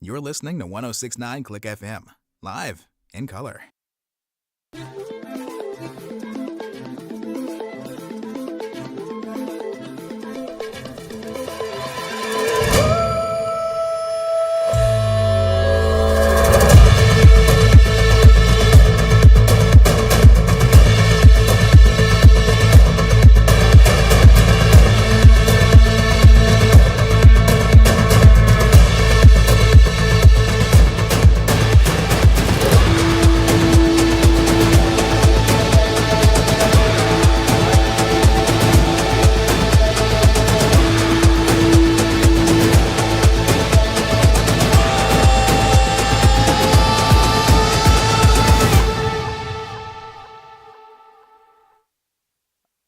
You're listening to 106.9 Click FM, live in color.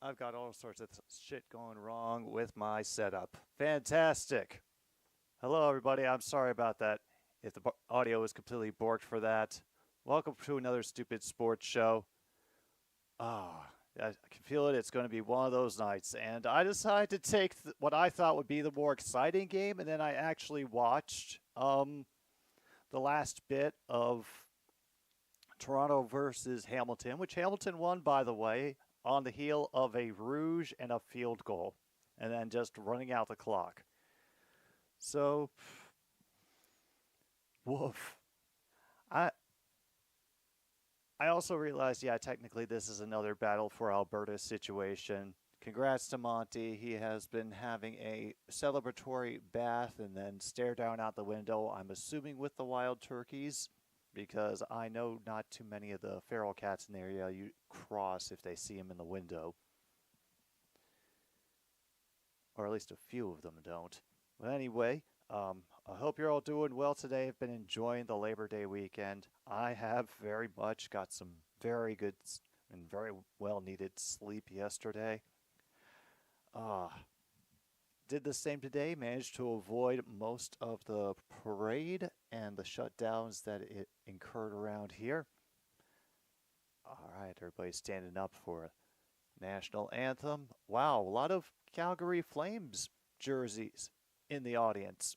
I've got all sorts of shit going wrong with my setup. Fantastic. Hello, everybody. I'm sorry about that. If the audio is completely borked for that. Welcome to another stupid sports show. I can feel it. It's going to be one of those nights. And I decided to take what I thought would be the more exciting game, and then I actually watched the last bit of Toronto versus Hamilton, which Hamilton won, by the way, on the heel of a rouge and a field goal, and then just running out the clock. So, woof. I also realized, yeah, technically this is another battle for Alberta's situation. Congrats to Monty. He has been having a celebratory bath and then stare down out the window, I'm assuming with the wild turkeys, because I know not too many of the feral cats in the area you cross if they see him in the window. Or at least a few of them don't. But anyway, I hope you're all doing well today. I've been enjoying the Labor Day weekend. I have very much got some very good and very well needed sleep yesterday. Did the same today, managed to avoid most of the parade and the shutdowns that it incurred around here. All right, everybody standing up for national anthem. Wow, a lot of Calgary Flames jerseys in the audience.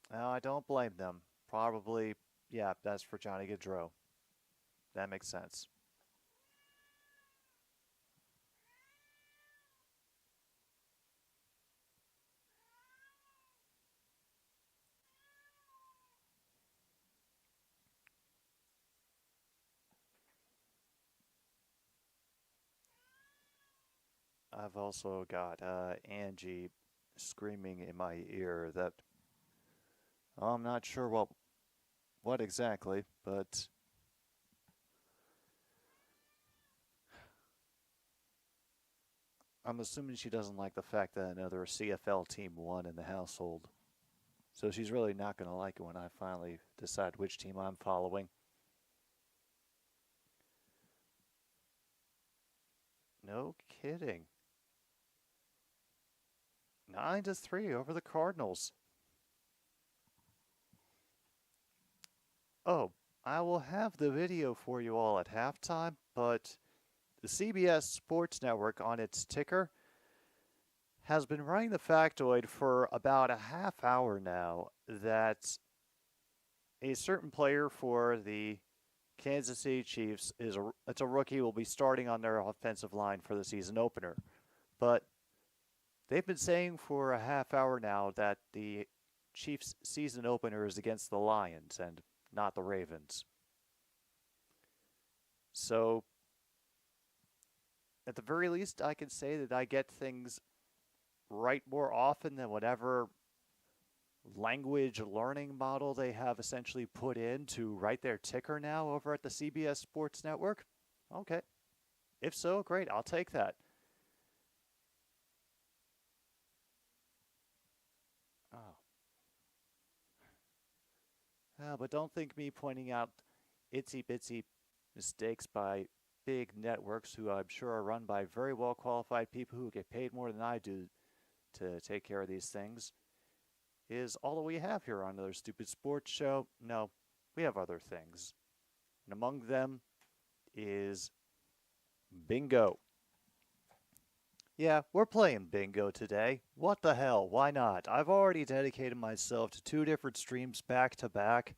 Now, I don't blame them. Probably, yeah, that's for Johnny Gaudreau. That makes sense. I've also got Angie screaming in my ear that I'm not sure what exactly, but I'm assuming she doesn't like the fact that another CFL team won in the household. So she's really not going to like it when I finally decide which team I'm following. No kidding. 9-3 over the Cardinals. Oh, I will have the video for you all at halftime, but the CBS Sports Network on its ticker has been running the factoid for about a half hour now that a certain player for the Kansas City Chiefs it's a rookie, will be starting on their offensive line for the season opener. But they've been saying for a half hour now that the Chiefs' season opener is against the Lions and not the Ravens. So, at the very least, I can say that I get things right more often than whatever language learning model they have essentially put in to write their ticker now over at the CBS Sports Network. Okay. If so, great. I'll take that. But don't think me pointing out itsy-bitsy mistakes by big networks who I'm sure are run by very well-qualified people who get paid more than I do to take care of these things is all that we have here on another stupid sports show. No, we have other things. And among them is bingo. Yeah, we're playing bingo today. What the hell? Why not? I've already dedicated myself to 2 different streams back to back,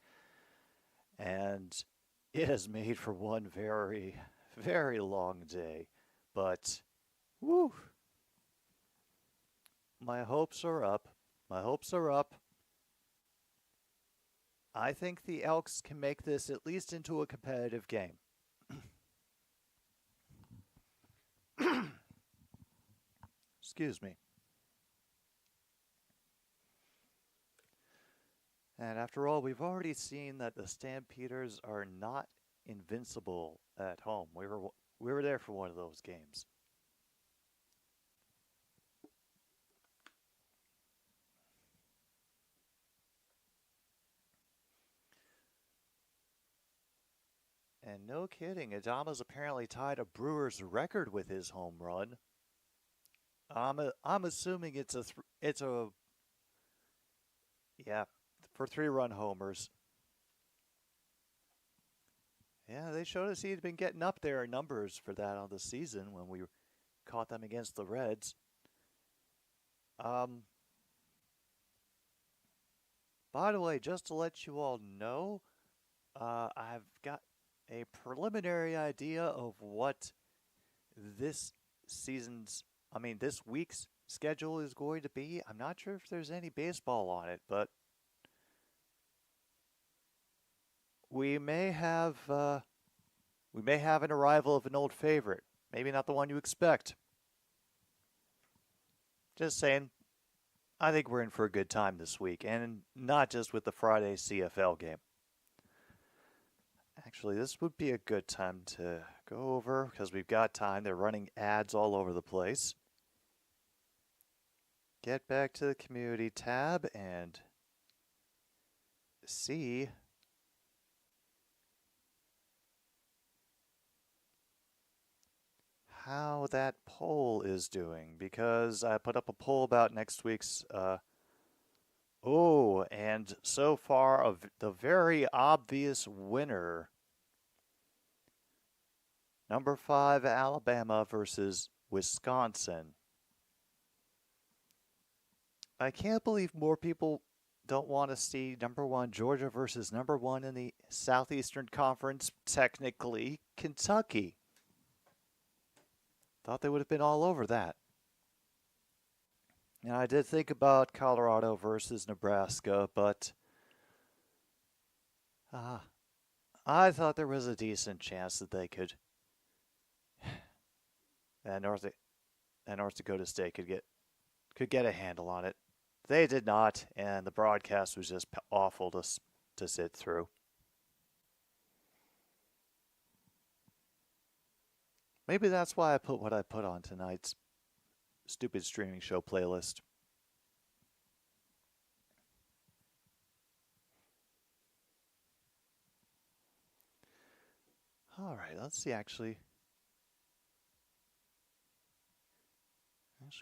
and it has made for one very, very long day. But, woo, my hopes are up. My hopes are up. I think the Elks can make this at least into a competitive game. Excuse me. And after all, we've already seen that the Stampeders are not invincible at home. We were there for one of those games. And no kidding, Adama's apparently tied a Brewers record with his home run. I'm assuming it's a yeah, for 3-run homers. Yeah, they showed us he'd been getting up there in numbers for that on the season when we caught them against the Reds. By the way, just to let you all know, I've got a preliminary idea of what this week's schedule is going to be. I'm not sure if there's any baseball on it, but we may have an arrival of an old favorite. Maybe not the one you expect. Just saying, I think we're in for a good time this week, and not just with the Friday CFL game. Actually, this would be a good time to go over because we've got time. They're running ads all over the place. Get back to the community tab and see how that poll is doing, because I put up a poll about next week's and so far the very obvious winner, number 5 Alabama versus Wisconsin. I can't believe more people don't want to see number 1 Georgia versus number 1 in the Southeastern Conference, technically Kentucky. Thought they would have been all over that. And I did think about Colorado versus Nebraska, but I thought there was a decent chance that they could, and North Dakota State could get a handle on it. They did not, and the broadcast was just awful to sit through. Maybe that's why I put what I put on tonight's stupid streaming show playlist. All right, let's see actually,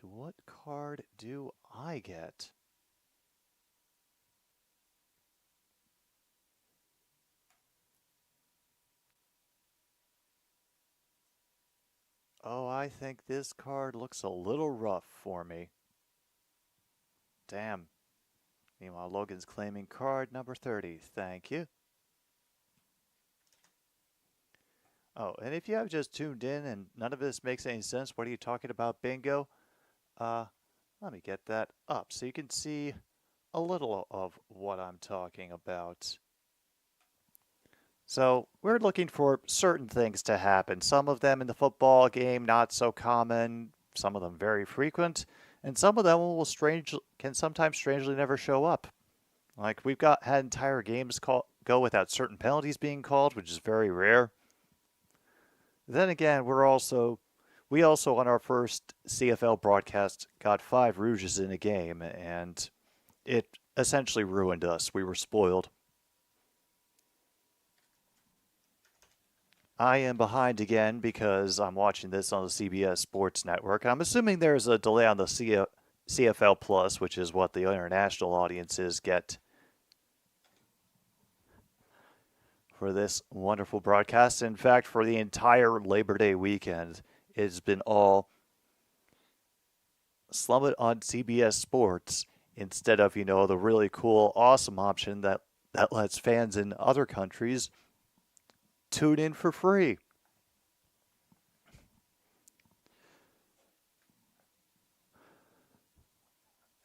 what card do I get? Oh, I think this card looks a little rough for me. Damn. Meanwhile, Logan's claiming card number 30. Thank you. Oh, and if you have just tuned in and none of this makes any sense, what are you talking about, bingo? Let me get that up so you can see a little of what I'm talking about. So we're looking for certain things to happen. Some of them in the football game, not so common. Some of them very frequent. And some of them can sometimes strangely never show up. Like we've had entire games go without certain penalties being called, which is very rare. Then again, we also on our first CFL broadcast got 5 rouges in a game, and it essentially ruined us. We were spoiled. I am behind again because I'm watching this on the CBS Sports Network. I'm assuming there's a delay on the CFL Plus, which is what the international audiences get for this wonderful broadcast. In fact, for the entire Labor Day weekend, it's been all slum it on CBS Sports instead of, the really cool, awesome option that lets fans in other countries tune in for free.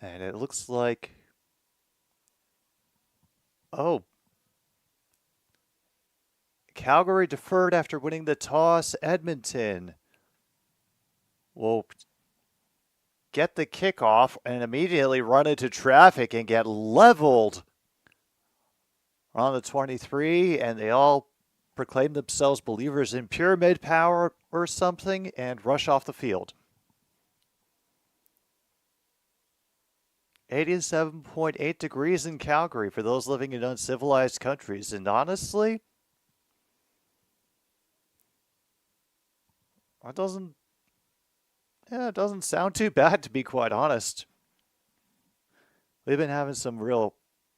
And it looks like, Calgary deferred after winning the toss. Edmonton will get the kickoff and immediately run into traffic and get leveled on the 23, and they all proclaim themselves believers in pyramid power or something and rush off the field. 87.8 degrees in Calgary for those living in uncivilized countries. And honestly, it doesn't sound too bad, to be quite honest. We've been having some real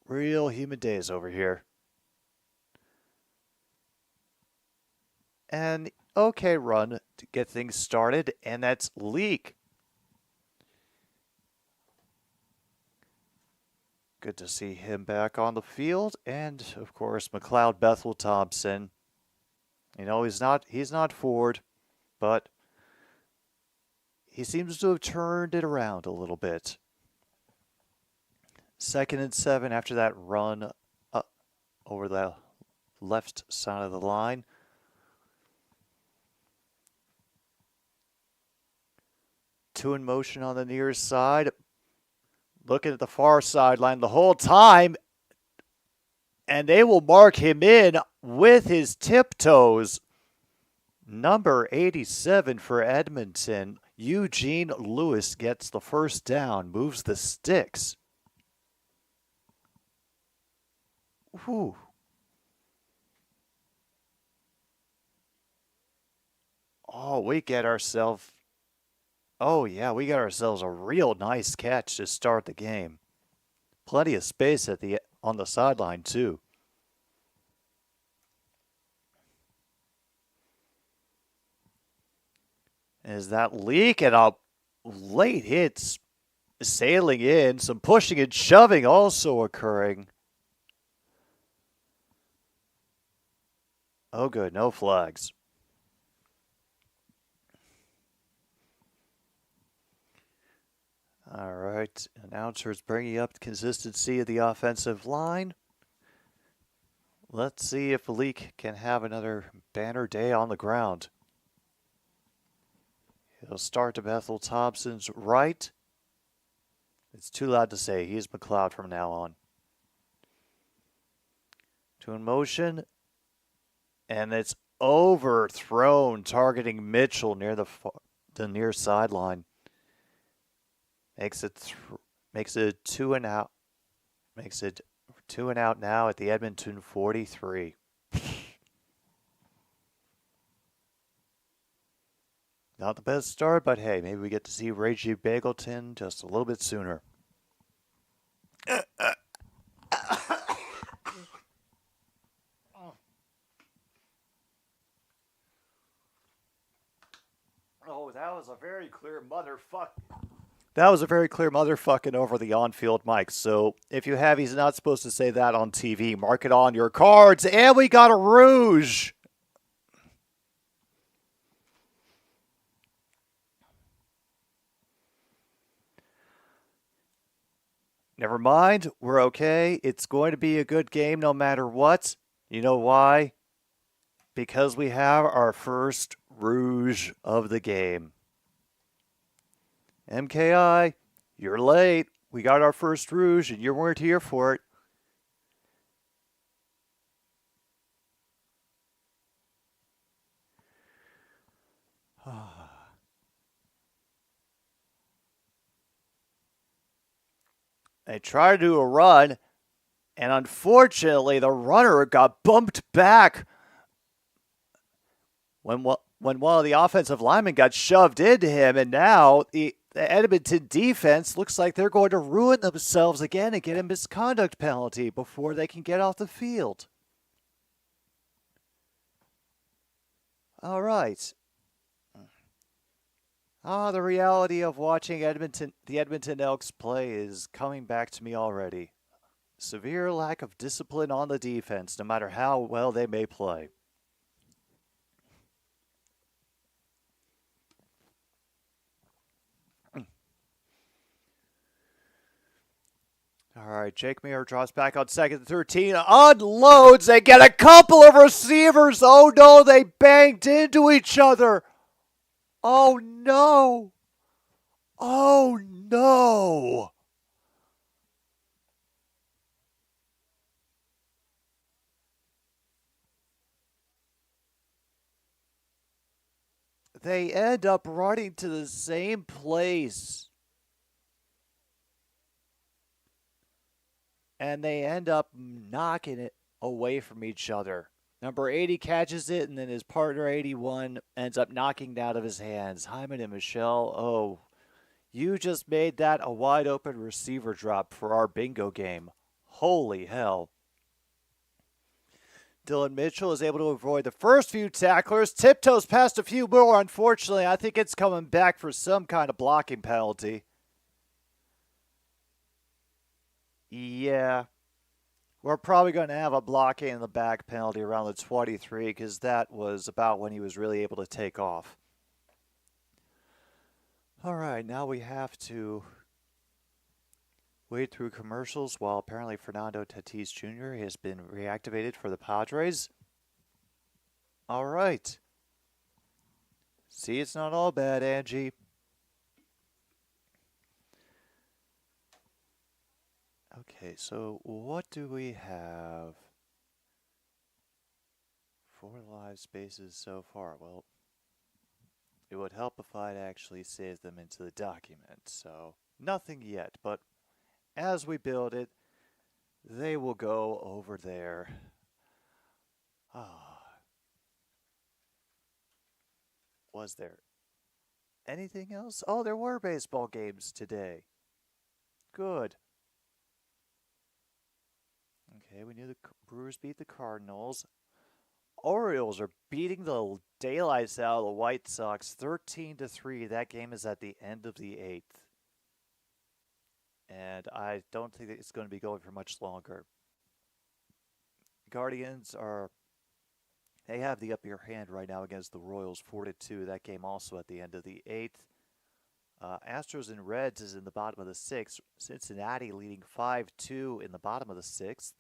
humid days over here. And okay run to get things started, and that's Leak. Good to see him back on the field. And, of course, McLeod Bethel Thompson. He's not Ford, but he seems to have turned it around a little bit. 2nd and 7 after that run over the left side of the line. Two in motion on the near side. Looking at the far sideline the whole time. And they will mark him in with his tiptoes. Number 87 for Edmonton. Eugene Lewis gets the first down, moves the sticks. Whew. We got ourselves a real nice catch to start the game. Plenty of space on the sideline too. Is that Leak and a late hit sailing in, some pushing and shoving also occurring. Oh good, no flags. All right, announcers bringing up consistency of the offensive line. Let's see if Leak can have another banner day on the ground. He'll start to Bethel Thompson's right. It's too loud to say. He's McLeod from now on. Two in motion. And it's overthrown, targeting Mitchell near the near sideline. Makes it 2 and out. Makes it 2 and out now at the Edmonton 43. Not the best start, but hey, maybe we get to see Reggie Bagleton just a little bit sooner. That was a very clear motherfucker. That was a very clear motherfucking over the on-field mic. So if you have, he's not supposed to say that on TV. Mark it on your cards. And we got a rouge. Never mind. We're okay. It's going to be a good game no matter what. You know why? Because we have our first rouge of the game. MKI, you're late. We got our first rouge and you weren't here for it. They tried to do a run, and unfortunately the runner got bumped back when one of the offensive linemen got shoved into him, and now the Edmonton defense looks like they're going to ruin themselves again and get a misconduct penalty before they can get off the field. All right. The reality of watching the Edmonton Elks play is coming back to me already. Severe lack of discipline on the defense, no matter how well they may play. All right, Jake Mayer drops back on 2nd and 13, unloads, they get a couple of receivers. Oh no, they banged into each other. Oh no. Oh no. They end up running to the same place. And they end up knocking it away from each other. Number 80 catches it, and then his partner 81 ends up knocking it out of his hands. Hyman and Michelle, oh, you just made that a wide open receiver drop for our bingo game. Holy hell. Dylan Mitchell is able to avoid the first few tacklers, tiptoes past a few more. Unfortunately, I think it's coming back for some kind of blocking penalty. Yeah. We're probably going to have a blocking in the back penalty around the 23 because that was about when he was really able to take off. All right, now we have to wade through commercials while apparently Fernando Tatis Jr. has been reactivated for the Padres. All right. See, it's not all bad, Angie. Okay, so what do we have for live spaces so far? Well, it would help if I'd actually save them into the document. So nothing yet, but as we build it, they will go over there. Was there anything else? Oh, there were baseball games today. Good. Okay, we knew the Brewers beat the Cardinals. Orioles are beating the daylights out of the White Sox 13-3. That game is at the end of the 8th. And I don't think that it's going to be going for much longer. Guardians they have the upper hand right now against the Royals 4-2. That game also at the end of the 8th. Astros and Reds is in the bottom of the 6th. Cincinnati leading 5-2 in the bottom of the 6th.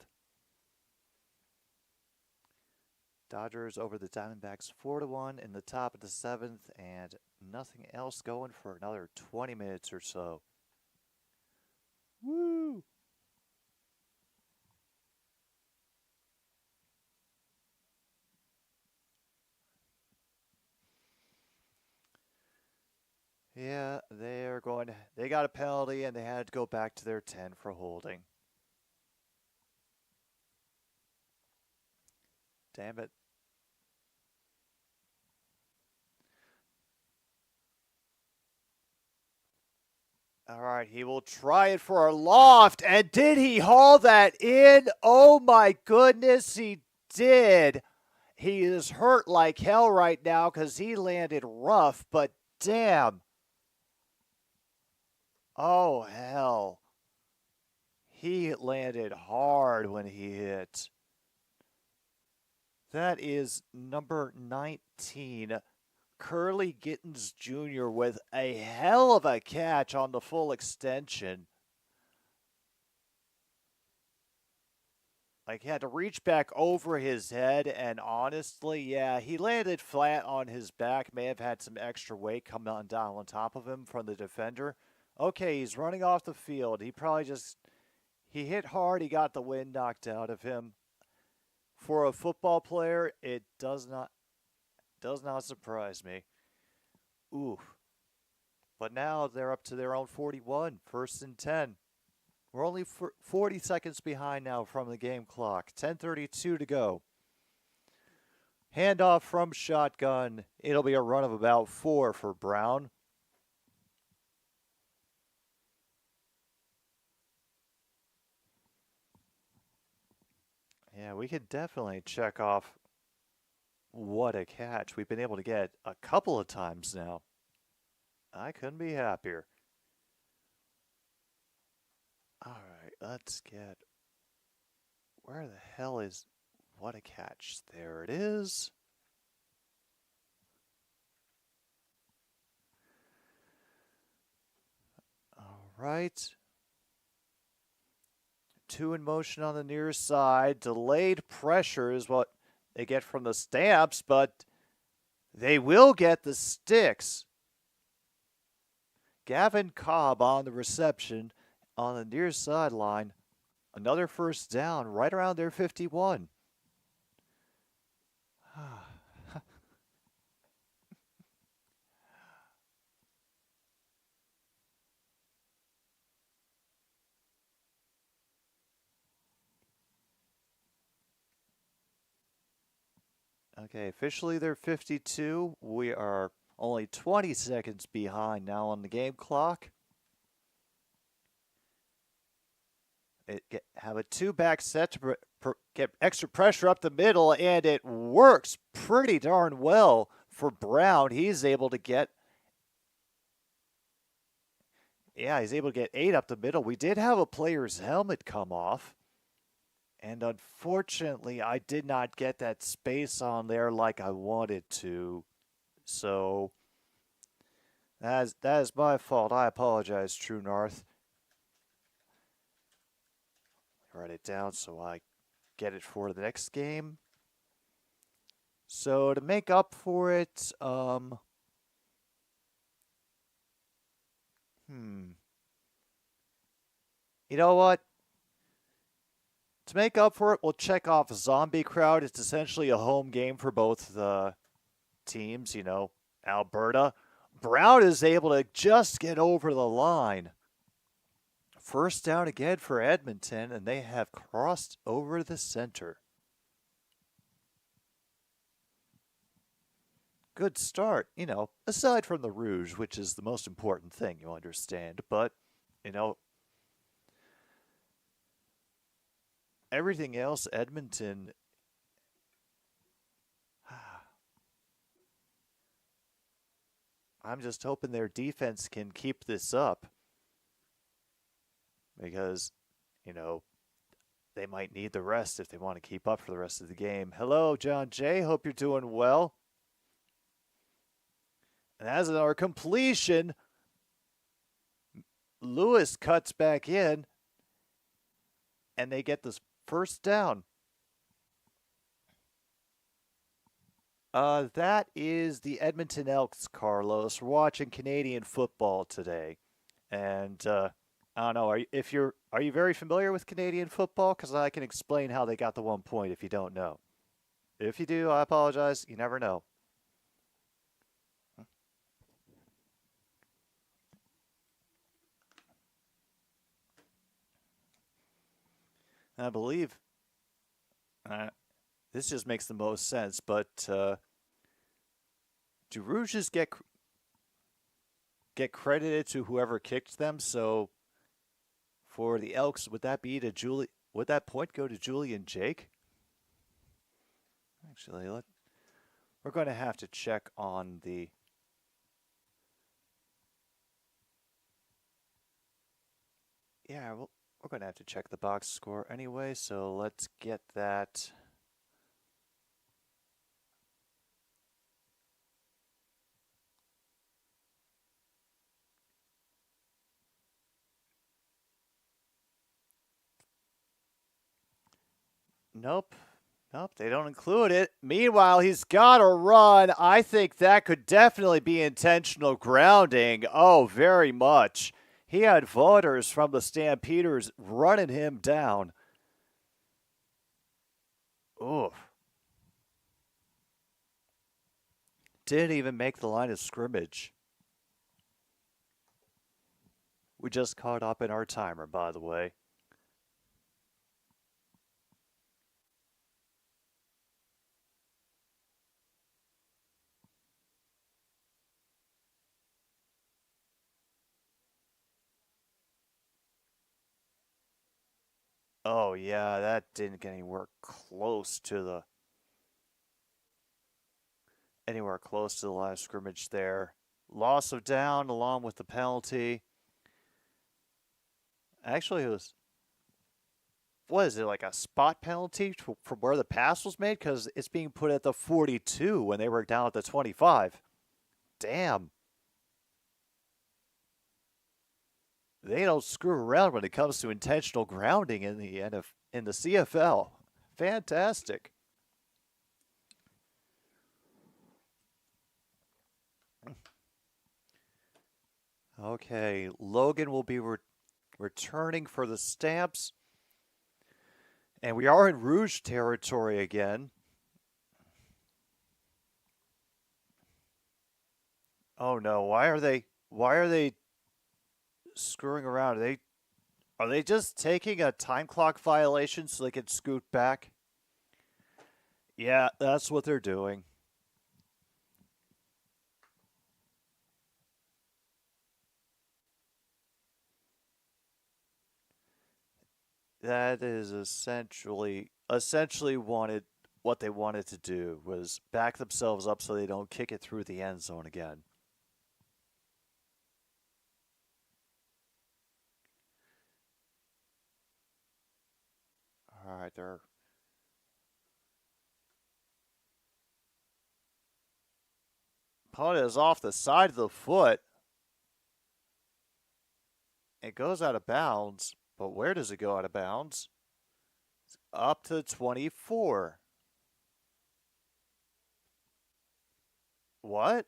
Dodgers over the Diamondbacks 4-1 in the top of the 7th, and nothing else going for another 20 minutes or so. Woo! Yeah, they got a penalty and they had to go back to their 10 for holding. Damn it. All right, he will try it for a loft. And did he haul that in? Oh my goodness, he did. He is hurt like hell right now because he landed rough, but damn. Oh, hell. He landed hard when he hit. That is number 19, Curly Gittens Jr. with a hell of a catch on the full extension. Like, he had to reach back over his head, and honestly, yeah, he landed flat on his back. May have had some extra weight coming on down on top of him from the defender. Okay, he's running off the field. He probably he hit hard. He got the wind knocked out of him. For a football player, it does not surprise me. Ooh. But now they're up to their own 41, 1st and 10. We're only 40 seconds behind now from the game clock. 10:32 to go. Handoff from shotgun. It'll be a run of about 4 for Brown. Yeah, we could definitely check off what a catch we've been able to get a couple of times now. I couldn't be happier. All right, let's get... Where the hell is... What a catch. There it is. All right. 2 in motion on the near side. Delayed pressure is what they get from the Stamps, but they will get the sticks. Gavin Cobb on the reception on the near sideline. Another first down right around their 51. Okay, officially they're 52. We are only 20 seconds behind now on the game clock. Have a 2-back set to get extra pressure up the middle, and it works pretty darn well for Brown. He's able to get... Yeah, he's able to get 8 up the middle. We did have a player's helmet come off. And unfortunately, I did not get that space on there like I wanted to. So, that is my fault. I apologize, True North. Write it down so I get it for the next game. So, to make up for it, you know what? To make up for it, we'll check off Zombie Crowd. It's essentially a home game for both the teams, you know, Alberta. Brown is able to just get over the line. First down again for Edmonton, and they have crossed over the center. Good start, you know, aside from the Rouge, which is the most important thing, you understand. But, you know, everything else, Edmonton... I'm just hoping their defense can keep this up. Because, you know, they might need the rest if they want to keep up for the rest of the game. Hello, John Jay. Hope you're doing well. And as our completion, Lewis cuts back in, and they get this first down. That is the Edmonton Elks, Carlos. We're watching Canadian football today. And I don't know, are you very familiar with Canadian football? Because I can explain how they got the 1 point if you don't know. If you do, I apologize. You never know. I believe this just makes the most sense, but do Rouges get credited to whoever kicked them? So for the Elks, would that be to Julie? Would that point go to Julie and Jake? Actually, we're going to have to check on the... Yeah, we're going to have to check the box score anyway, so let's get that. Nope, they don't include it. Meanwhile, he's got to run. I think that could definitely be intentional grounding. Oh, very much. He had voters from the Stampeders running him down. Oof. Didn't even make the line of scrimmage. We just caught up in our timer, by the way. Oh, yeah, that didn't get anywhere close to the line of scrimmage there. loss of down along with the penalty. Actually, it was, what is it, like a spot penalty from where the pass was made? Because it's being put at the 42 when they were down at the 25. Damn. They don't screw around when it comes to intentional grounding in the CFL. Fantastic. Okay, Logan will be returning for the Stamps. And we are in Rouge territory again. Oh no, why are they screwing around? Are they just taking a time clock violation so they can scoot back? Yeah, that's what they're doing. That is essentially what they wanted to do was back themselves up so they don't kick it through the end zone again. All right, their opponent is off the side of the foot. It goes out of bounds, but where does it go out of bounds? It's up to 24. What?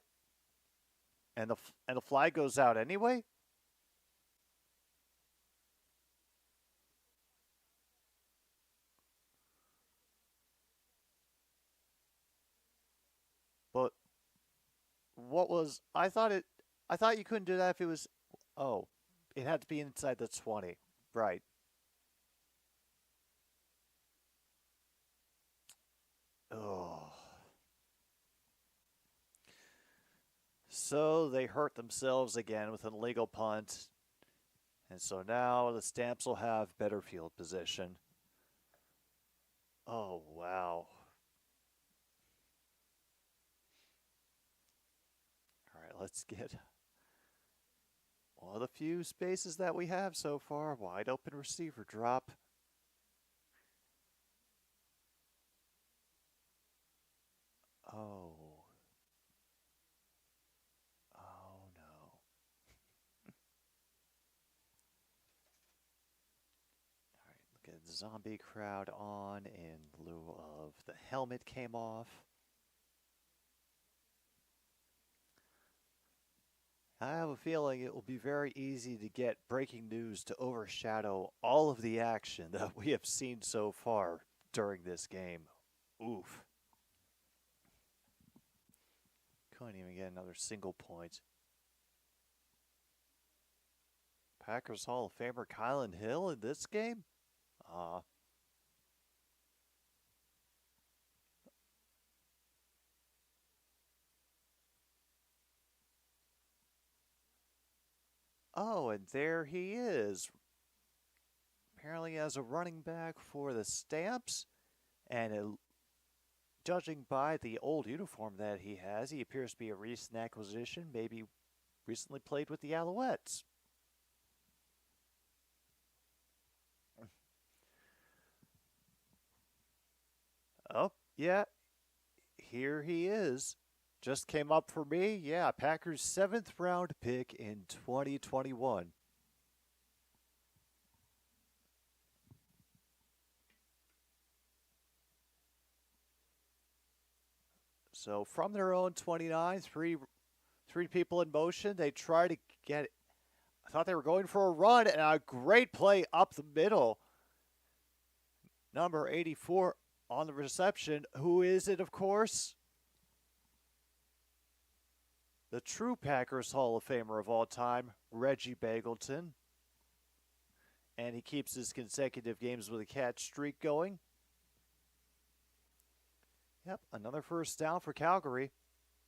And the flag goes out anyway? But what was I thought you couldn't do that if it was it had to be inside the 20. Right. Oh. So they hurt themselves again with an illegal punt. And so now the Stamps will have better field position. Oh, wow. All right, let's get one of the few spaces that we have so far. Wide open receiver drop. Oh. Oh, no. All right, look at the zombie crowd on in lieu of the helmet came off. I have a feeling it will be very easy to get breaking news to overshadow all of the action that we have seen so far during this game. Oof. Couldn't even get another single point. Packers Hall of Famer Kylan Hill in this game? Oh, and there he is. Apparently as a running back for the Stamps. And judging by the old uniform that he has, he appears to be a recent acquisition. Maybe recently played with the Alouettes. Oh, yeah. Here he is. Just came up for me. Yeah, Packers' 7th round pick in 2021. So from their own 29, three people in motion. They try to get it. I thought they were going for a run and a great play up the middle. Number 84 on the reception. Who is it, of course? The true Packers Hall of Famer of all time, Reggie Bagleton. And he keeps his consecutive games with a catch streak going. Yep, another first down for Calgary.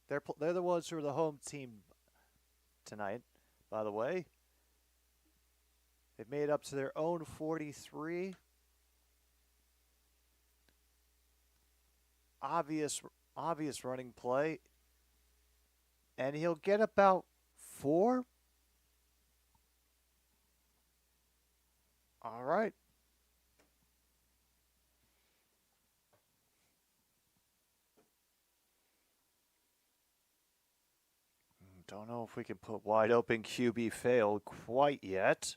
They're the ones who are the home team tonight, by the way. They've made it up to their own 43. Obvious running play. and he'll get about 4. All right. Don't know if we can put wide open QB fail quite yet.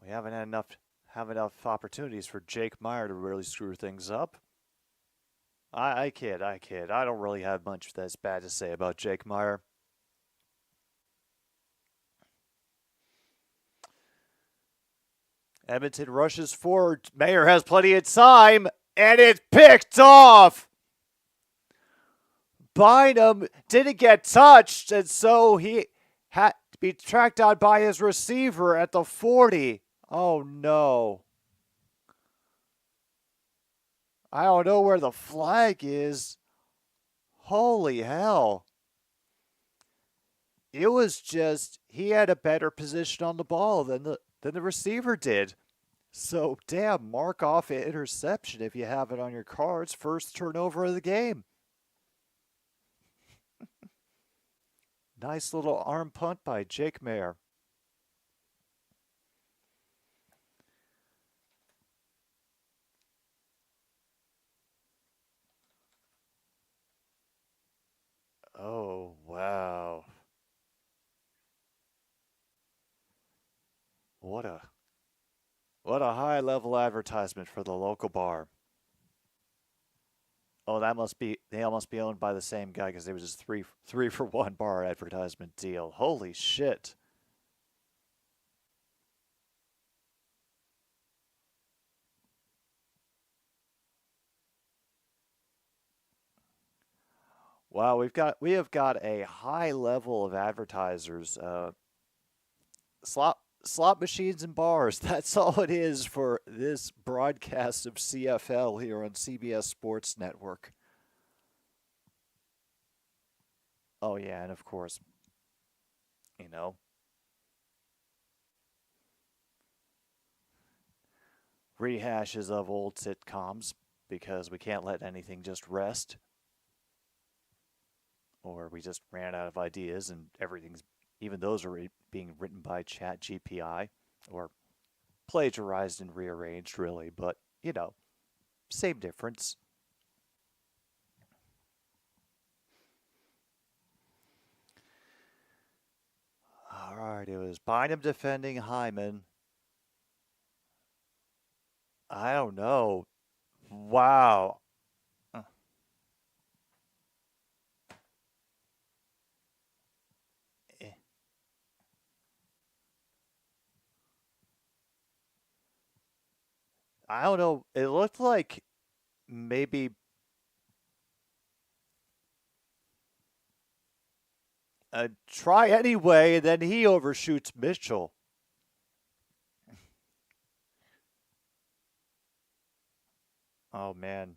We haven't had enough opportunities for Jake Meyer to really screw things up. I kid. I don't really have much that's bad to say about Jake Meyer. Edmonton rushes forward. Mayer has plenty of time, and it's picked off. Bynum didn't get touched, and so he had to be tracked down by his receiver at the 40. Oh, no. I don't know where the flag is. Holy hell. It was just, he had a better position on the ball than the receiver did. So, damn, mark off an interception if you have it on your cards. First turnover of the game. Nice little arm punt by Jake Mayer. Oh, wow. What a high-level advertisement for the local bar. Oh, they must be owned by the same guy because they was just three for one bar advertisement deal. Holy shit. Wow, we have got a high level of advertisers. Slot machines and bars. That's all it is for this broadcast of CFL here on CBS Sports Network. Oh, yeah, and of course, rehashes of old sitcoms because we can't let anything just rest. Or we just ran out of ideas and even those are being written by ChatGPT or plagiarized and rearranged, really. But, same difference. All right, it was Bynum defending Hyman. I don't know. Wow. I don't know. It looked like maybe try anyway, and then he overshoots Mitchell. Oh, man.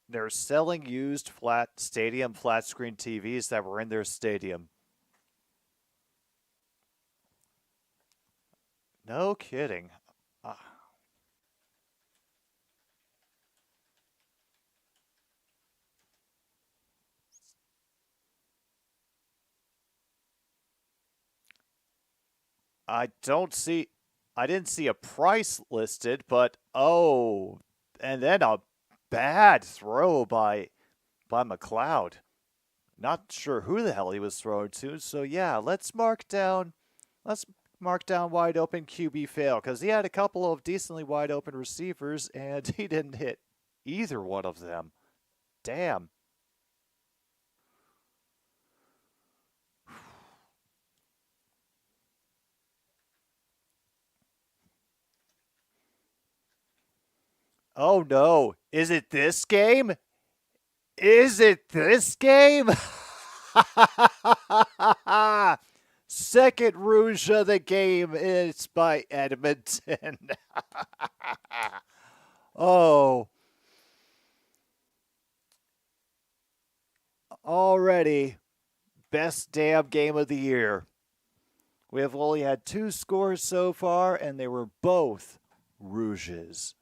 They're selling used flat screen TVs that were in their stadium. No kidding. I didn't see a price listed, but and then a bad throw by McLeod. Not sure who the hell he was throwing to. So yeah, let's mark down wide open QB fail because he had a couple of decently wide open receivers and he didn't hit either one of them. Damn. Oh no, is it this game? Is it this game? Second rouge of the game is by Edmonton. Oh. Already, best damn game of the year. We have only had 2 scores so far, and they were both rouges.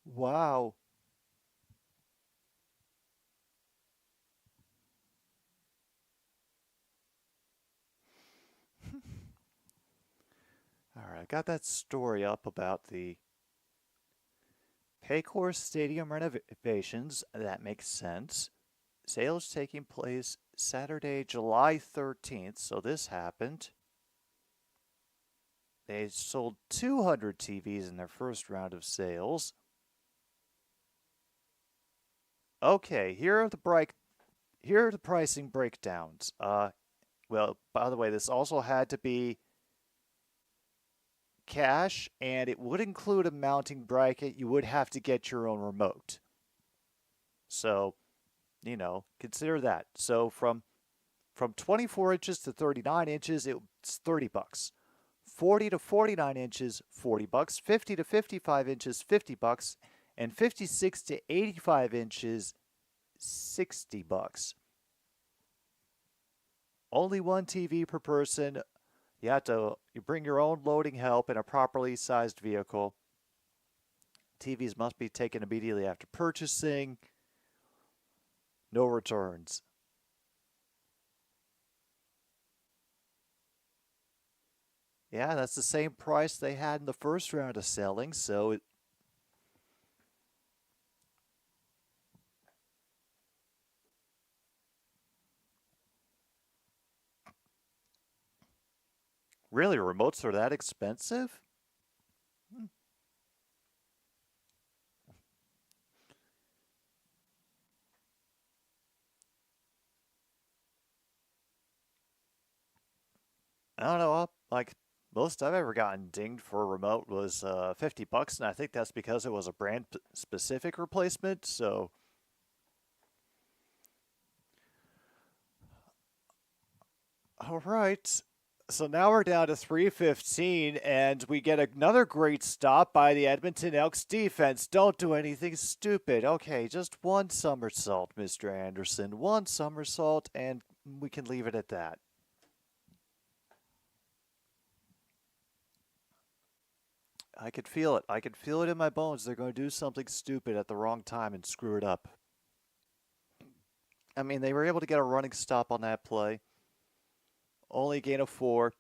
Wow. All right, I got that story up about the Paycor Stadium renovations. That makes sense. Sales taking place Saturday, July 13th, so this happened. They sold 200 TVs in their first round of sales. Okay, here are the pricing breakdowns. Well, by the way, this also had to be cash, and it would include a mounting bracket. You would have to get your own remote. So, consider that. So from 24 inches to 39 inches, it's $30. 40 to 49 inches, $40. 50 to 55 inches, $50. And 56 to 85 inches, $60. Only one TV per person. You bring your own loading help in a properly sized vehicle. TVs must be taken immediately after purchasing. No returns. Yeah, that's the same price they had in the first round of selling, so really, remotes are that expensive? I don't know. Like, most I've ever gotten dinged for a remote was $50, and I think that's because it was a brand specific replacement. So, all right. So now we're down to 3:15, and we get another great stop by the Edmonton Elks defense. Don't do anything stupid. Okay, just one somersault, Mr. Anderson. One somersault, and we can leave it at that. I could feel it. I could feel it in my bones. They're going to do something stupid at the wrong time and screw it up. I mean, they were able to get a running stop on that play. Only a gain of 4.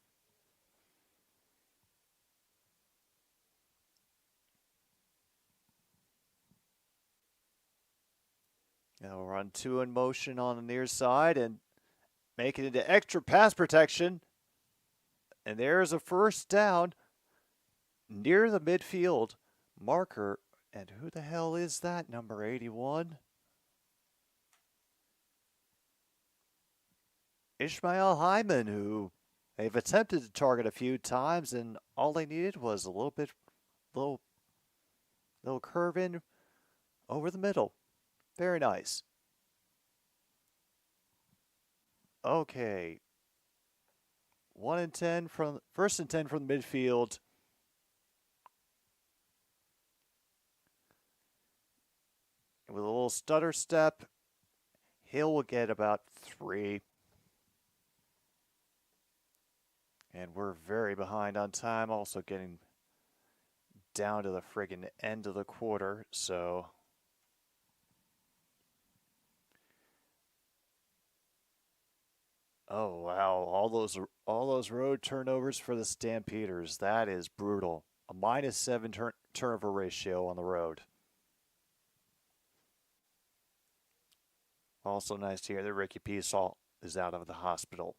Now we'll run 2 in motion on the near side and make it into extra pass protection. And there's a first down near the midfield marker. And who the hell is that, number 81? Ishmael Hyman, who they've attempted to target a few times, and all they needed was a little curve in over the middle. Very nice. Okay. 1st and 10 from the midfield. With a little stutter step, Hill will get about 3. And we're very behind on time, also getting down to the friggin' end of the quarter, so oh wow, all those road turnovers for the Stampeders. That is brutal. A -7 turnover ratio on the road. Also nice to hear that Ricky Pearsall is out of the hospital.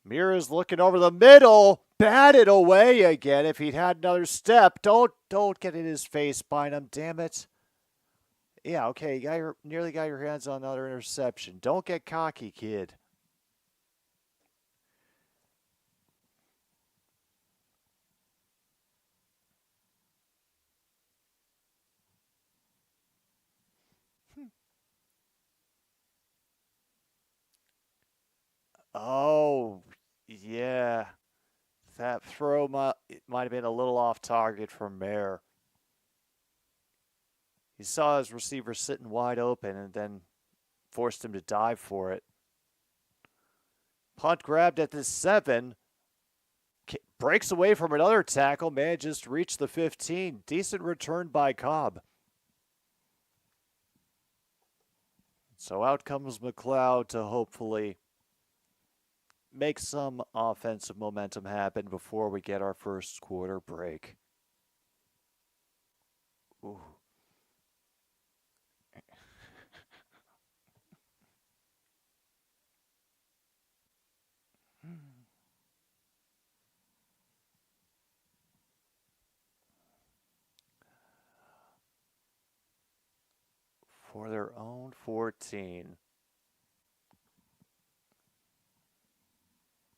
Mira's looking over the middle, batted away again. If he'd had another step, don't get in his face, Bynum. Damn it. Yeah, okay, nearly got your hands on another interception. Don't get cocky, kid. Oh, yeah. That throw might have been a little off target for Mayer. He saw his receiver sitting wide open and then forced him to dive for it. Punt grabbed at the 7. breaks away from another tackle, manages to reach the 15. Decent return by Cobb. So out comes McLeod to hopefully make some offensive momentum happen before we get our first quarter break. Ooh. For their own 14.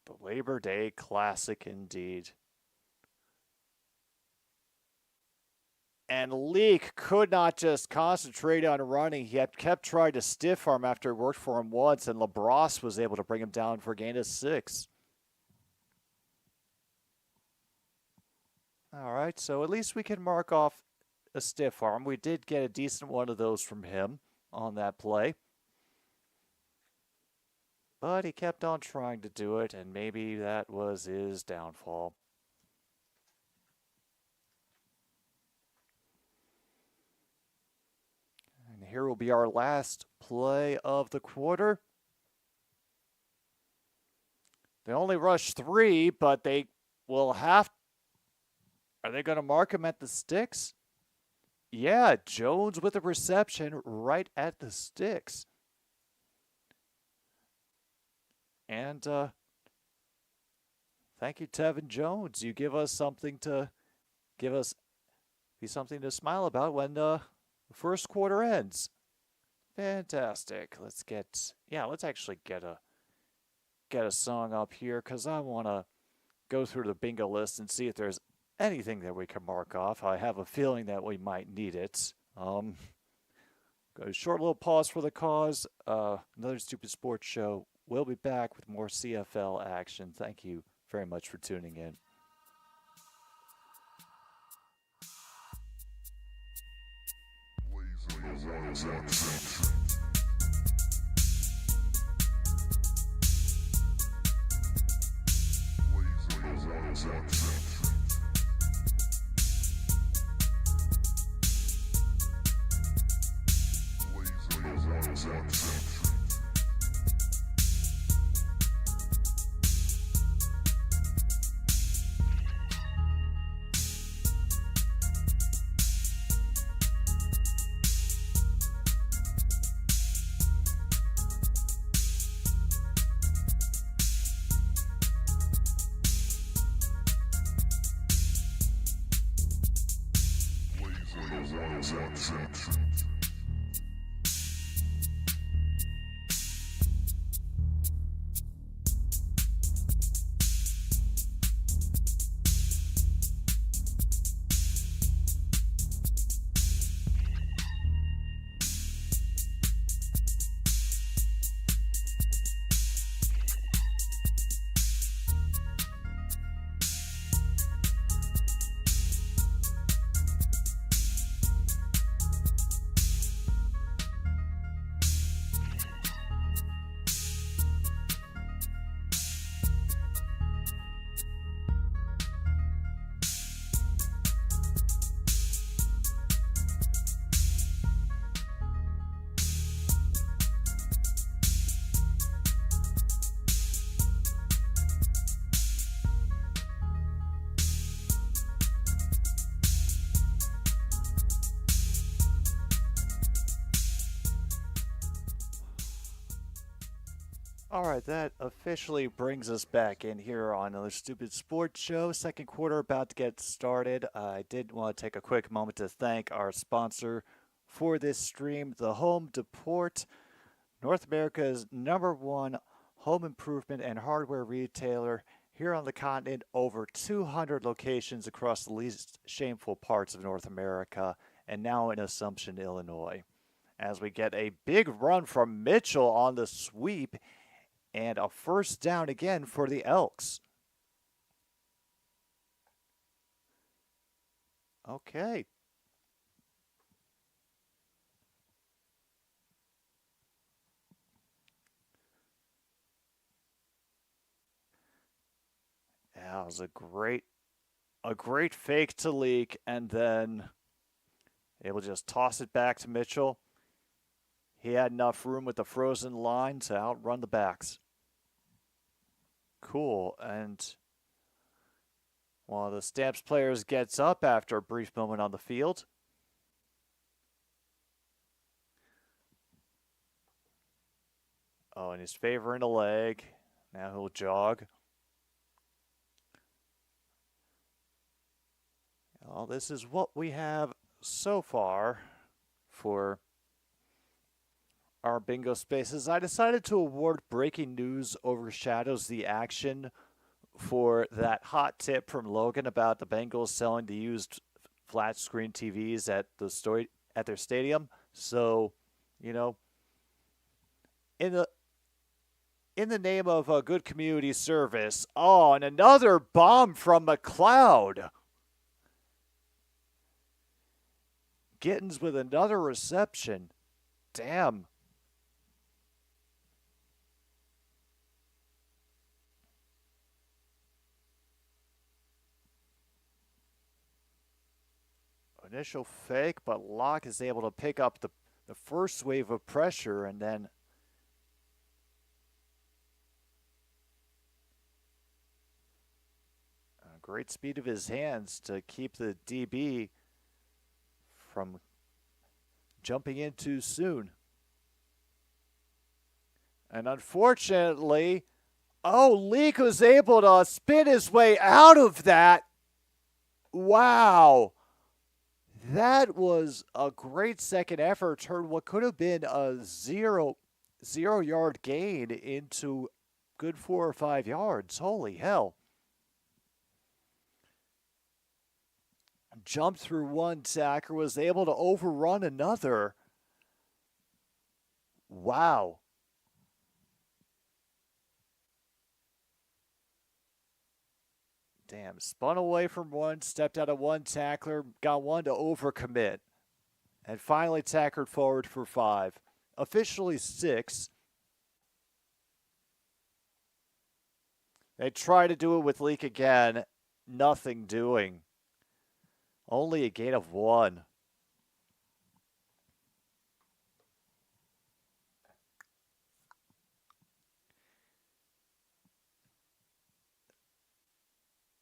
The Labor Day Classic indeed. And Leak could not just concentrate on running. He had kept trying to stiff arm after it worked for him once, and LaBrosse was able to bring him down for a gain of 6. All right, so at least we can mark off a stiff arm. We did get a decent one of those from him on that play. But he kept on trying to do it, and maybe that was his downfall. And here will be our last play of the quarter. They only rushed 3, but they will have... Are they going to mark him at the sticks? Yeah, Jones with a reception right at the sticks. And thank you, Tevin Jones. You give us something to be something to smile about when the first quarter ends. Fantastic. Let's actually get a song up here because I want to go through the bingo list and see if there's anything that we can mark off. I have a feeling that we might need it. Go a short little pause for the cause. Another Stupid Sports Show. We'll be back with more CFL action. Thank you very much for tuning in. All right, that officially brings us back in here on another Stupid Sports Show. Second quarter about to get started. I did want to take a quick moment to thank our sponsor for this stream, the Home Depot, North America's #1 home improvement and hardware retailer here on the continent. Over 200 locations across the least shameful parts of North America, and now in Assumption, Illinois. As we get a big run from Mitchell on the sweep, and a first down again for the Elks. Okay. That was a great fake to Leak, and then able to just toss it back to Mitchell. He had enough room with the frozen line to outrun the backs. Cool, and one of the Stamps players gets up after a brief moment on the field. Oh, and he's favoring a leg. Now he'll jog. Well, this is what we have so far for our bingo spaces. I decided to award breaking news overshadows the action for that hot tip from Logan about the Bengals selling the used flat screen TVs at their stadium. So, you know, in the name of a good community service. Oh, and another bomb from McLeod. Gittins with another reception. Damn. Initial fake, but Locke is able to pick up the first wave of pressure and then great speed of his hands to keep the DB from jumping in too soon. And unfortunately, Leak was able to spin his way out of that. Wow. That was a great second effort. Turned what could have been a zero-yard gain into good 4 or 5 yards. Holy hell. Jumped through one tackler, was able to overrun another. Wow. Damn, spun away from one, stepped out of one tackler, got one to overcommit, and finally tackled forward for 5. Officially 6. They try to do it with Leak again. Nothing doing. Only a gain of 1.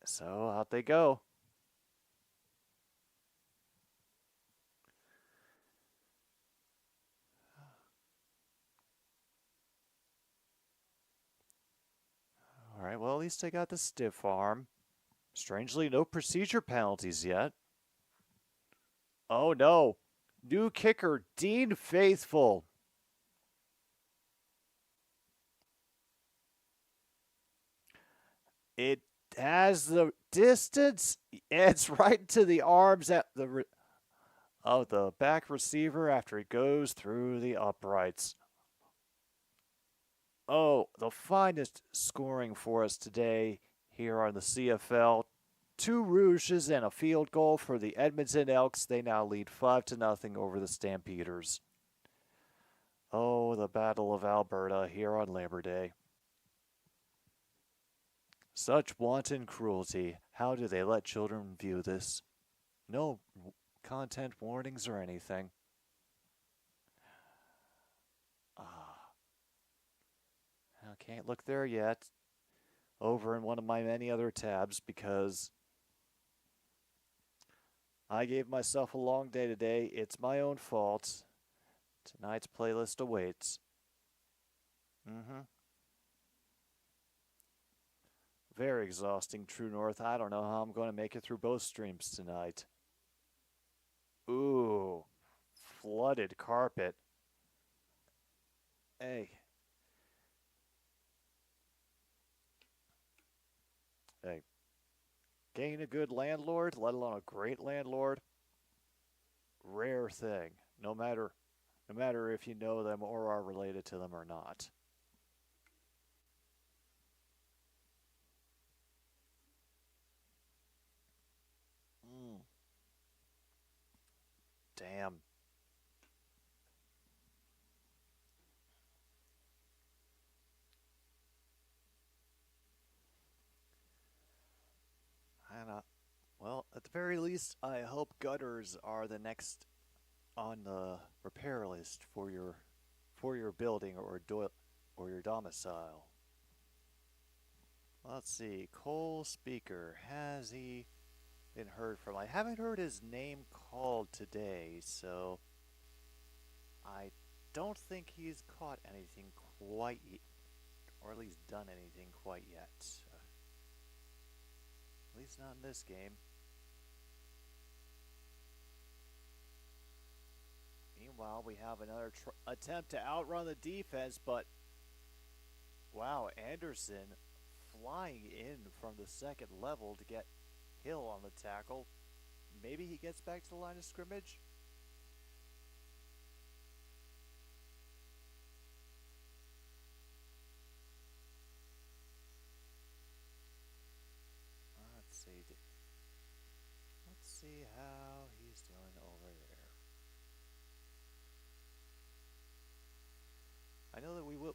So out they go. All right, well, at least I got the stiff arm. Strangely, no procedure penalties yet. Oh, no. New kicker, Dean Faithful. It has the distance. It's right to the arms of the back receiver after it goes through the uprights. Oh, the finest scoring for us today here on the CFL. 2 Rouges and a field goal for the Edmonton Elks. They now lead 5-0 over the Stampeders. Oh, the Battle of Alberta here on Labor Day. Such wanton cruelty. How do they let children view this? No content warnings or anything. I can't look there yet. Over in one of my many other tabs because I gave myself a long day today. It's my own fault. Tonight's playlist awaits. Very exhausting, True North. I don't know how I'm going to make it through both streams tonight. Ooh, flooded carpet. Hey. Hey. Getting a good landlord, let alone a great landlord, rare thing. No matter if you know them or are related to them or not. Damn. the very least, I hope gutters are the next on the repair list for your building or your domicile. Let's see. Cole Speaker, has he been heard from? I haven't heard his name called today, so I don't think he's caught anything quite yet, or at least done anything quite yet. At least not in this game. Meanwhile, we have another attempt to outrun the defense, but wow, Anderson flying in from the second level to get Hill on the tackle. Maybe he gets back to the line of scrimmage. Let's see how he's doing over there. I know that we will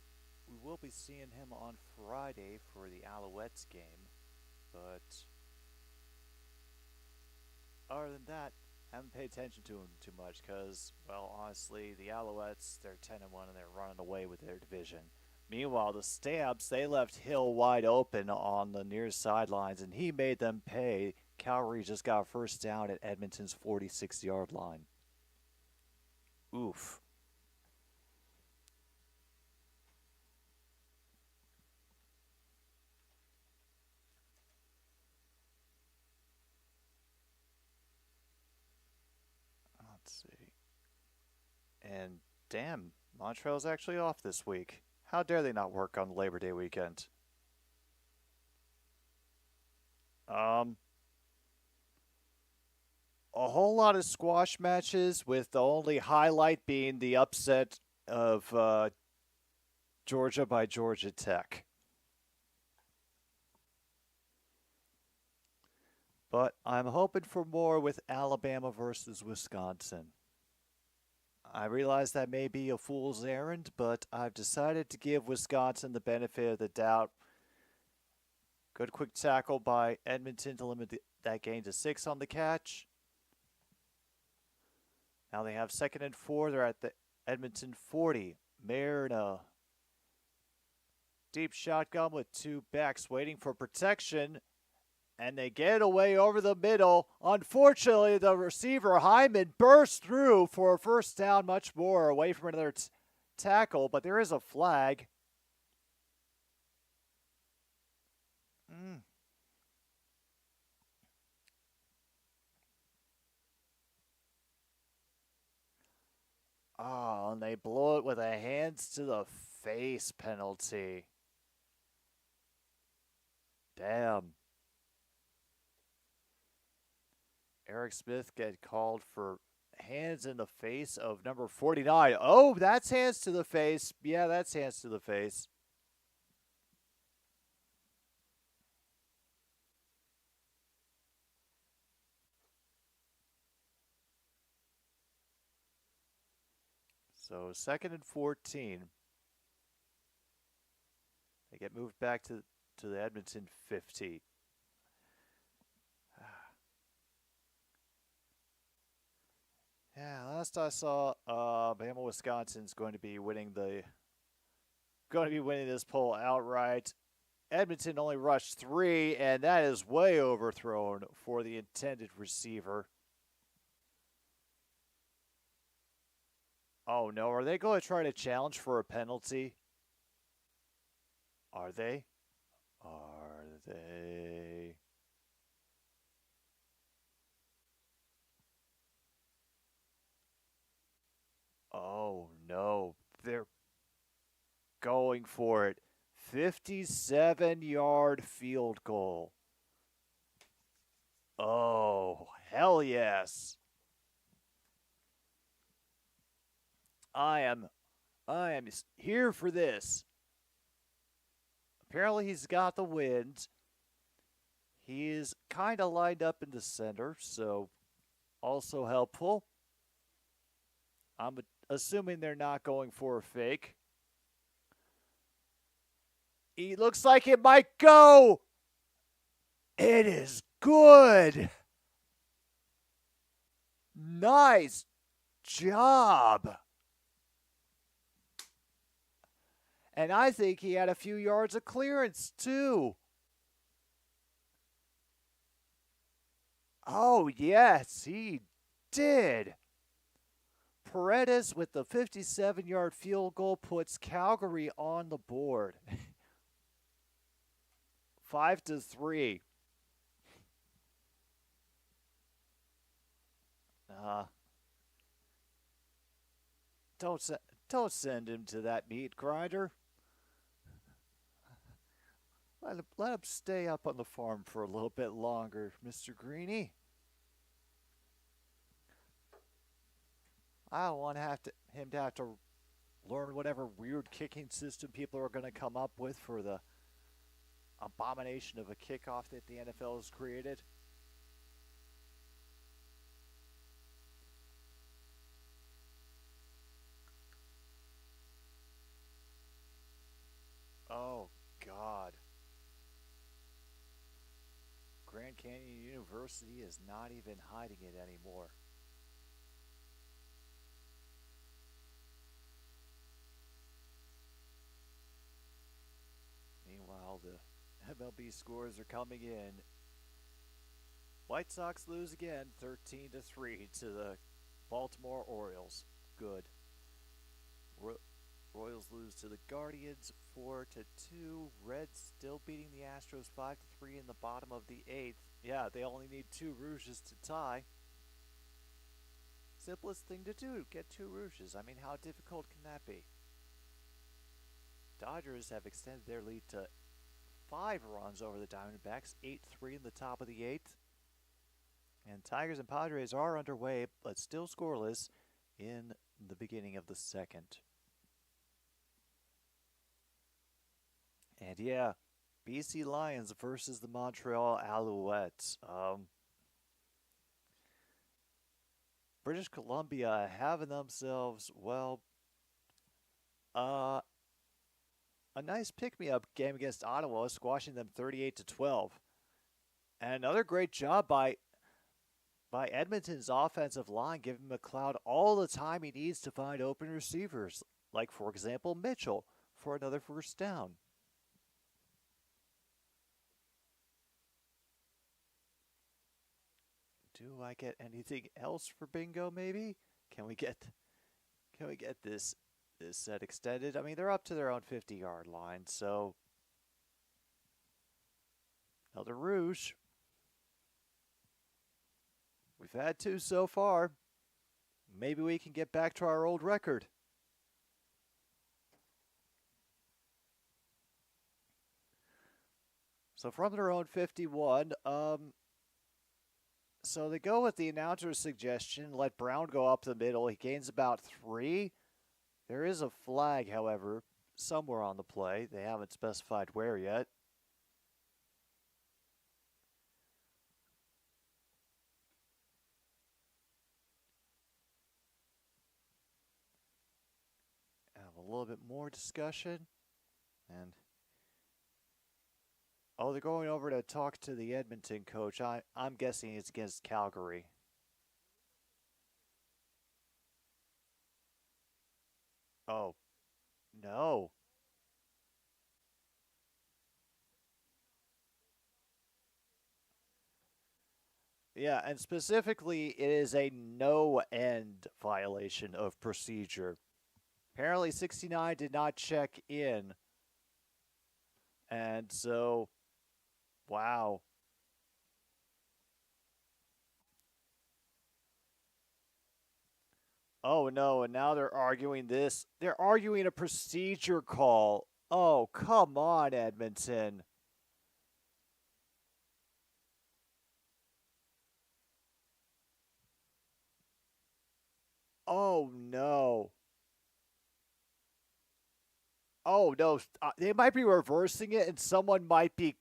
be seeing him on Friday for the Alouettes game, but other than that, I haven't paid attention to him too much because, well, honestly, the Alouettes, they're 10-1 and they're running away with their division. Meanwhile, the Stamps, they left Hill wide open on the near sidelines, and he made them pay. Calgary just got a first down at Edmonton's 46-yard line. Oof. Let's see. And damn, Montreal's actually off this week. How dare they not work on Labor Day weekend? A whole lot of squash matches, with the only highlight being the upset of Georgia by Georgia Tech. But I'm hoping for more with Alabama versus Wisconsin. I realize that may be a fool's errand, but I've decided to give Wisconsin the benefit of the doubt. Good quick tackle by Edmonton to limit that gain to 6 on the catch. Now they have 2nd and 4. They're at the Edmonton 40. Marina. Deep shotgun with 2 backs waiting for protection. And they get away over the middle. Unfortunately, the receiver, Hyman, bursts through for a first down, much more away from another tackle. But there is a flag. Oh, and they blow it with a hands to the face penalty. Damn. Eric Smith get called for hands in the face of number 49. Oh, that's hands to the face. Yeah, that's hands to the face. So 2nd and 14. They get moved back to the Edmonton 50. Yeah, last I saw, Bama Wisconsin's going to be winning this poll outright. Edmonton only rushed 3, and that is way overthrown for the intended receiver. Oh no, are they going to try to challenge for a penalty? Are they? Are they? Oh no, they're going for it. 57-yard field goal. Oh, hell yes. I am here for this. Apparently he's got the wind. He is kind of lined up in the center, so also helpful. I'm assuming they're not going for a fake. It looks like it might go. It is good. Nice job. And I think he had a few yards of clearance, too. Oh, yes, he did. Paredes with the 57-yard field goal puts Calgary on the board. 5-3. Don't send him to that meat grinder. Let him stay up on the farm for a little bit longer, Mr. Greeny. I don't want him to have to learn whatever weird kicking system people are going to come up with for the abomination of a kickoff that the NFL has created. Oh, God. Grand Canyon University is not even hiding it anymore. Meanwhile, the MLB scores are coming in. White Sox lose again, 13-3 to the Baltimore Orioles. Good. Royals lose to the Guardians 4-2. Reds still beating the Astros 5-3 in the bottom of the 8th. Yeah, they only need 2 Rouges to tie. Simplest thing to do, get 2 Rouges. I mean, how difficult can that be? Dodgers have extended their lead to 5 runs over the Diamondbacks, 8-3 in the top of the 8th. And Tigers and Padres are underway, but still scoreless in the beginning of the 2nd. And yeah, BC Lions versus the Montreal Alouettes. British Columbia having themselves, well, a nice pick-me-up game against Ottawa, squashing them 38-12. And another great job by Edmonton's offensive line, giving McLeod all the time he needs to find open receivers, like, for example, Mitchell, for another first down. Do I get anything else for bingo, maybe? Can we get this set extended? I mean, they're up to their own 50-yard line, so another Rouge. We've had 2 so far. Maybe we can get back to our old record. So from their own 51, so they go with the announcer's suggestion, let Brown go up the middle. He gains about 3. There is a flag, however, somewhere on the play. They haven't specified where yet. Have a little bit more discussion. And oh, they're going over to talk to the Edmonton coach. I'm guessing it's against Calgary. Oh, no. Yeah, and specifically, it is a no-end violation of procedure. Apparently, 69 did not check in. And so, wow. Oh, no, and now they're arguing this. They're arguing a procedure call. Oh, come on, Edmonton. Oh, no. Oh, no. They might be reversing it, and someone might be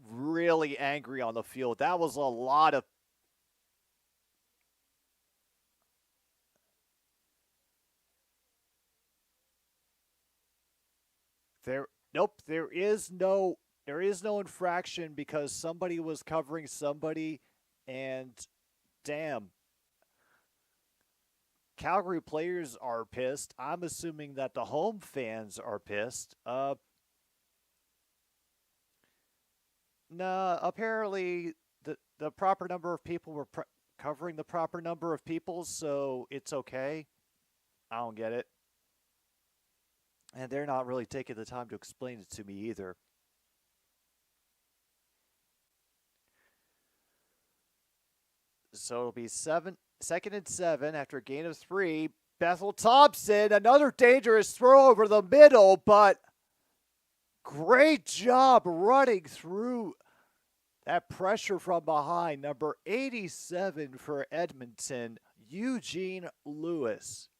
really angry on the field. That was a lot of... Nope, there is no infraction because somebody was covering somebody, and damn. Calgary players are pissed. I'm assuming that the home fans are pissed. No, apparently the proper number of people were covering the proper number of people, so it's okay. I don't get it. And they're not really taking the time to explain it to me either. So it'll be 2nd and 7 after a gain of 3. Bethel Thompson, another dangerous throw over the middle, but great job running through that pressure from behind. Number 87 for Edmonton, Eugene Lewis.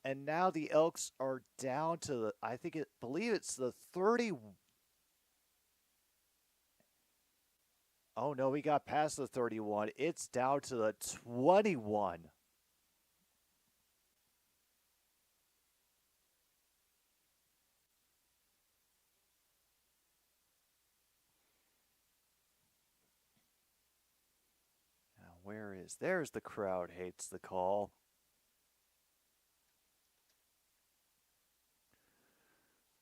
And now the Elks are down to the, believe it's the 30. Oh no, we got past the 31. It's down to the 21. Now there's the crowd hates the call.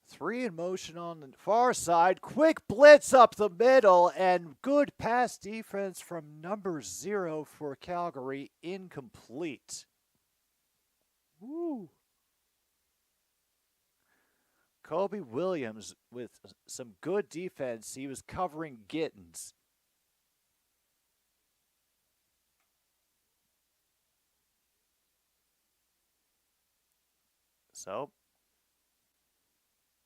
Three in motion on the far side. Quick blitz up the middle and good pass defense from number 0 for Calgary. Incomplete. Woo. Kobe Williams with some good defense. He was covering Gittins. So,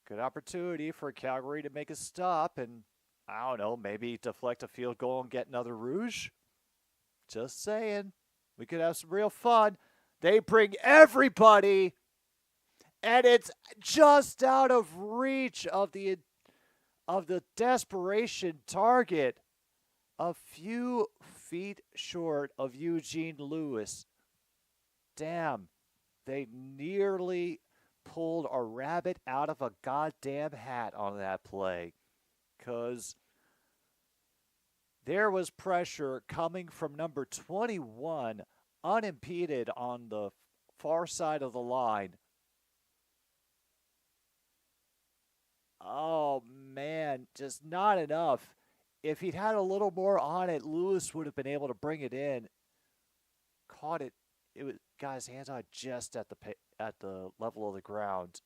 good opportunity for Calgary to make a stop and, I don't know, maybe deflect a field goal and get another Rouge. Just saying. We could have some real fun. They bring everybody, and it's just out of reach of the desperation target. A few feet short of Eugene Lewis. Damn. They nearly pulled a rabbit out of a goddamn hat on that play, because there was pressure coming from number 21 unimpeded on the far side of the line. Oh man, just not enough. If he'd had a little more on it, Lewis would have been able to bring it in. Caught it. It was, guy's hands on just at the level of the ground,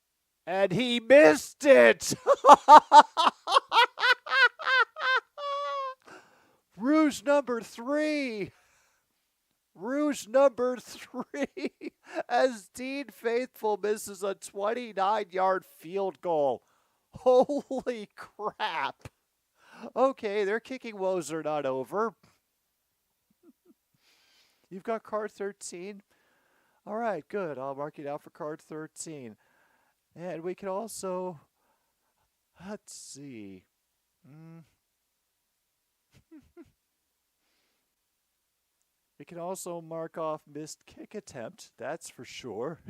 and he missed it. Rouge number 3. Rouge number 3 as Dean Faithful misses a 29-yard field goal. Holy crap. Okay, their kicking woes are not over. You've got card 13. All right, good. I'll mark it out for card 13. And we can also, let's see. We can also mark off missed kick attempt. That's for sure.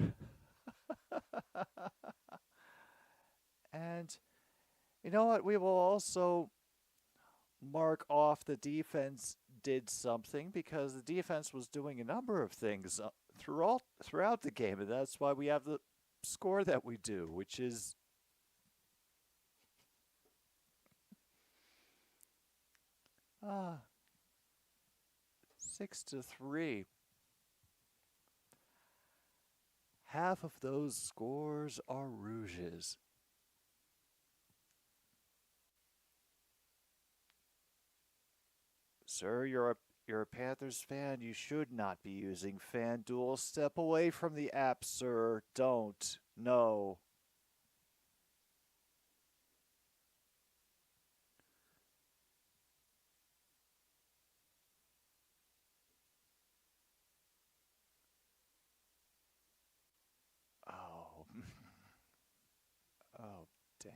And you know what? We will also mark off the defense did something, because the defense was doing a number of things throughout the game, and that's why we have the score that we do, which is Ah, 6-3. Half of those scores are Rouges. Sir, you're a Panthers fan. You should not be using FanDuel. Step away from the app, sir. Don't. No. Oh. Oh, damn.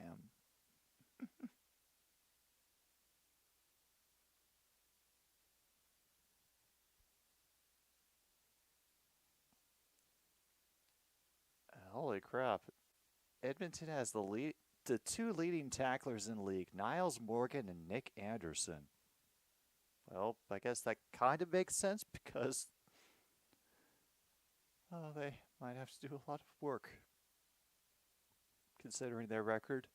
Holy crap. Edmonton has the two leading tacklers in the league, Niles Morgan and Nick Anderson. Well, I guess that kind of makes sense, because Oh, they might have to do a lot of work, considering their record.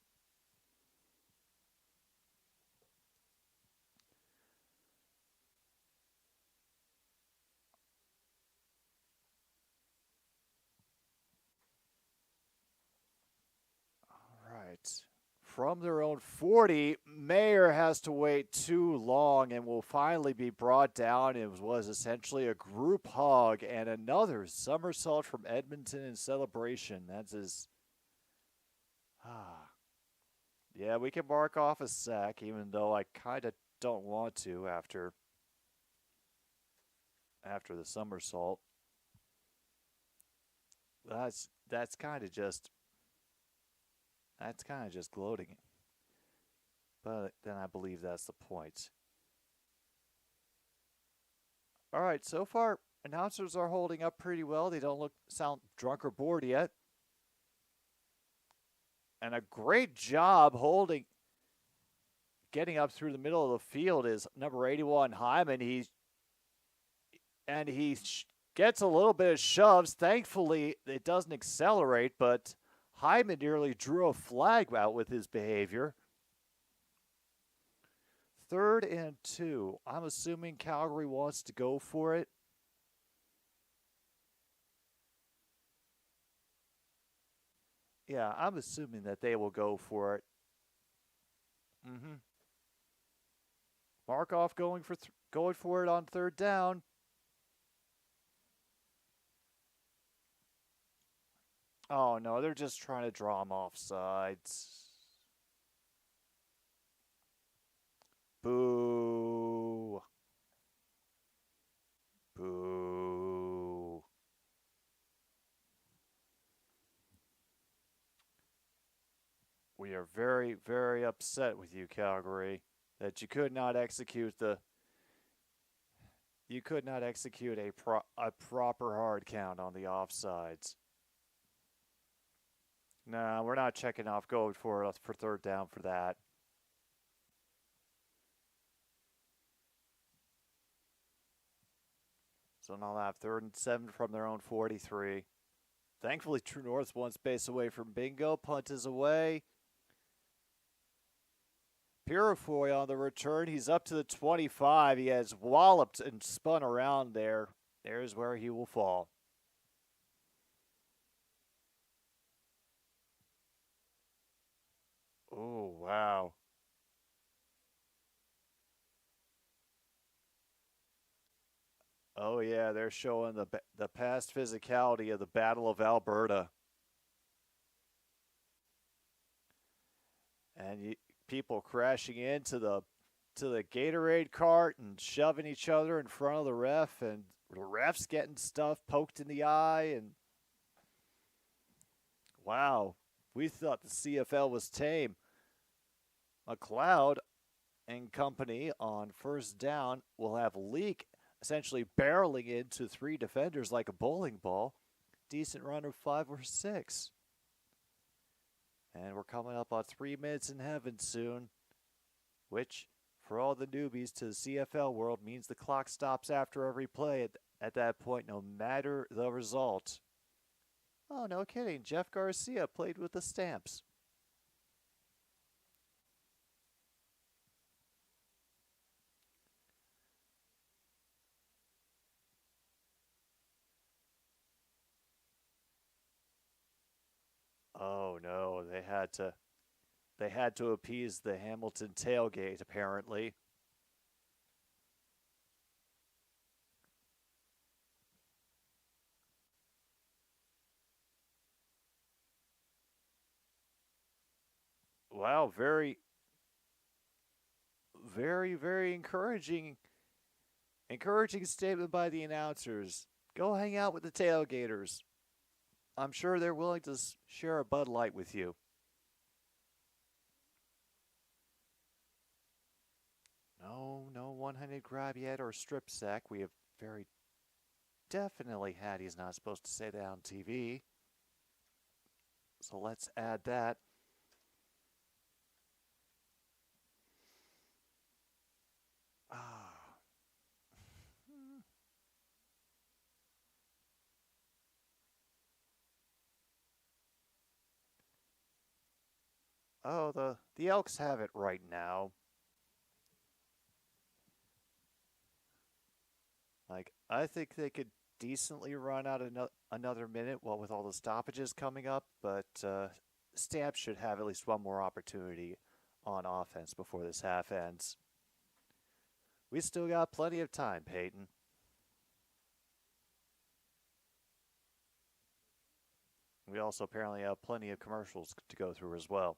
All right. From their own 40, Mayer has to wait too long and will finally be brought down. It was essentially a group hug and another somersault from Edmonton in celebration. That's his. Yeah, we can mark off a sack, even though I kind of don't want to after the somersault. That's kind of just gloating. But then I believe that's the point. All right, so far announcers are holding up pretty well. They don't sound drunk or bored yet. And a great job getting up through the middle of the field is number 81 Hyman. He gets a little bit of shoves. Thankfully, it doesn't accelerate, but Hyman nearly drew a flag out with his behavior. 3rd and 2. I'm assuming Calgary wants to go for it. Yeah, I'm assuming that they will go for it. Markov going for it on 3rd down. Oh no, they're just trying to draw him off sides. Boo. Boo. We are very, very upset with you, Calgary, that you could not execute a proper hard count on the offsides. No, we're not checking off going for 3rd down for that. So now they'll have 3rd and 7 from their own 43. Thankfully, True North's one space away from bingo. Punt is away. Purifoy on the return. He's up to the 25. He has walloped and spun around there. There's where he will fall. Oh, wow. Oh, yeah, they're showing the past physicality of the Battle of Alberta. And people crashing into the Gatorade cart and shoving each other in front of the ref, and the ref's getting stuff poked in the eye. And wow, we thought the CFL was tame. McLeod and company on 1st down will have Leak essentially barreling into 3 defenders like a bowling ball. Decent run of 5 or 6. And we're coming up on 3 minutes in heaven soon, which for all the newbies to the CFL world means the clock stops after every play at that point, no matter the result. Oh, no kidding. Jeff Garcia played with the Stamps. Oh no, they had to appease the Hamilton tailgate apparently. Wow, very encouraging statement by the announcers. Go hang out with the tailgaters. I'm sure they're willing to share a Bud Light with you. No one-handed grab yet or strip sack. We have very definitely had he's not supposed to say that on TV. So let's add that. Oh, the Elks have it right now. Like, I think they could decently run out another minute, well, with all the stoppages coming up, but Stamp should have at least one more opportunity on offense before this half ends. We still got plenty of time, Peyton. We also apparently have plenty of commercials to go through as well.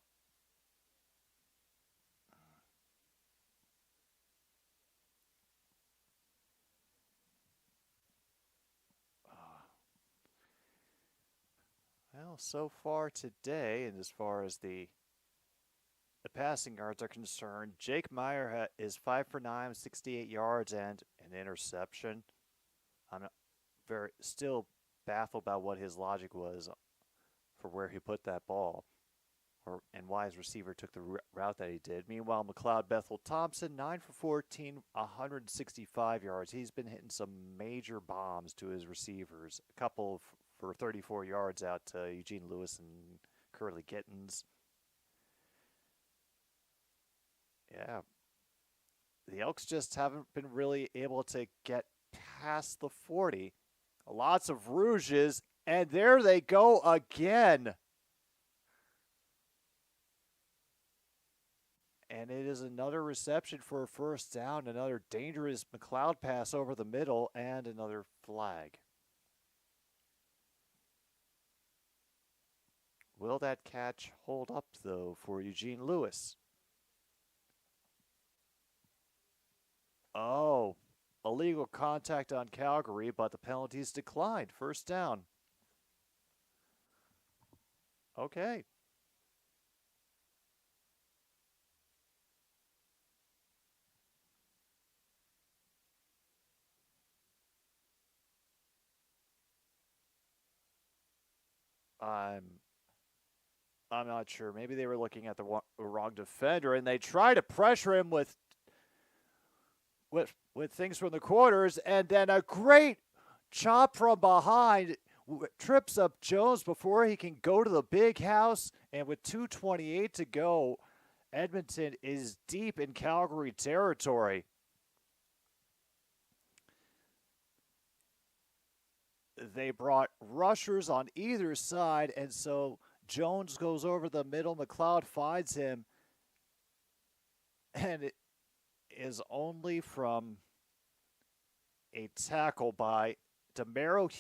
Well, so far today, and as far as the passing yards are concerned, Jake Meyer is 5 for 9, 68 yards and an interception. I'm still baffled by what his logic was for where he put that ball, and why his receiver took the route that he did. Meanwhile, McLeod Bethel Thompson, 9 for 14, 165 yards. He's been hitting some major bombs to his receivers. A couple for 34 yards out to Eugene Lewis and Curly Gittens. Yeah. The Elks just haven't been really able to get past the 40. Lots of rouges, and there they go again. And it is another reception for a first down, another dangerous McLeod pass over the middle, and another flag. Will that catch hold up, though, for Eugene Lewis? Oh, illegal contact on Calgary, but the penalties declined. First down. Okay. I'm not sure. Maybe they were looking at the wrong defender, and they try to pressure him with things from the quarters, and then a great chop from behind trips up Jones before he can go to the big house, and with 2:28 to go, Edmonton is deep in Calgary territory. They brought rushers on either side, and so Jones goes over the middle. McLeod finds him, and it is only from a tackle by Demario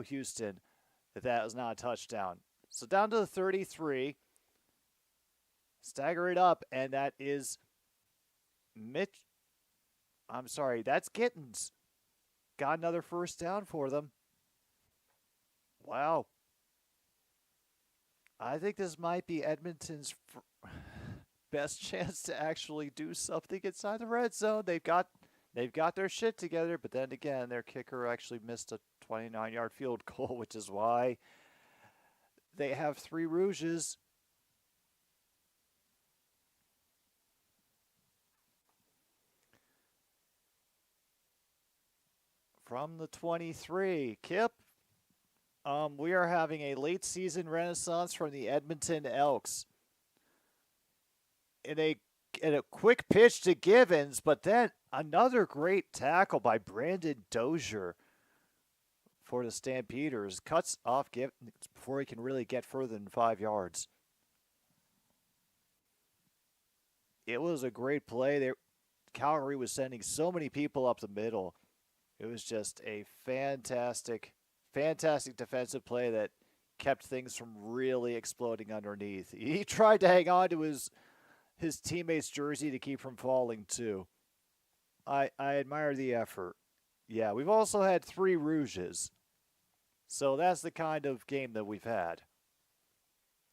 Houston that was not a touchdown. So down to the 33. Stagger it up, and that is that's Gittens. Got another first down for them. Wow. I think this might be Edmonton's best chance to actually do something inside the red zone. They've got their shit together, but then again, their kicker actually missed a 29-yard field goal, which is why they have 3 rouges. From the 23, Kip, we are having a late season renaissance from the Edmonton Elks. In a quick pitch to Givens, but then another great tackle by Brandon Dozier for the Stampeders. Cuts off Givens before he can really get further than 5 yards. It was a great play. Calgary was sending so many people up the middle. It was just a fantastic defensive play that kept things from really exploding underneath. He tried to hang on to his teammate's jersey to keep from falling too. I admire the effort. Yeah, we've also had 3 rouges. So that's the kind of game that we've had.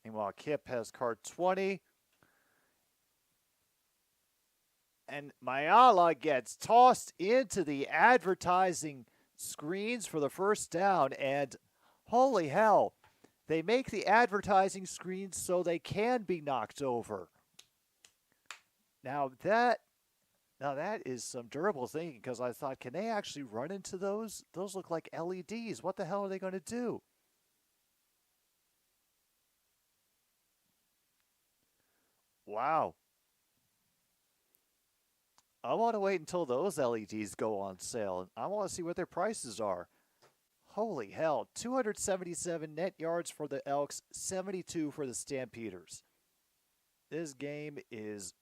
Meanwhile, Kip has card 20. And Mayala gets tossed into the advertising screens for the first down, and holy hell, they make the advertising screens so they can be knocked over. Now that is some durable thinking, because I thought, can they actually run into those? Those look like LEDs. What the hell are they going to do? Wow. I want to wait until those LEDs go on sale. I want to see what their prices are. Holy hell. 277 net yards for the Elks, 72 for the Stampeders. This game is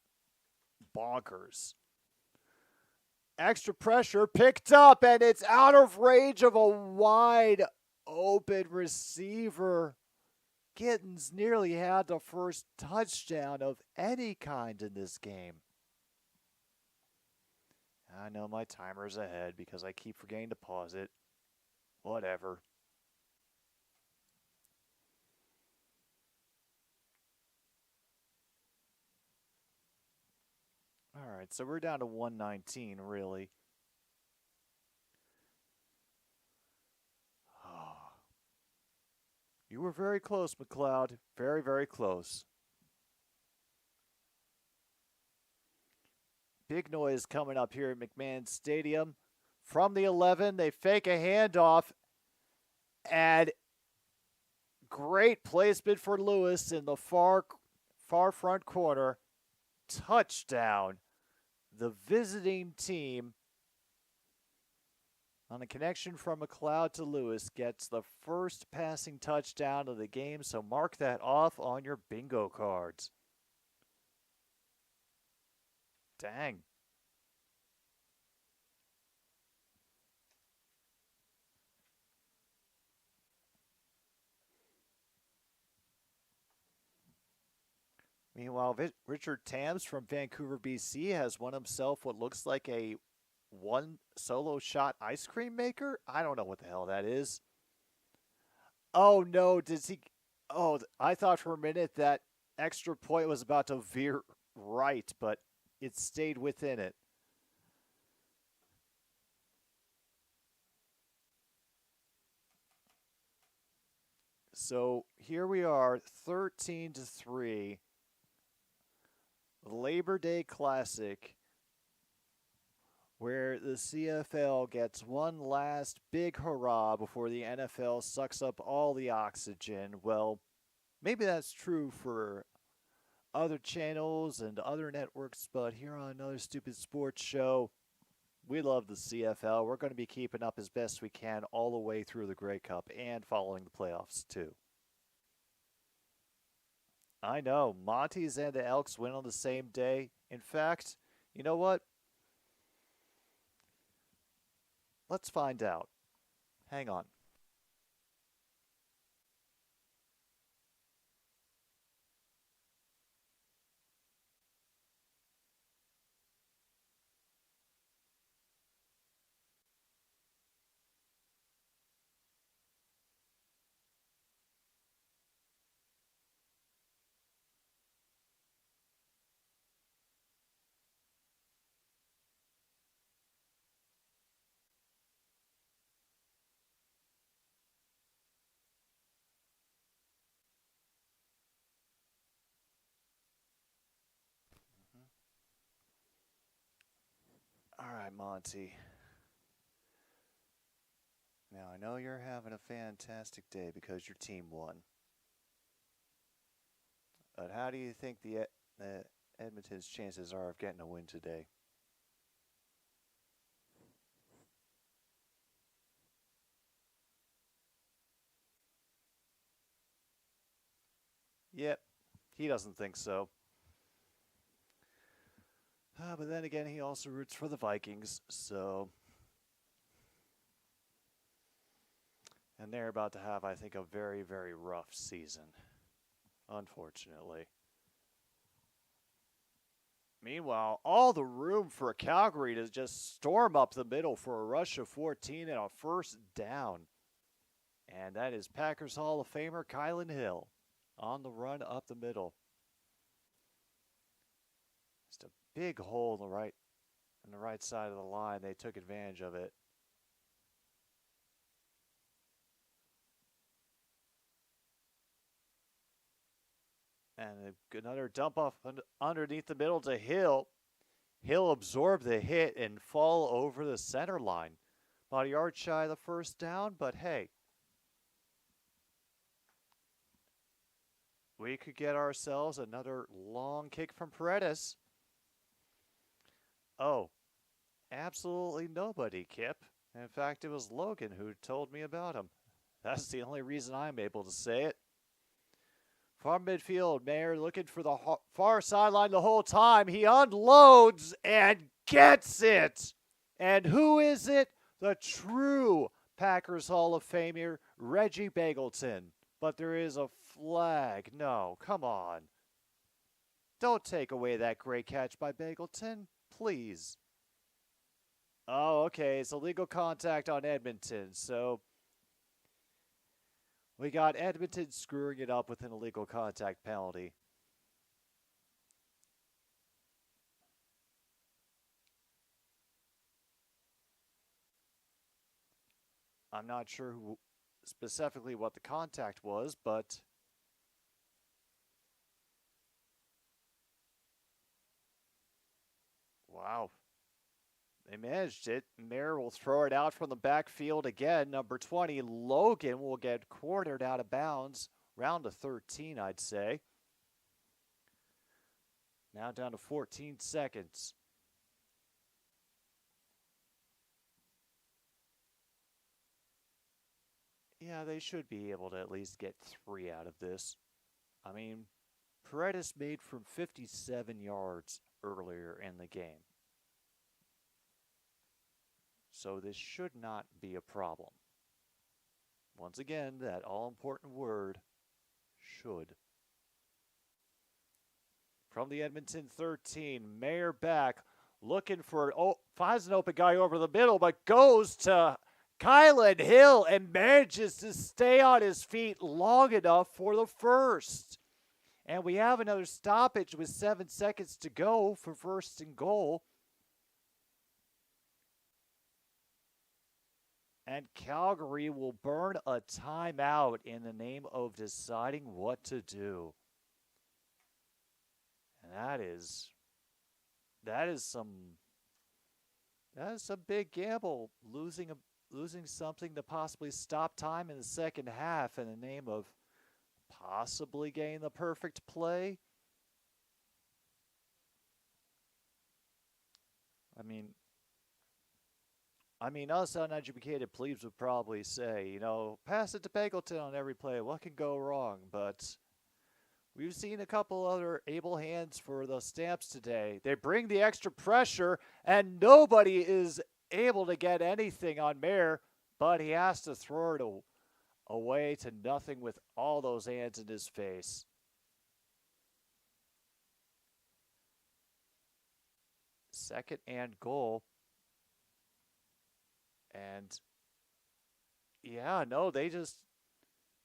bonkers. Extra pressure picked up, and it's out of range of a wide open receiver. Gittens nearly had the first touchdown of any kind in this game. I know my timer's ahead because I keep forgetting to pause it. Whatever. All right, so we're down to 119, really. Oh. You were very close, McLeod. Very, very close. Big noise coming up here at McMahon Stadium. From the 11, they fake a handoff. And great placement for Lewis in the far front corner. Touchdown. The visiting team, on a connection from McLeod to Lewis, gets the first passing touchdown of the game, so mark that off on your bingo cards. Dang. Meanwhile, Richard Tams from Vancouver, BC has won himself what looks like a one solo shot ice cream maker. I don't know what the hell that is. Oh, no. Does he? Oh, I thought for a minute that extra point was about to veer right, but it stayed within it. So here we are, 13-3. Labor Day Classic, where the CFL gets one last big hurrah before the NFL sucks up all the oxygen. Well, maybe that's true for other channels and other networks, but here on Another Stupid Sports Show, we love the CFL. We're going to be keeping up as best we can all the way through the Grey Cup and following the playoffs, too. I know. Monty's and the Elks win on the same day. In fact, you know what? Let's find out. Hang on. All right, Monty. Now, I know you're having a fantastic day because your team won. But how do you think the Edmonton's chances are of getting a win today? Yep, he doesn't think so. But then again, he also roots for the Vikings, so. And they're about to have, I think, a very, very rough season, unfortunately. Meanwhile, all the room for Calgary to just storm up the middle for a rush of 14 and a first down. And that is Packers Hall of Famer Kylan Hill on the run up the middle. Just a big hole on the right side of the line. They took advantage of it. And another dump off underneath the middle to Hill. Hill absorbed the hit and fall over the center line. About a yard shy of the first down, but hey. we could get ourselves another long kick from Paredes. Oh, absolutely nobody, Kip. In fact, it was Logan who told me about him. That's the only reason I'm able to say it. Far midfield, Mayer looking for the far sideline the whole time. He unloads and gets it. And who is it? The true Packers Hall of Famer, Reggie Bagleton. But there is a flag. No, come on. Don't take away that great catch by Bagleton, please. Oh, okay, it's illegal contact on Edmonton. So we got Edmonton screwing it up with an illegal contact penalty. I'm not sure specifically what the contact was, but wow. They managed it. Mayer will throw it out from the backfield again. Number 20, Logan, will get cornered out of bounds. Round to 13, I'd say. Now down to 14 seconds. Yeah, they should be able to at least get 3 out of this. I mean, Paredes made from 57 yards earlier in the game. So this should not be a problem. Once again, that all-important word, should. From the Edmonton 13, Mayer back, looking for, finds an open guy over the middle, but goes to Kylan Hill and manages to stay on his feet long enough for the first. And we have another stoppage with 7 seconds to go for first and goal. And Calgary will burn a timeout in the name of deciding what to do. And that is some big gamble, losing something to possibly stop time in the second half in the name of possibly getting the perfect play. I mean, us uneducated plebes would probably say, pass it to Bagleton on every play. What can go wrong? But we've seen a couple other able hands for the Stamps today. They bring the extra pressure, and nobody is able to get anything on Mayer, but he has to throw it away to nothing with all those hands in his face. Second and goal. And yeah, no, they just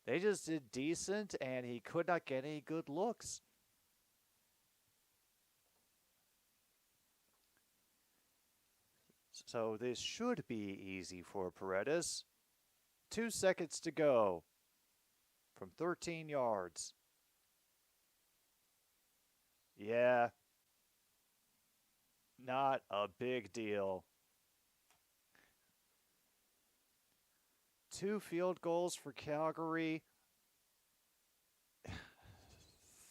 did decent, and he could not get any good looks. So this should be easy for Paredes. 2 seconds to go from 13 yards. Yeah, not a big deal. 2 field goals for Calgary.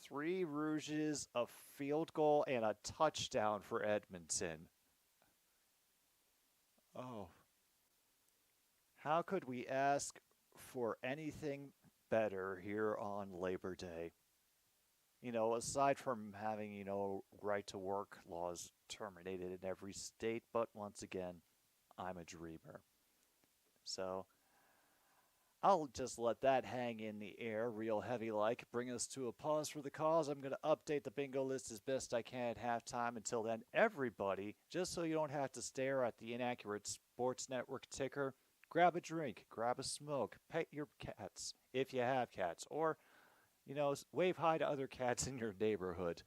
3 Rouges, a field goal, and a touchdown for Edmonton. Oh. How could we ask for anything better here on Labor Day? Aside from having, right to work laws terminated in every state, but once again, I'm a dreamer. So I'll just let that hang in the air real heavy like. Bring us to a pause for the cause. I'm going to update the bingo list as best I can at halftime. Until then, everybody, just so you don't have to stare at the inaccurate Sports Network ticker, grab a drink, grab a smoke, pet your cats if you have cats, or, wave hi to other cats in your neighborhood.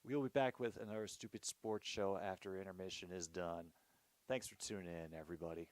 We'll be back with another stupid sports show after intermission is done. Thanks for tuning in, everybody.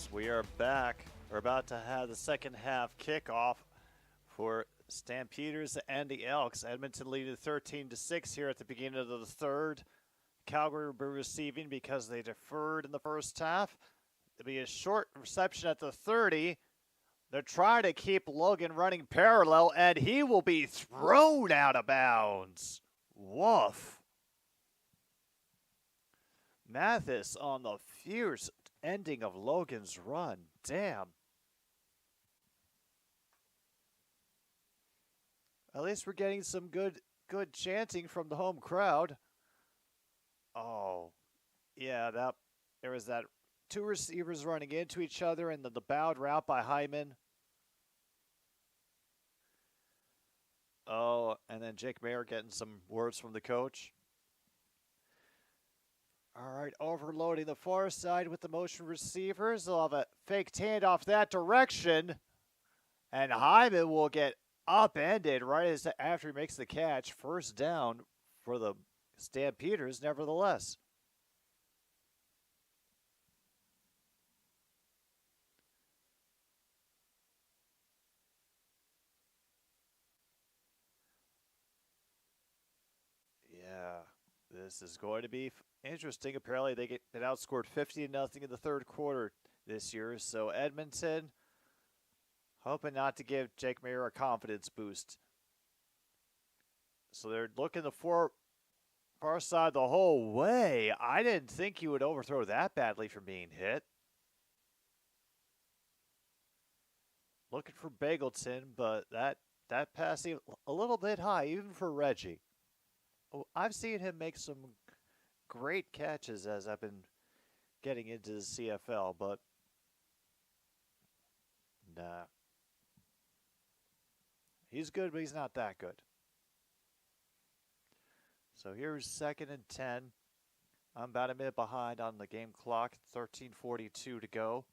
Yes, we are back. We're about to have the second half kickoff for Stampeders and the Elks. Edmonton leading 13-6 here at the beginning of the third. Calgary will be receiving because they deferred in the first half. There'll be a short reception at the 30. They're trying to keep Logan running parallel, and he will be thrown out of bounds. Woof. Mathis on the fierce ending of Logan's run. Damn. At least we're getting some good chanting from the home crowd. Oh, yeah, there was that two receivers running into each other and the bowed route by Hyman. Oh, and then Jake Mayer getting some words from the coach. All right, overloading the far side with the motion receivers. They'll have a fake handoff that direction. And Hyman will get upended right after he makes the catch. First down for the Stampeders, nevertheless. Yeah, this is going to be interesting. Apparently, they get outscored 50-0 in the third quarter this year. So Edmonton hoping not to give Jake Mayer a confidence boost. So they're looking the far side the whole way. I didn't think he would overthrow that badly from being hit. Looking for Bagleton, but that pass a little bit high, even for Reggie. Oh, I've seen him make some great catches as I've been getting into the CFL, but nah. He's good, but he's not that good. So here's 2nd and 10. I'm about a minute behind on the game clock. 13:42 to go.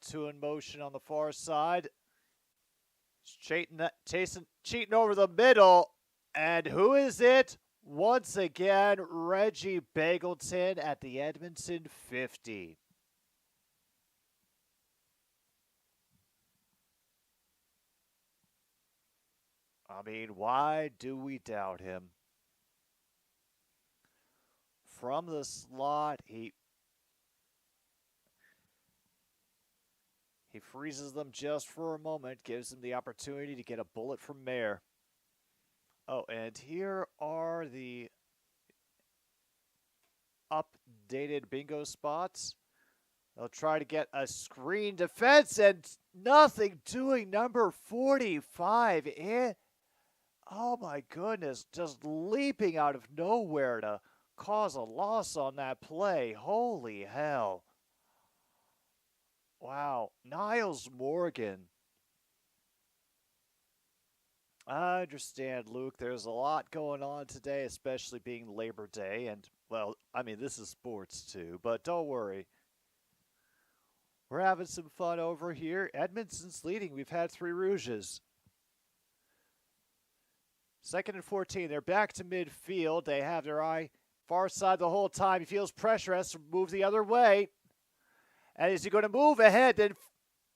Two in motion on the far side. Cheating over the middle. And who is it? Once again, Reggie Bagleton at the Edmonton 50. I mean, why do we doubt him? From the slot, he freezes them just for a moment, gives them the opportunity to get a bullet from Mayer. Oh, and here are the updated bingo spots. They'll try to get a screen defense and nothing doing. Number 45 in. Oh my goodness, just leaping out of nowhere to cause a loss on that play. Holy hell. Wow, Niles Morgan. I understand, Luke, there's a lot going on today, especially being Labor Day. And, well, I mean, this is sports too, but don't worry. We're having some fun over here. Edmonton's leading. We've had 3 Rouges. 2nd and 14. They're back to midfield. They have their eye far side the whole time. He feels pressure, has to move the other way. And is he going to move ahead, then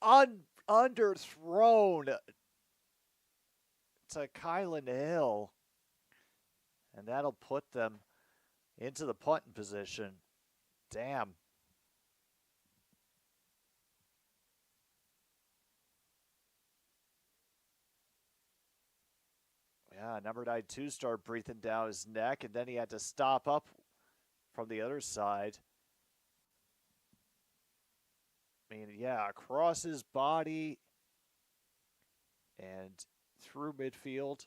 underthrown to Kylan Hill. And that'll put them into the punting position. Damn. Yeah, number 9 2-star breathing down his neck, and then he had to stop up from the other side. I mean, yeah, across his body and through midfield.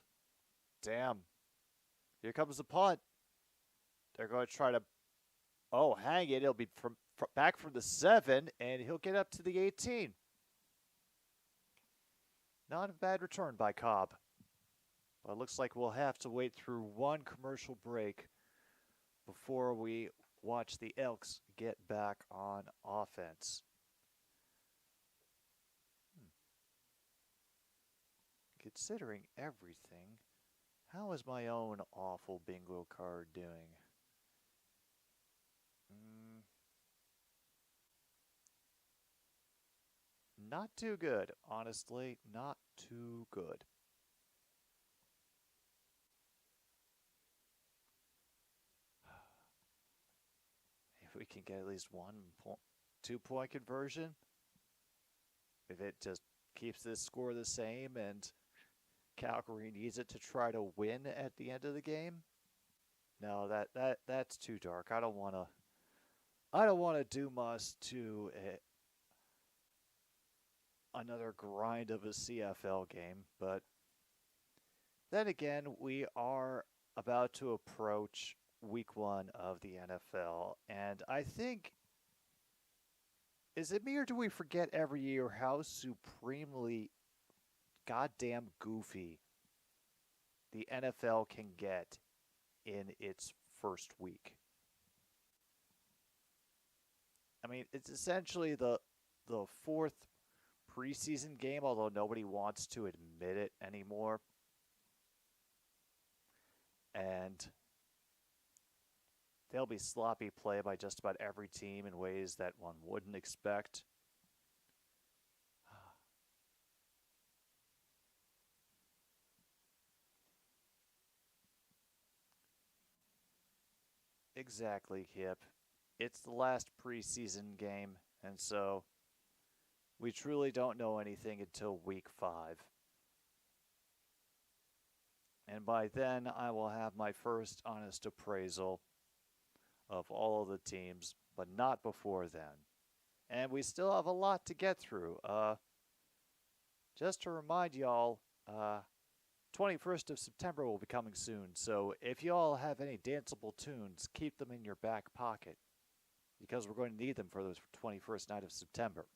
Damn. Here comes the punt. They're going to try to, hang it. It'll be back from the 7, and he'll get up to the 18. Not a bad return by Cobb. But it looks like we'll have to wait through one commercial break before we watch the Elks get back on offense. Considering everything, how is my own awful bingo card doing? Not too good, honestly. Not too good. If we can get at least 2-point conversion, if it just keeps this score the same and Calgary needs it to try to win at the end of the game, no, that's too dark. I don't want to doom us to another grind of a CFL game, but then again, we are about to approach week 1 of the NFL, and I think, is it me or do we forget every year how supremely goddamn goofy the NFL can get in its first week? I mean, it's essentially the fourth preseason game, although nobody wants to admit it anymore. And there'll be sloppy play by just about every team in ways that one wouldn't expect. Exactly, Kip. It's the last preseason game, and so we truly don't know anything until week 5. And by then, I will have my first honest appraisal of all of the teams, but not before then. And we still have a lot to get through. Just to remind y'all, 21st of September will be coming soon, so if y'all have any danceable tunes, keep them in your back pocket, because we're going to need them for the 21st night of September.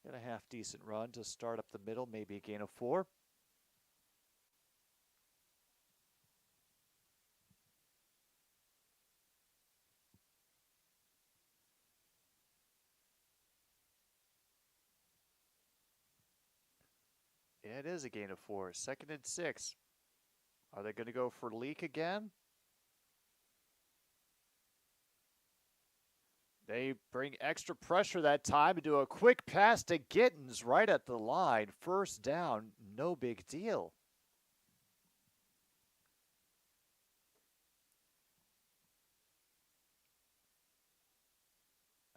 Get a half-decent run to start up the middle, maybe a gain of 4. It is a gain of 4. 2nd and 6. Are they going to go for leak again? They bring extra pressure that time and do a quick pass to Gittens right at the line. First down, no big deal.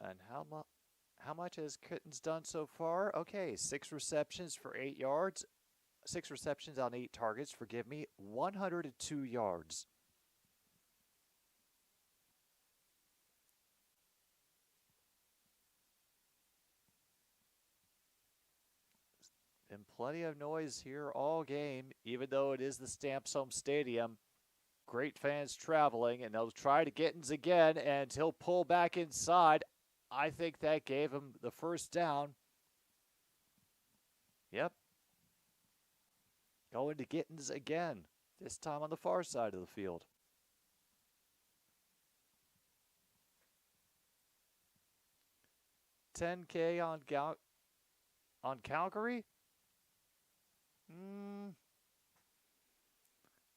And how much has Gittens done so far? Okay, 6 receptions for 8 yards. 6 receptions on 8 targets, forgive me. 102 yards. Been plenty of noise here all game, even though it is the Stamps home stadium. Great fans traveling, and they'll try to Gittens again, and he'll pull back inside. I think that gave him the first down. Yep. Going to Gittens again, this time on the far side of the field. $10K on Calgary?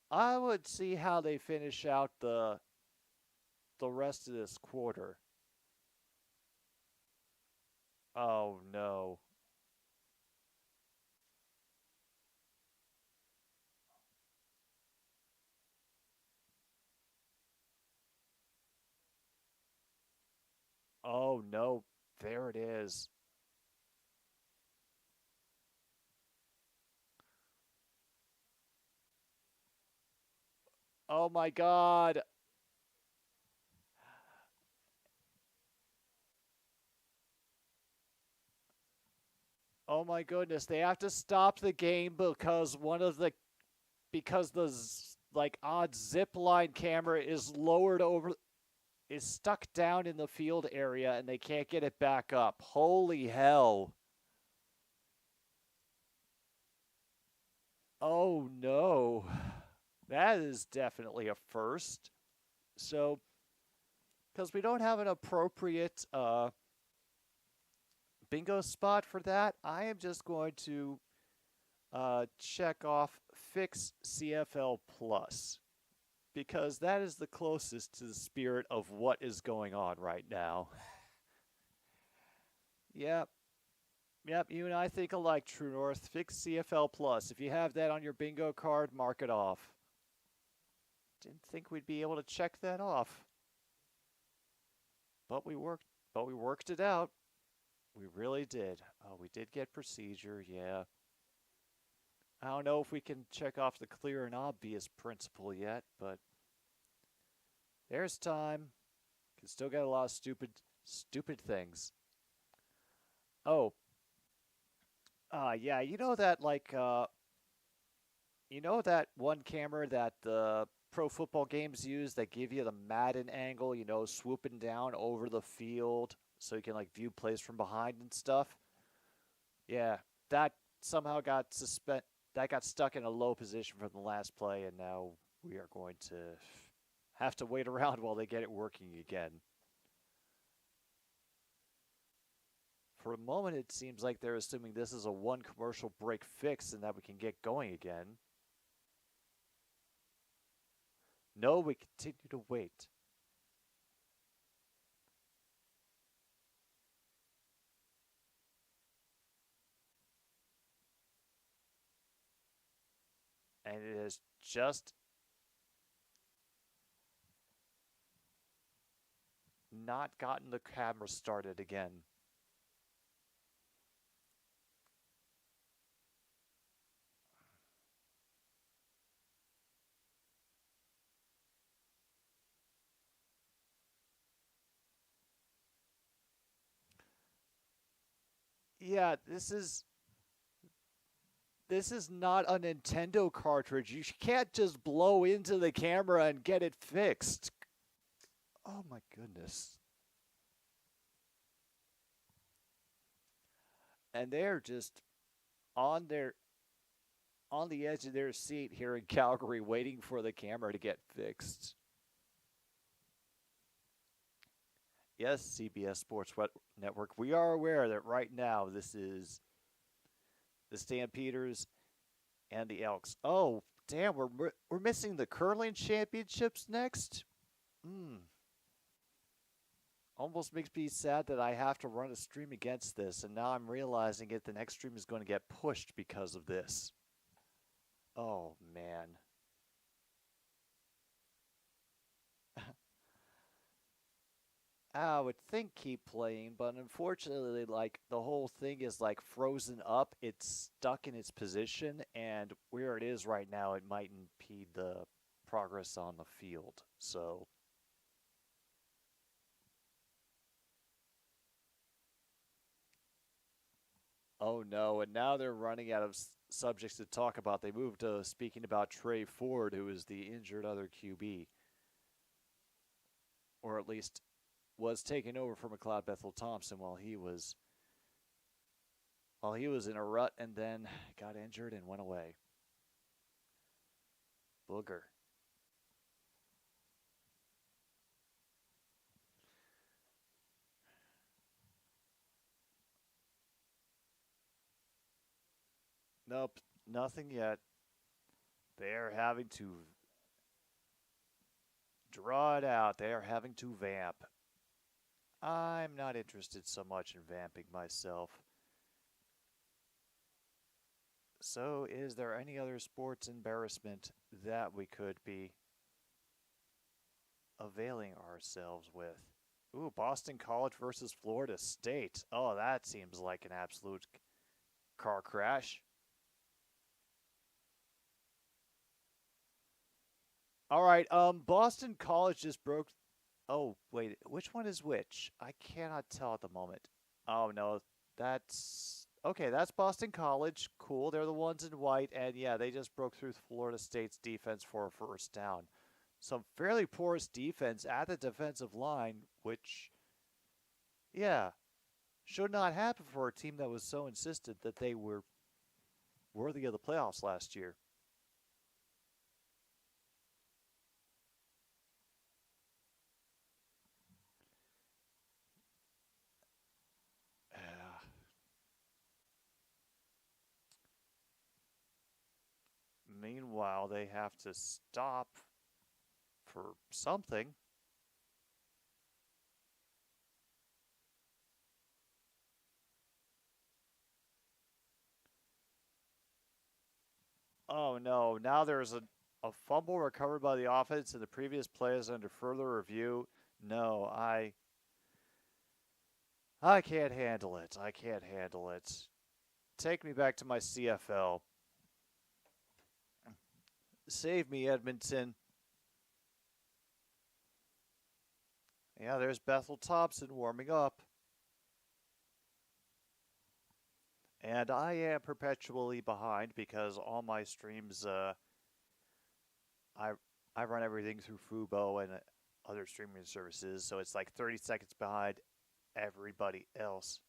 I would see how they finish out the rest of this quarter. Oh, no. Oh, no. There it is. Oh, my God. Oh my goodness, they have to stop the game because the odd zip line camera is stuck down in the field area and they can't get it back up. Holy hell. Oh no. That is definitely a first. So, because we don't have an appropriate bingo spot for that, I am just going to check off Fix CFL Plus, because that is the closest to the spirit of what is going on right now. Yep. Yep, you and I think alike, True North. Fix CFL Plus. If you have that on your bingo card, mark it off. Didn't think we'd be able to check that off. But we worked it out. We really did. Oh, we did get procedure, yeah. I don't know if we can check off the clear and obvious principle yet, but there's time. Can still get a lot of stupid things. Oh, yeah, you know that you know that one camera that the pro football games use that give you the Madden angle, swooping down over the field so you can view plays from behind and stuff? Yeah, that somehow got stuck in a low position from the last play, and now we are going to have to wait around while they get it working again. For a moment, it seems like they're assuming this is a one commercial break fix and that we can get going again. No, we continue to wait. And it has just not gotten the camera started again. Yeah, this is not a Nintendo cartridge. You can't just blow into the camera and get it fixed. Oh my goodness. And they're just on the edge of their seat here in Calgary waiting for the camera to get fixed. Yes, CBS Sports Network. We are aware that right now this is the Stampeders and the Elks. Oh, damn, we're missing the curling championships next? Almost makes me sad that I have to run a stream against this, and now I'm realizing the next stream is going to get pushed because of this. Oh, man. I would think keep playing, but unfortunately, the whole thing is frozen up. It's stuck in its position, and where it is right now, it might impede the progress on the field. So, oh no, and now they're running out of subjects to talk about. They moved to speaking about Trey Ford, who is the injured other QB, or at least was taken over for McLeod Bethel Thompson while he was in a rut and then got injured and went away. Booger. Nope, nothing yet. They're having to draw it out. They are having to vamp. I'm not interested so much in vamping myself. So, is there any other sports embarrassment that we could be availing ourselves with? Ooh, Boston College versus Florida State. Oh, that seems like an absolute car crash. All right, Boston College just broke. Oh, wait, which one is which? I cannot tell at the moment. Oh, no, that's okay. That's Boston College. Cool. They're the ones in white, and yeah, they just broke through Florida State's defense for a first down. Some fairly porous defense at the defensive line, which, yeah, should not happen for a team that was so insistent that they were worthy of the playoffs last year. Meanwhile, they have to stop for something. Oh no, now there's a fumble recovered by the offense and the previous play is under further review. No, I can't handle it. I can't handle it. Take me back to my CFL. Save me, Edmonton. Yeah, there's Bethel Thompson warming up. And I am perpetually behind because all my streams, I run everything through Fubo and other streaming services, so it's like 30 seconds behind everybody else.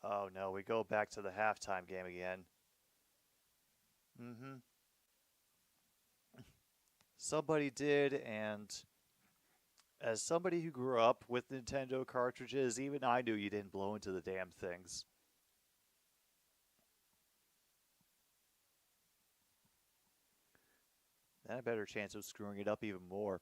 Oh no, we go back to the halftime game again. Somebody did, and as somebody who grew up with Nintendo cartridges, even I knew you didn't blow into the damn things. Then a better chance of screwing it up even more.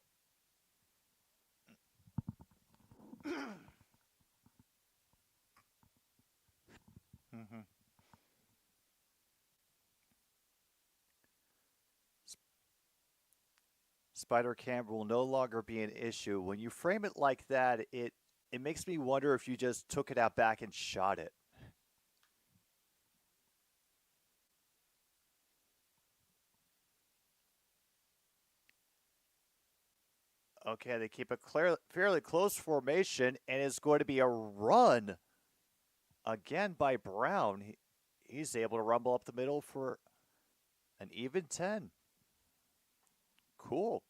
Spider cam will no longer be an issue. When you frame it like that, it makes me wonder if you just took it out back and shot it. Okay, they keep a fairly close formation, and it's going to be a run again by Brown. He's able to rumble up the middle for an even 10. Cool.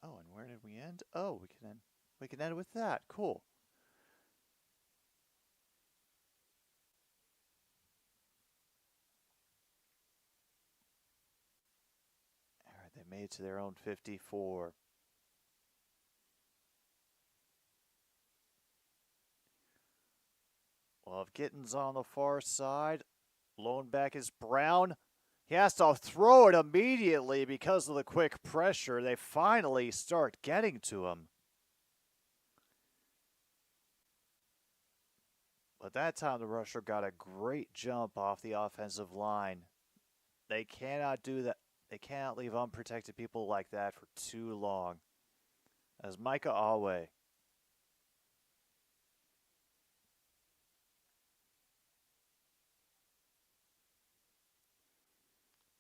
Oh, and where did we end? Oh, we can end with that. Cool. All right, they made it to their own 54. Well, if Gittens on the far side, blown back is Brown. He has to throw it immediately because of the quick pressure. They finally start getting to him. But that time the rusher got a great jump off the offensive line. They cannot do that. They cannot leave unprotected people like that for too long. As Micah Alway.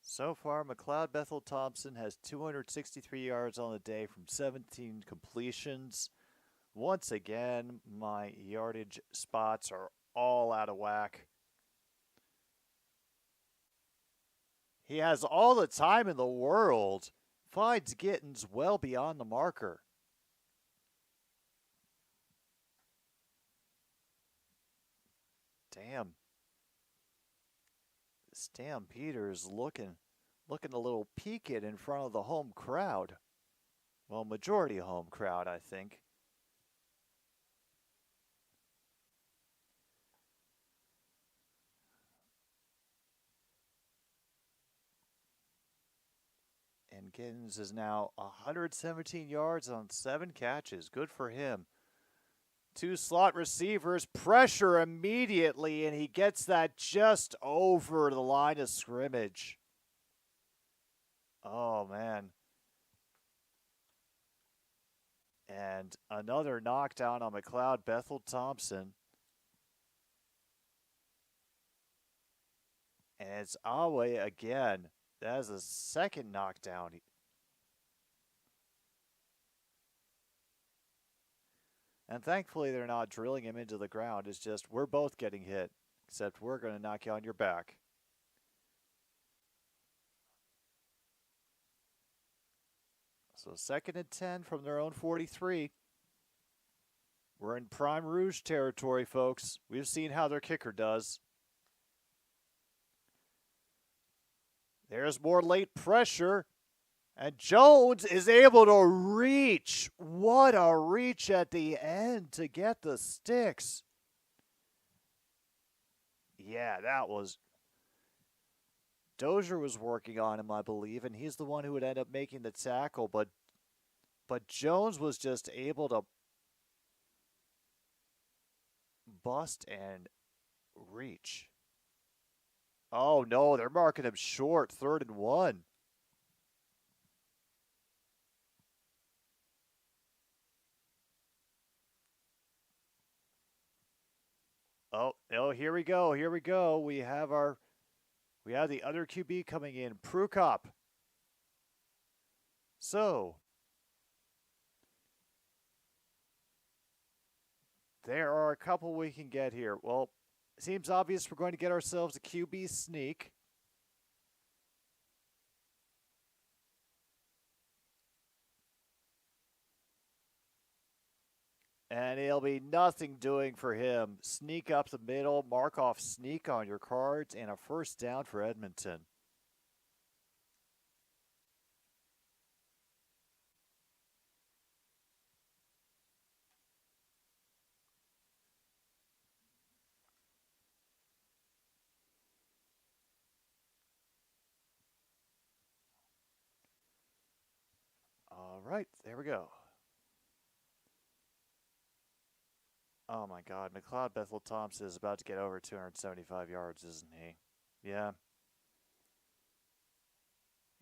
So far, McLeod Bethel Thompson has 263 yards on the day from 17 completions. Once again, my yardage spots are all out of whack. He has all the time in the world. Finds Gittens well beyond the marker. Damn. Stampeders looking a little peaked in front of the home crowd. Well, majority home crowd, I think. And Gittens is now 117 yards on 7 catches. Good for him. 2 slot receivers, pressure immediately, and he gets that just over the line of scrimmage. Oh, man. And another knockdown on McLeod Bethel Thompson. And it's Awe again. That is a second knockdown. And thankfully, they're not drilling him into the ground. It's just, we're both getting hit, except we're going to knock you on your back. So 2nd and 10 from their own 43. We're in Prime Rouge territory, folks. We've seen how their kicker does. There's more late pressure. And Jones is able to reach. What a reach at the end to get the sticks. Yeah, that was Dozier was working on him, I believe, and he's the one who would end up making the tackle, but Jones was just able to bust and reach. Oh no, they're marking him short, 3rd and 1. Oh, here we go. We have the other QB coming in, Prukop. So, there are a couple we can get here. Well, it seems obvious we're going to get ourselves a QB sneak. And it'll be nothing doing for him. Sneak up the middle, mark off sneak on your cards, and a 1st down for Edmonton. All right, there we go. Oh my God, McLeod Bethel Thompson is about to get over 275 yards, isn't he? Yeah.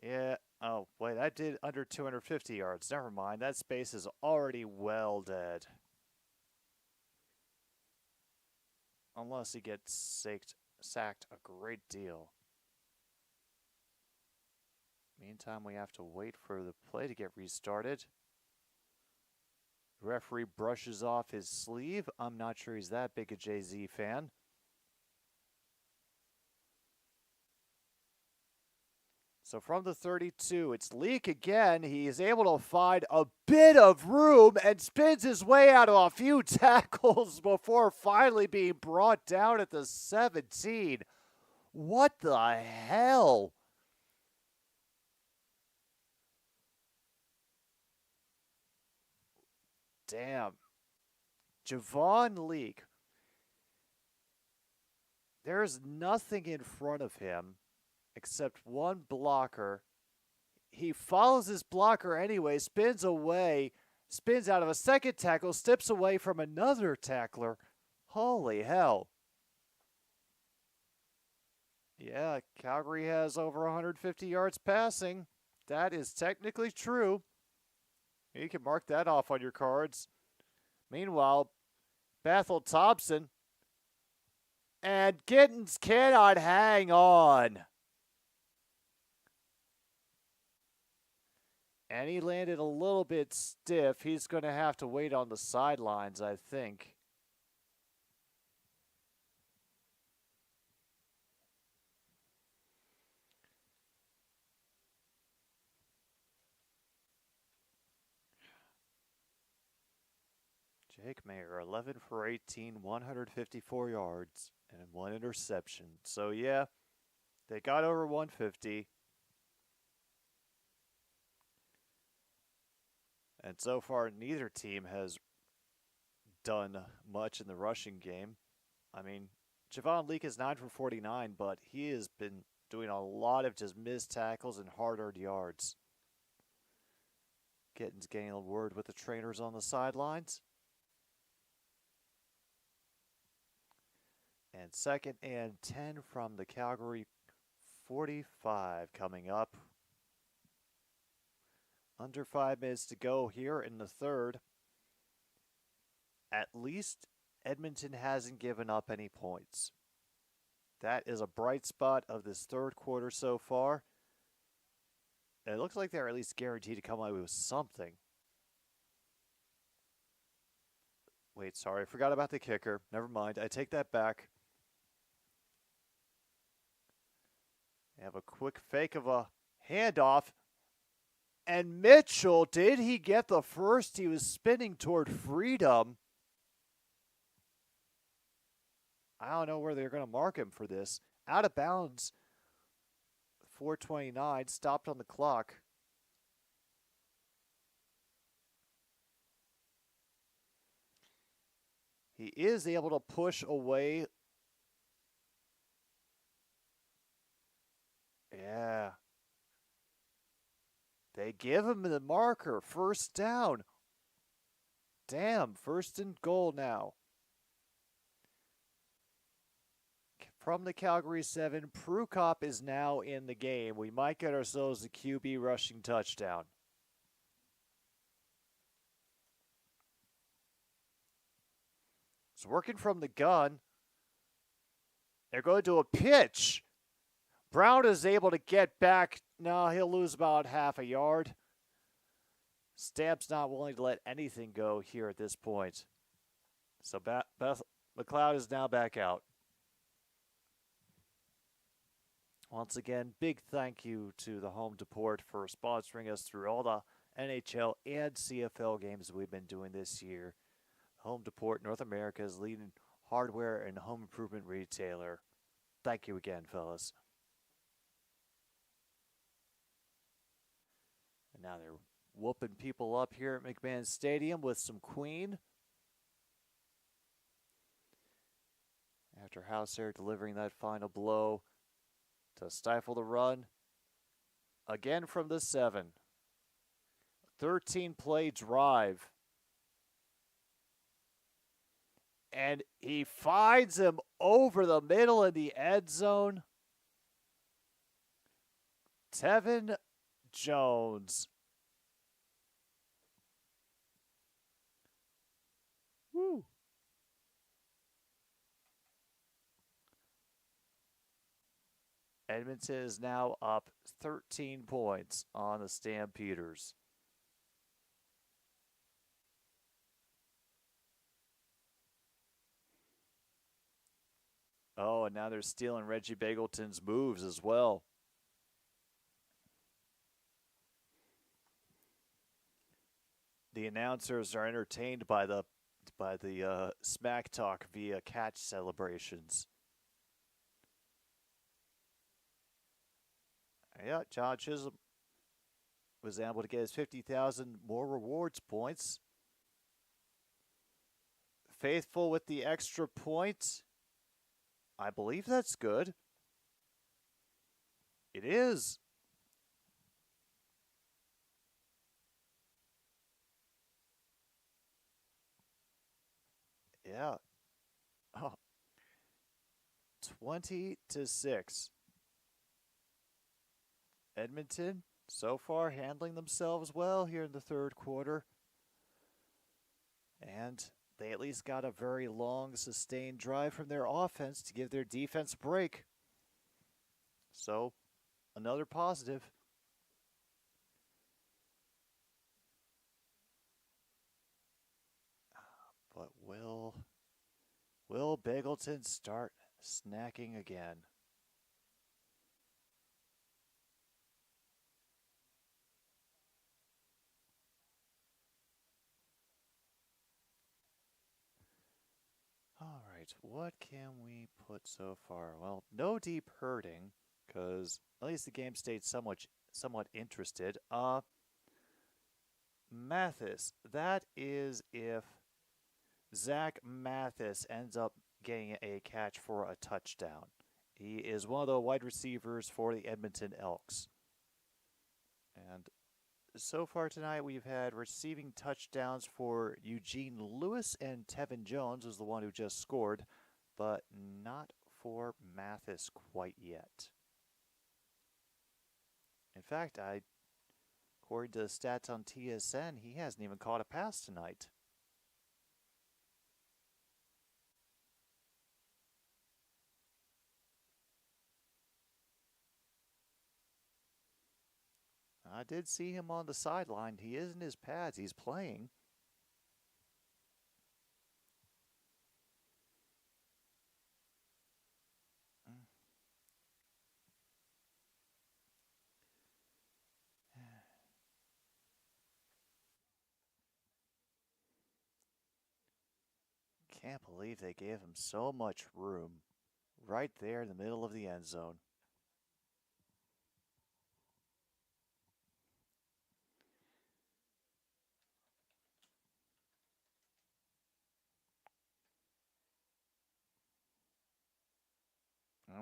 Yeah. Oh, wait, I did under 250 yards. Never mind. That space is already well dead. Unless he gets sacked a great deal. Meantime, we have to wait for the play to get restarted. Referee brushes off his sleeve. I'm not sure he's that big a Jay-Z fan. So from the 32, it's Leak again. He is able to find a bit of room and spins his way out of a few tackles before finally being brought down at the 17. What the hell? Damn. Javon Leak. There's nothing in front of him except one blocker. He follows his blocker anyway, spins away, spins out of a second tackle, steps away from another tackler. Holy hell. Yeah, Calgary has over 150 yards passing. That is technically true. You can mark that off on your cards. Meanwhile, Bethel Thompson and Gittens cannot hang on. And he landed a little bit stiff. He's going to have to wait on the sidelines, I think. Jake Mayer, 11 for 18, 154 yards, and 1 interception. So, yeah, they got over 150. And so far, neither team has done much in the rushing game. I mean, Javon Leak is 9 for 49, but he has been doing a lot of just missed tackles and hard-earned yards. Gittens getting a word with the trainers on the sidelines. And 2nd and 10 from the Calgary 45 coming up. Under 5 minutes to go here in the 3rd. At least Edmonton hasn't given up any points. That is a bright spot of this 3rd quarter so far. And it looks like they're at least guaranteed to come away with something. Wait, sorry, I forgot about the kicker. Never mind, I take that back. They have a quick fake of a handoff. And Mitchell, did he get the first? He was spinning toward freedom. I don't know where they're going to mark him for this. Out of bounds. 4:29, stopped on the clock. He is able to push away They give him the marker. First down. Damn, first and goal now. From the Calgary 7, Prukop is now in the game. We might get ourselves a QB rushing touchdown. It's working from the gun. They're going to a pitch. Brown is able to get back. No, he'll lose about half a yard. Stamp's not willing to let anything go here at this point. So McLeod is now back out. Once again, big thank you to the Home Depot for sponsoring us through all the NHL and CFL games we've been doing this year. Home Depot, North America's leading hardware and home improvement retailer. Thank you again, fellas. And now they're whooping people up here at McMahon Stadium with some Queen. After Hauser delivering that final blow to stifle the run. Again from the 7. 13-play drive. And he finds him over the middle of the end zone. Tevin Jones. Woo. Edmonton is now up 13 points on the Stampeders. Oh, and now they're stealing Reggie Bagleton's moves as well. The announcers are entertained by the smack talk via catch celebrations. Yeah, John Chisholm was able to get his 50,000 more rewards points. Faithful with the extra point. I believe that's good. It is. Yeah. Oh. 20-6. Edmonton, so far, handling themselves well here in the third quarter. And they at least got a very long, sustained drive from their offense to give their defense a break. So, another positive. But will Bagleton start snacking again? All right, what can we put so far? Well, no deep hurting, because at least the game stayed somewhat interested. Mathis, that is if Zach Mathis ends up getting a catch for a touchdown. He is one of the wide receivers for the Edmonton Elks. And so far tonight, we've had receiving touchdowns for Eugene Lewis, and Tevin Jones was the one who just scored, but not for Mathis quite yet. In fact, according to the stats on TSN, he hasn't even caught a pass tonight. I did see him on the sideline. He is in his pads. He's playing. Can't believe they gave him so much room right there in the middle of the end zone.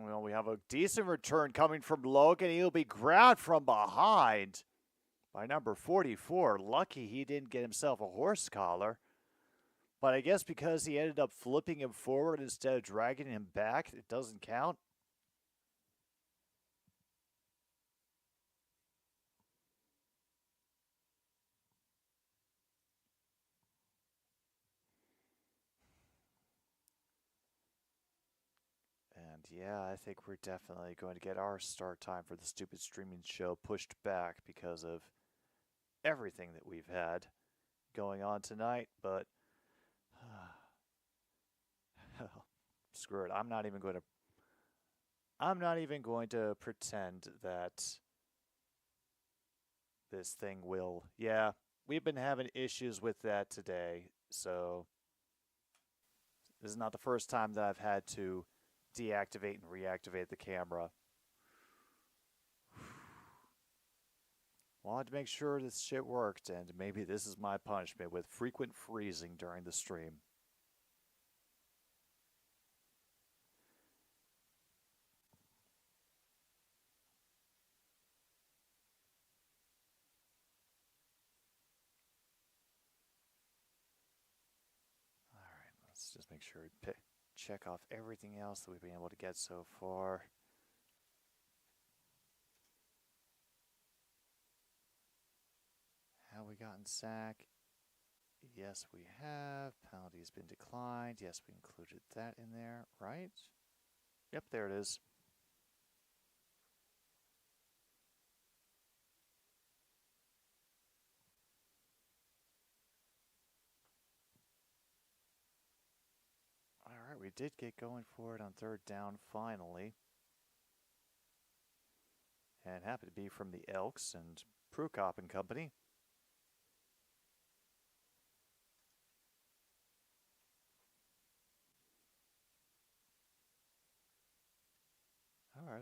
Well, we have a decent return coming from Logan. He'll be grabbed from behind. By number 44, lucky he didn't get himself a horse collar. But I guess because he ended up flipping him forward instead of dragging him back, it doesn't count. And yeah, I think we're definitely going to get our start time for the stupid streaming show pushed back because of everything that we've had going on tonight. But screw it. I'm not even going to pretend that this thing will. Yeah, we've been having issues with that today. So this is not the first time that I've had to deactivate and reactivate the camera. Wanted to make sure this shit worked, and maybe this is my punishment with frequent freezing during the stream. Alright, let's just make sure we check off everything else that we've been able to get so far. Have we gotten sack? Yes, we have. Penalty's been declined. Yes, we included that in there, right? Yep, there it is. Alright, we did get going for it on third down finally. And happened to be from the Elks and Prukop and company.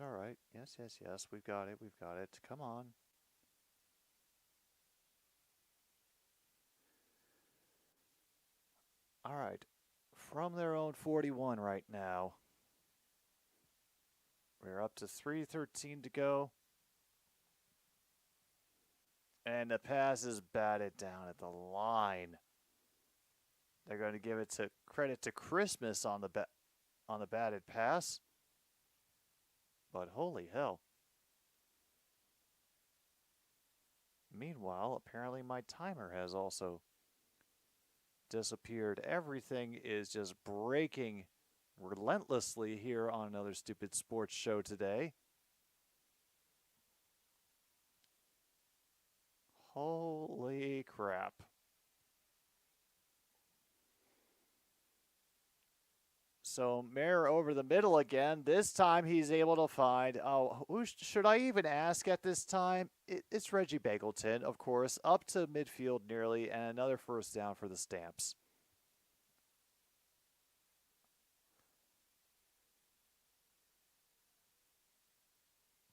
All right. Yes. We've got it. Come on. All right. From their own 41 right now. We're up to 3:13 to go. And the pass is batted down at the line. They're going to give it to credit to Christmas on the batted pass. But holy hell. Meanwhile, apparently my timer has also disappeared. Everything is just breaking relentlessly here on another stupid sports show today. Holy crap. So Mayer over the middle again. This time he's able to find, who should I even ask at this time? It's Reggie Bagleton, of course, up to midfield nearly, and another first down for the Stamps.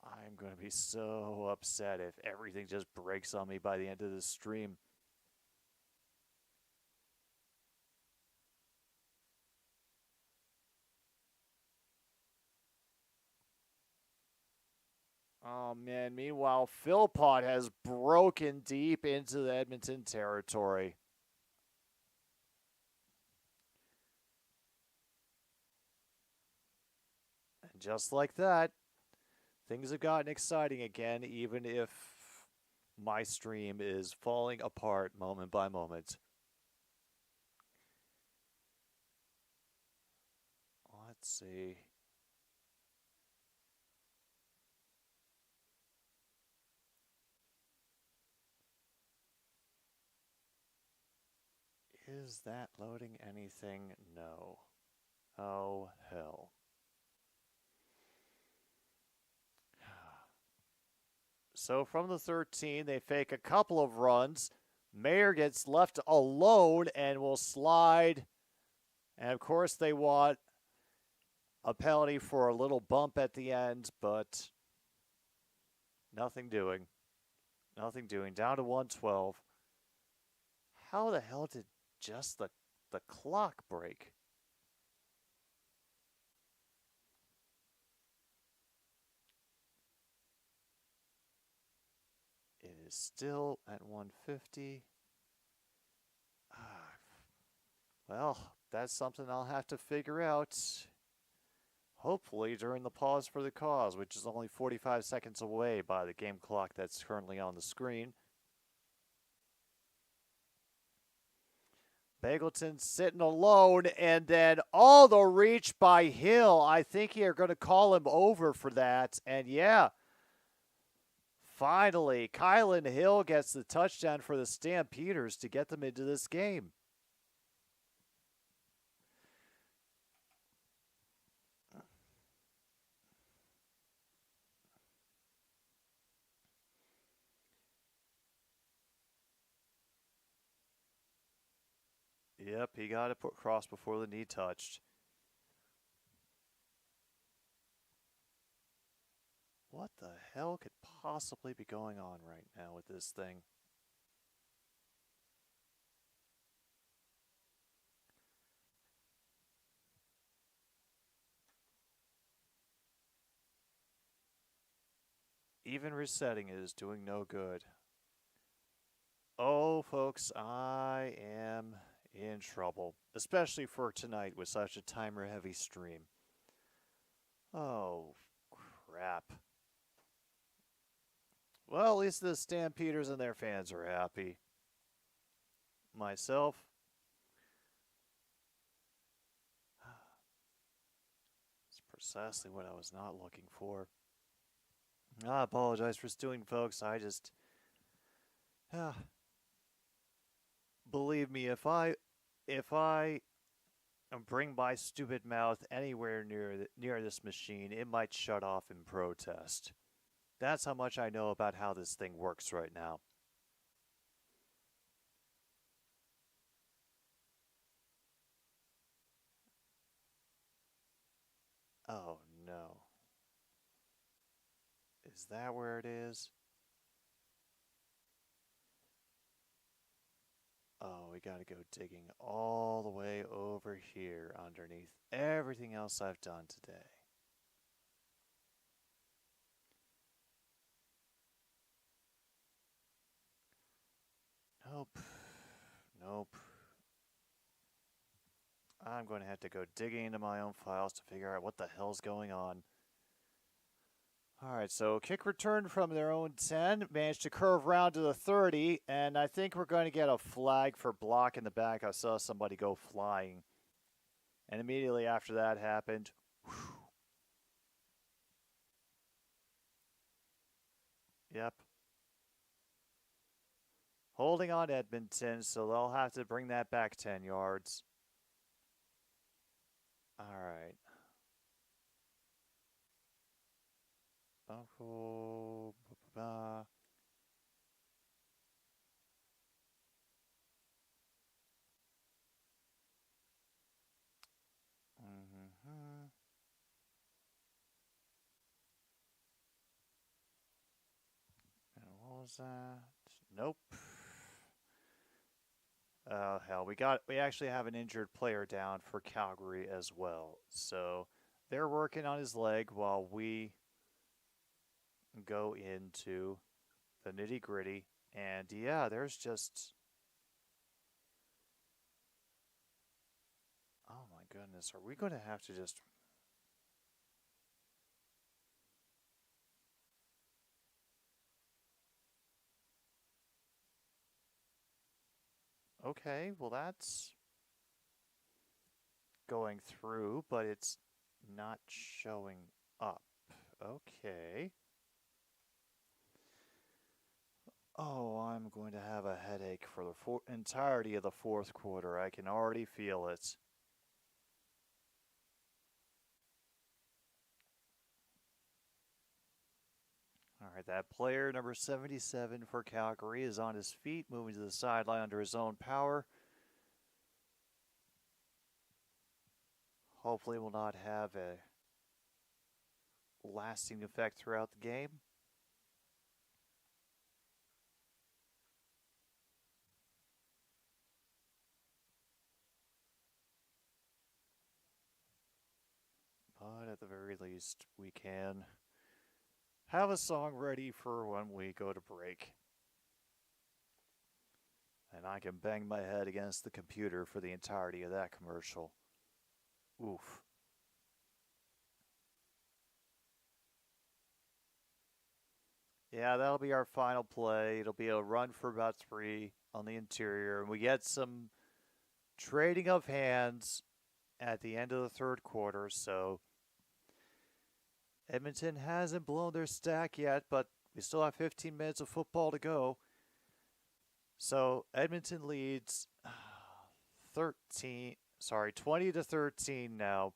I'm going to be so upset if everything just breaks on me by the end of this stream. Oh, man. Meanwhile, Philpott has broken deep into the Edmonton territory. And just like that, things have gotten exciting again, even if my stream is falling apart moment by moment. Let's see. Is that loading anything? No. Oh, hell. So from the 13, they fake a couple of runs. Mayer gets left alone and will slide. And of course, they want a penalty for a little bump at the end, but nothing doing. Nothing doing. Down to 112. How the hell did just the clock break? It is still at 150. Well, that's something I'll have to figure out. Hopefully during the pause for the cause, which is only 45 seconds away by the game clock that's currently on the screen. Bagleton sitting alone, and then all the reach by Hill. I think you're going to call him over for that. And yeah, finally, Kylan Hill gets the touchdown for the Stampeders to get them into this game. Yep, he got it put cross before the knee touched. What the hell could possibly be going on right now with this thing? Even resetting it is doing no good. Oh, folks, I am in trouble, especially for tonight with such a timer-heavy stream. Oh, crap. Well, at least the Stampeders and their fans are happy. Myself, it's precisely what I was not looking for. I apologize for stewing, folks. I just... believe me, if I bring my stupid mouth anywhere near this machine, it might shut off in protest. That's how much I know about how this thing works right now. Oh no. Is that where it is? Oh, we gotta go digging all the way over here underneath everything else I've done today. Nope. Nope. I'm going to have to go digging into my own files to figure out what the hell's going on. Alright, so kick return from their own 10. Managed to curve round to the 30. And I think we're going to get a flag for block in the back. I saw somebody go flying. And immediately after that happened... Yep. Holding on Edmonton, so they'll have to bring that back 10 yards. Alright. Uncle... And what was that? Nope. Oh hell, we actually have an injured player down for Calgary as well. So they're working on his leg while we go into the nitty-gritty. And yeah, there's just... Oh my goodness, are we going to have to just... Okay, well that's going through, but it's not showing up. Okay. Oh, I'm going to have a headache for the entirety of the fourth quarter. I can already feel it. All right, that player, number 77 for Calgary, is on his feet, moving to the sideline under his own power. Hopefully will not have a lasting effect throughout the game. But at the very least, we can have a song ready for when we go to break. And I can bang my head against the computer for the entirety of that commercial. Oof. Yeah, that'll be our final play. It'll be a run for about 3 on the interior. And we get some trading of hands at the end of the third quarter. So Edmonton hasn't blown their stack yet, but we still have 15 minutes of football to go. So Edmonton leads 20 to 13 now.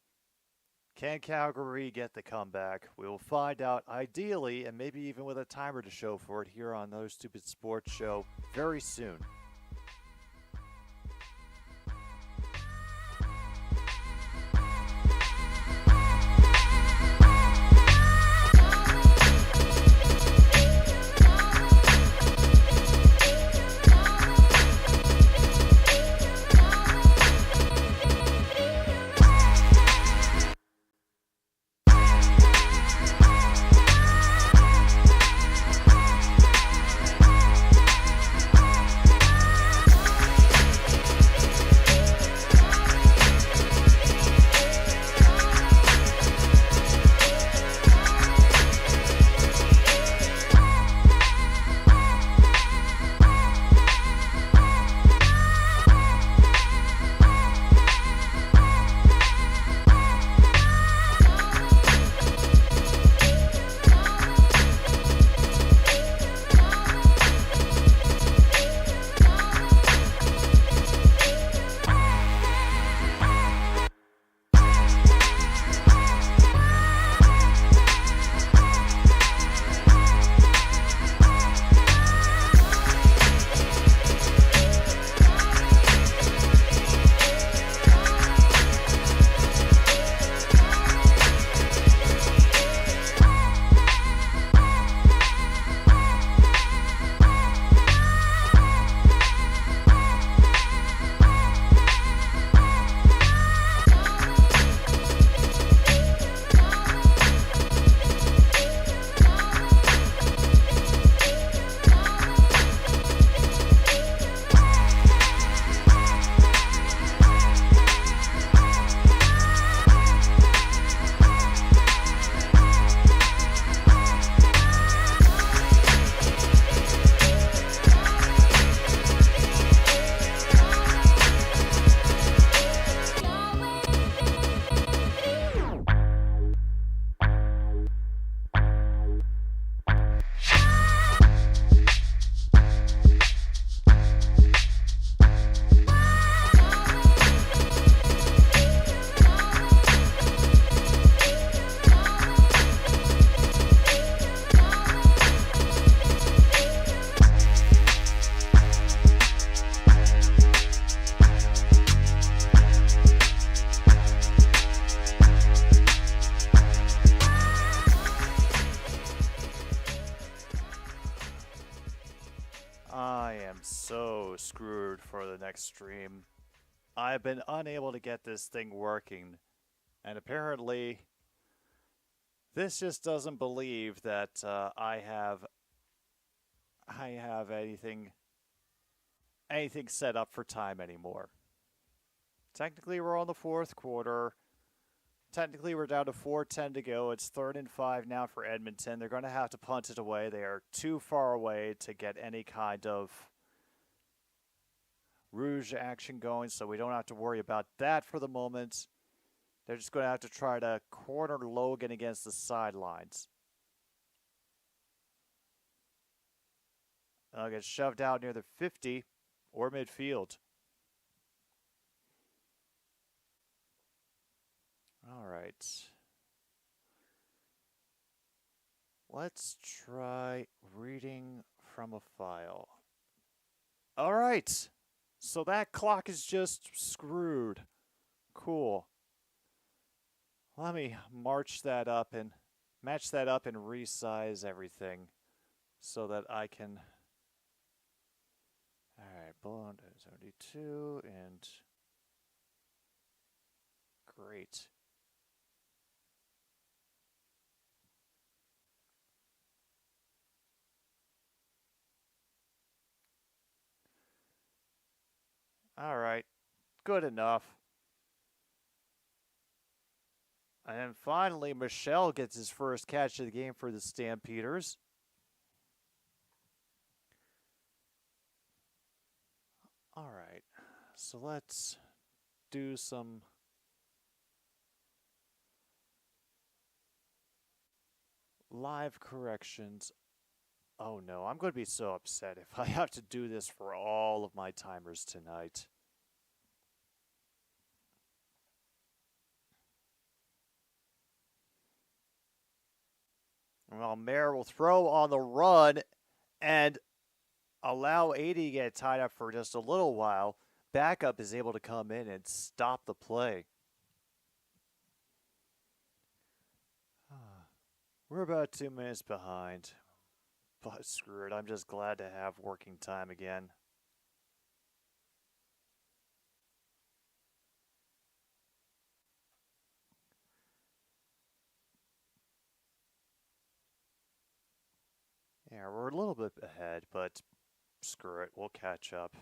Can Calgary get the comeback? We will find out, ideally, and maybe even with a timer to show for it here on Another Stupid Sports Show very soon. So screwed for the next stream. I've been unable to get this thing working, and apparently this just doesn't believe that I have anything set up for time anymore. Technically we're on the fourth quarter. Technically we're down to 4:10 to go. It's 3rd and 5 now for Edmonton. They're going to have to punt it away. They are too far away to get any kind of Rouge action going, so we don't have to worry about that for the moment. They're just going to have to try to corner Logan against the sidelines. I'll get shoved out near the 50 or midfield. All right. Let's try reading from a file. All right. So that clock is just screwed. Cool. Let me match that up and resize everything so that I can. All right, blown to 72 and great. All right. Good enough. And finally, Michelle gets his first catch of the game for the Stampeders. All right. So let's do some live corrections. Oh no, I'm going to be so upset if I have to do this for all of my timers tonight. Well, Mayer will throw on the run and allow 80 to get tied up for just a little while. Backup is able to come in and stop the play. We're about 2 minutes behind. But screw it, I'm just glad to have working time again. Yeah, we're a little bit ahead, but screw it, we'll catch up.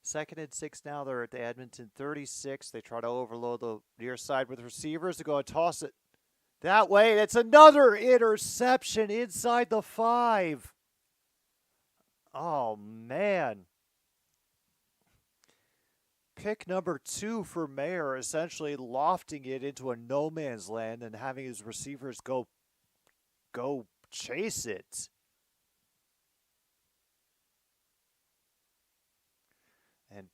2nd and 6 now. They're at the Edmonton 36. They try to overload the near side with receivers to go and toss it that way. It's another interception inside the 5. Oh, man. Pick number 2 for Mayer, essentially lofting it into a no man's land and having his receivers go chase it. And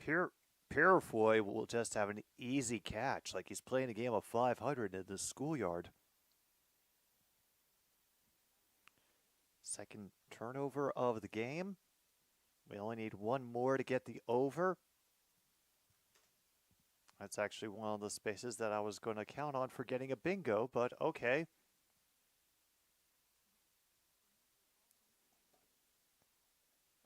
Purifoy will just have an easy catch, like he's playing a game of 500 in the schoolyard. 2nd turnover of the game. We only need 1 more to get the over. That's actually one of the spaces that I was going to count on for getting a bingo, but okay.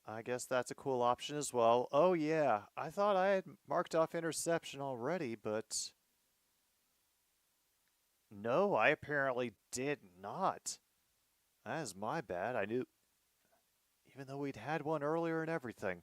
I guess that's a cool option as well. Oh yeah, I thought I had marked off interception already, but no, I apparently did not. That is my bad. I knew, even though we'd had one earlier and everything.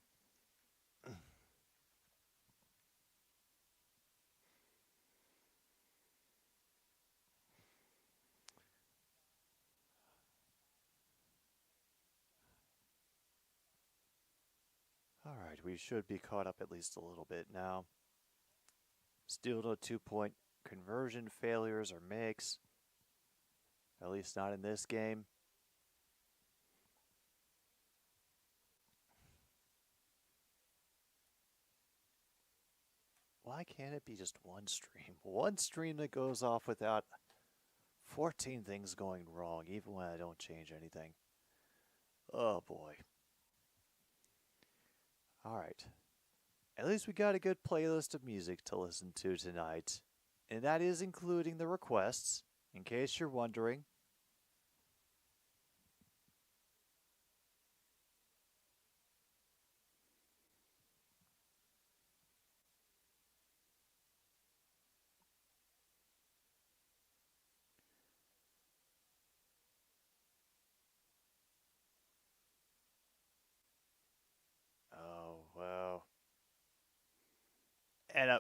All right, we should be caught up at least a little bit now. Still no 2-point conversion failures or makes. At least not in this game. Why can't it be just one stream? One stream that goes off without 14 things going wrong, even when I don't change anything. Oh boy. All right. At least we got a good playlist of music to listen to tonight. And that is including the requests, in case you're wondering. Oh, wow. And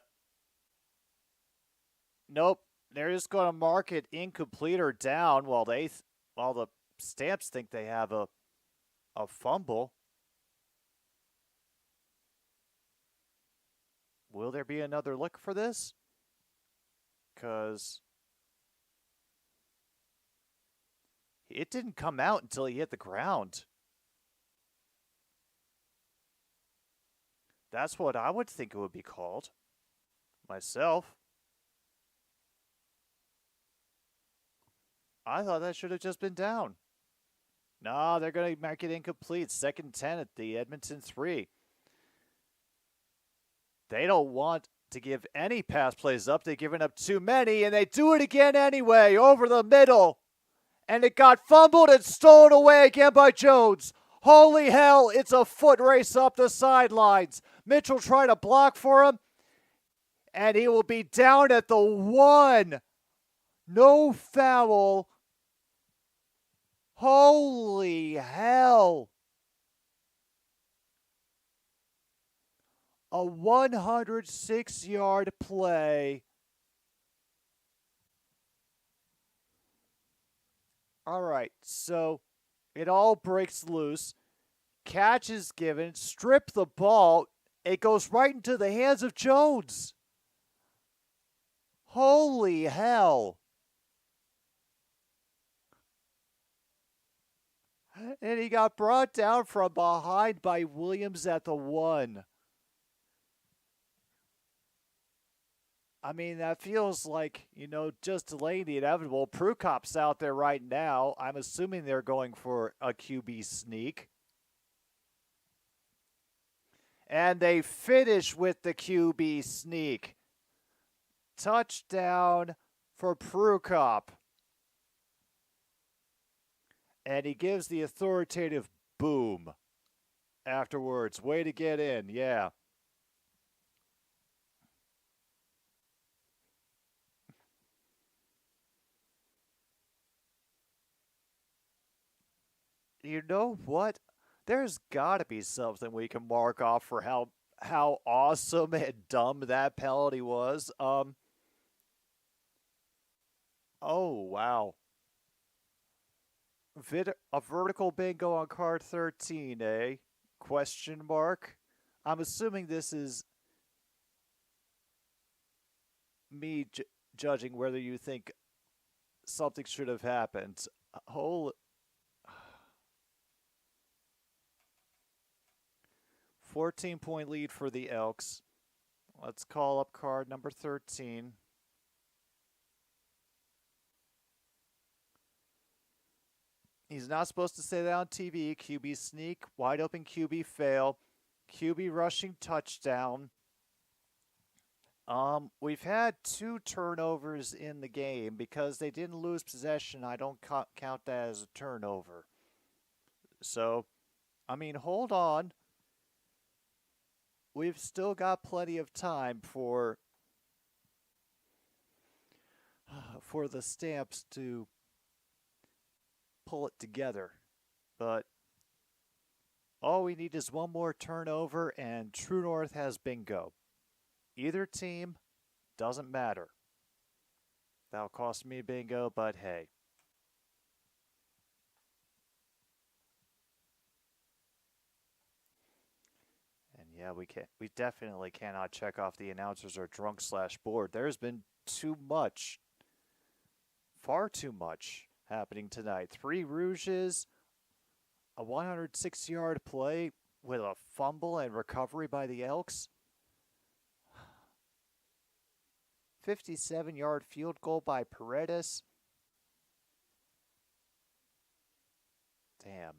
nope, they're just going to mark it incomplete or down while while the Stamps think they have a fumble. Will there be another look for this? Because it didn't come out until he hit the ground. That's what I would think it would be called. Myself. I thought that should have just been down. No, they're going to mark it incomplete. 2nd 10 at the Edmonton 3. They don't want to give any pass plays up. They've given up too many, and they do it again anyway, over the middle. And it got fumbled and stolen away again by Jones. Holy hell, it's a foot race up the sidelines. Mitchell trying to block for him, and he will be down at the 1. No foul. Holy hell. A 106-yard play. All right, so it all breaks loose. Catch is given. Strip the ball. It goes right into the hands of Jones. Holy hell. And he got brought down from behind by Williams at the 1. I mean, that feels like, just delaying the inevitable. Prukop's out there right now. I'm assuming they're going for a QB sneak. And they finish with the QB sneak. Touchdown for Prukop. And he gives the authoritative boom afterwards. Way to get in, yeah. You know what? There's got to be something we can mark off for how awesome and dumb that penalty was. Oh, wow. A vertical bingo on card 13, eh? Question mark. I'm assuming this is me judging whether you think something should have happened. Holy... 14-point lead for the Elks. Let's call up card number 13. He's not supposed to say that on TV. QB sneak, wide open QB fail, QB rushing touchdown. We've had 2 turnovers in the game. Because they didn't lose possession, I don't count that as a turnover. So, I mean, hold on. We've still got plenty of time for the Stamps to pull it together. But all we need is one more turnover and True North has bingo. Either team, doesn't matter. That'll cost me bingo, but hey. Yeah, we definitely cannot check off the announcers or drunk/bored. There's been too much, far too much happening tonight. 3 rouges, a 106-yard play with a fumble and recovery by the Elks. 57-yard field goal by Paredes. Damn.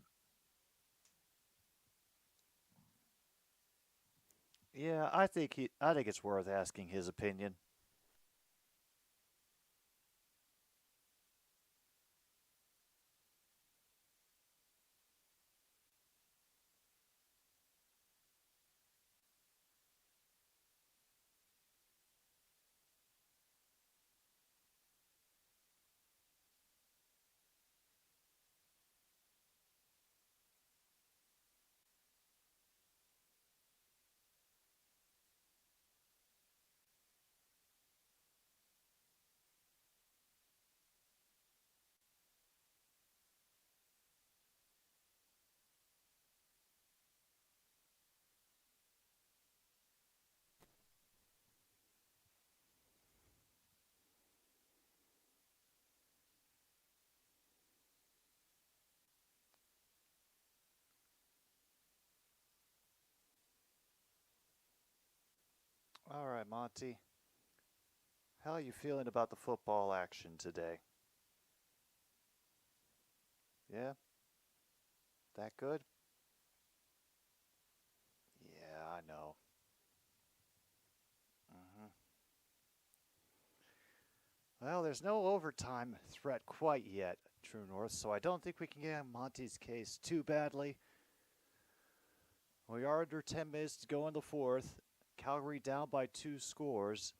Yeah, I think it's worth asking his opinion. All right, Monty. How are you feeling about the football action today? Yeah? That good? Yeah, I know. Well, there's no overtime threat quite yet, True North, so I don't think we can get Monty's case too badly. We are under 10 minutes to go in the 4th. Calgary down by 2 scores.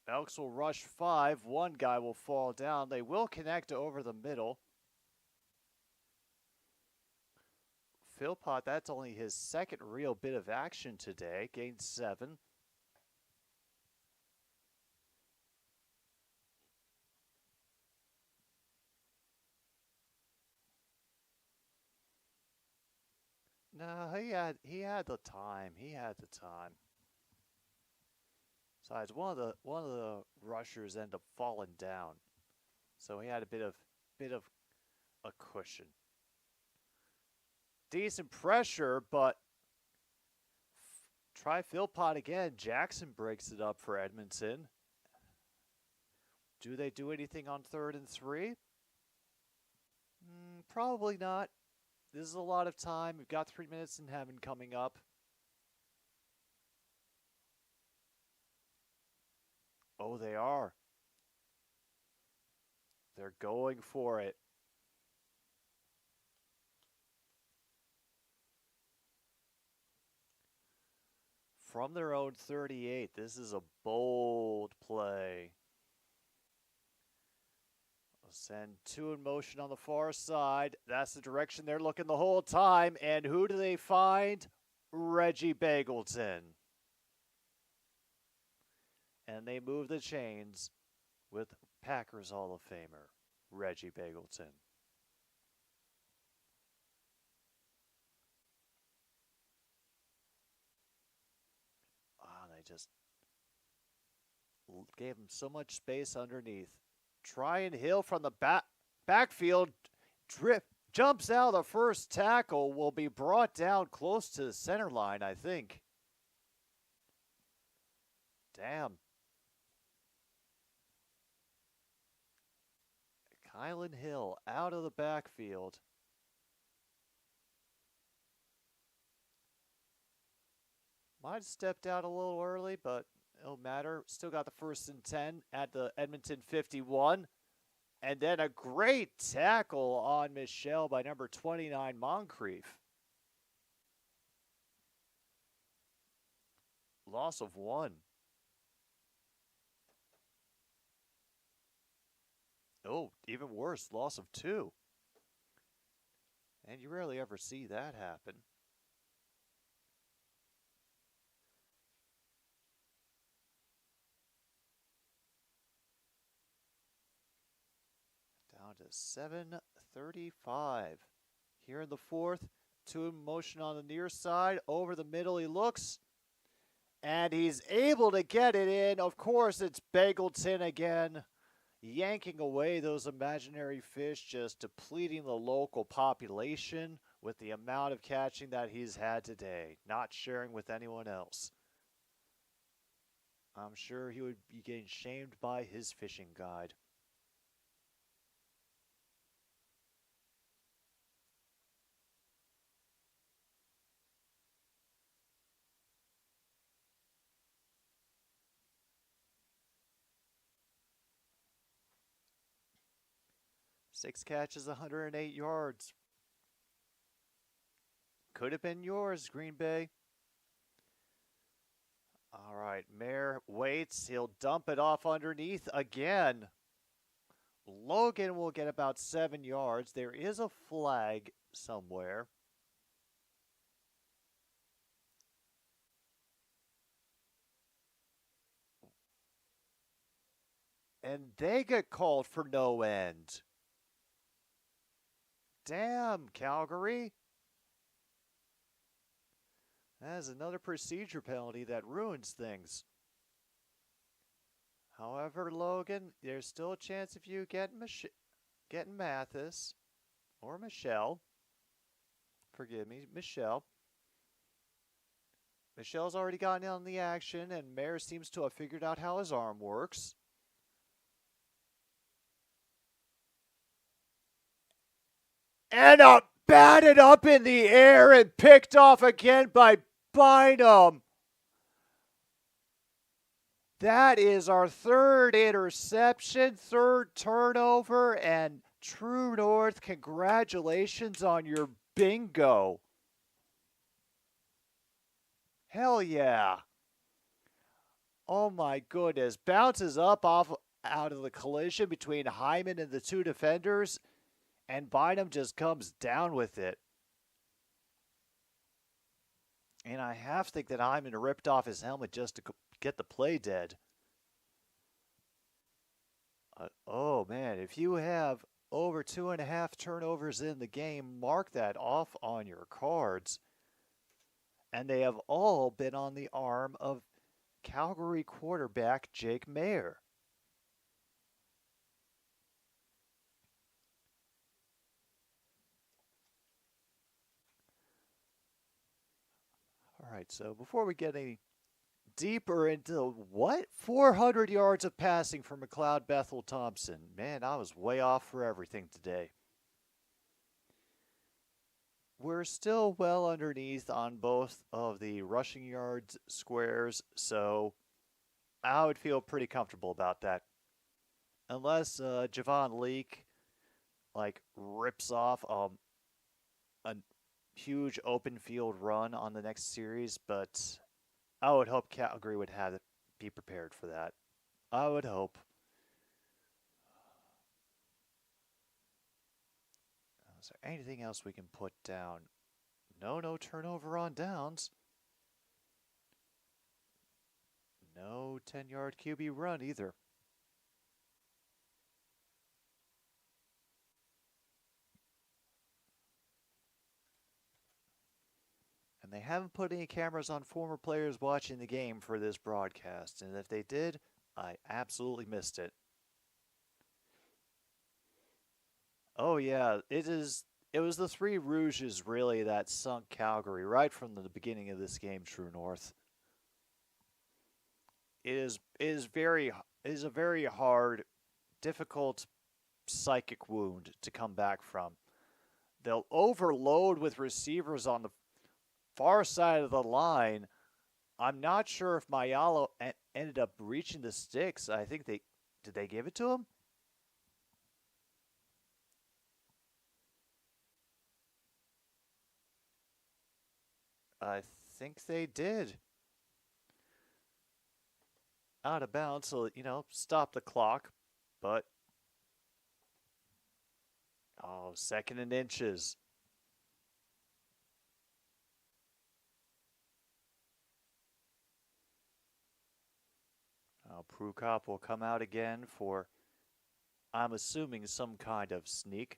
Elks will rush 5. One guy will fall down. They will connect over the middle. Philpott, that's only his second real bit of action today. Gained 7. No, he had the time. He had the time. Besides, one of the rushers ended up falling down, so he had a bit of a cushion. Decent pressure, but try Philpott again. Jackson breaks it up for Edmonton. Do they do anything on 3rd and 3? Probably not. This is a lot of time. We've got 3 minutes in heaven coming up. Oh, they are. They're going for it. From their own 38, this is a bold play. We'll send 2 in motion on the far side. That's the direction they're looking the whole time. And who do they find? Reggie Bagleton. And they move the chains with Packers Hall of Famer, Reggie Bagleton. They just gave him so much space underneath. Tryon Hill from the backfield jumps out. The first tackle will be brought down close to the center line, I think. Damn. Kylan Hill out of the backfield. Might have stepped out a little early, but it don't matter. Still got the 1st and 10 at the Edmonton 51. And then a great tackle on Michelle by number 29, Moncrief. Loss of 1. Oh, even worse, loss of 2. And you rarely ever see that happen. Down to 7:35. Here in the 4th, 2 in motion on the near side. Over the middle he looks. And he's able to get it in. Of course, it's Bagleton again. Yanking away those imaginary fish, just depleting the local population with the amount of catching that he's had today. Not sharing with anyone else. I'm sure he would be getting shamed by his fishing guide. Six catches, 108 yards. Could have been yours, Green Bay. All right, Mayer waits. He'll dump it off underneath again. Logan will get about 7 yards. There is a flag somewhere. And they get called for no end. Damn, Calgary. That is another procedure penalty that ruins things. However, Logan, there's still a chance of you getting Mathis or Michelle. Forgive me, Michelle. Michelle's already gotten in on the action, and Mayer seems to have figured out how his arm works. And batted up in the air and picked off again by Bynum. That is our 3rd interception, 3rd turnover, and True North, congratulations on your bingo. Hell yeah. Oh my goodness. Bounces up out of the collision between Hyman and the 2 defenders. And Bynum just comes down with it. And I half think that Hyman ripped off his helmet just to get the play dead. Oh man, if you have over 2.5 turnovers in the game, mark that off on your cards. And they have all been on the arm of Calgary quarterback Jake Mayer. All right, so before we get any deeper into what? 400 yards of passing for McLeod Bethel Thompson. Man, I was way off for everything today. We're still well underneath on both of the rushing yards squares, so I would feel pretty comfortable about that. Unless Javon Leake rips off a huge open field run on the next series, but I would hope Calgary would be prepared for that. I would hope. Is there anything else we can put down? No turnover on downs. No 10-yard QB run either. And they haven't put any cameras on former players watching the game for this broadcast. And if they did, I absolutely missed it. Oh yeah, it was the Three Rouges really that sunk Calgary right from the beginning of this game, True North. It is a very hard, difficult psychic wound to come back from. They'll overload with receivers on the far side of the line. I'm not sure if Mayalo ended up reaching the sticks. I think did they give it to him? I think they did. Out of bounds, so, stop the clock. But, oh, 2nd and inches. Prukop will come out again for, I'm assuming, some kind of sneak.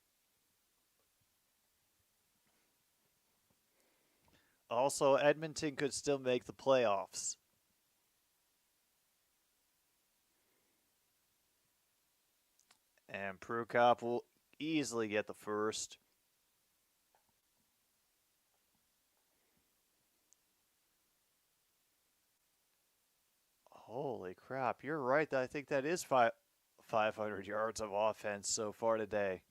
Also, Edmonton could still make the playoffs. And Prukop will easily get the first. Holy crap, you're right. I think that is 500 yards of offense so far today.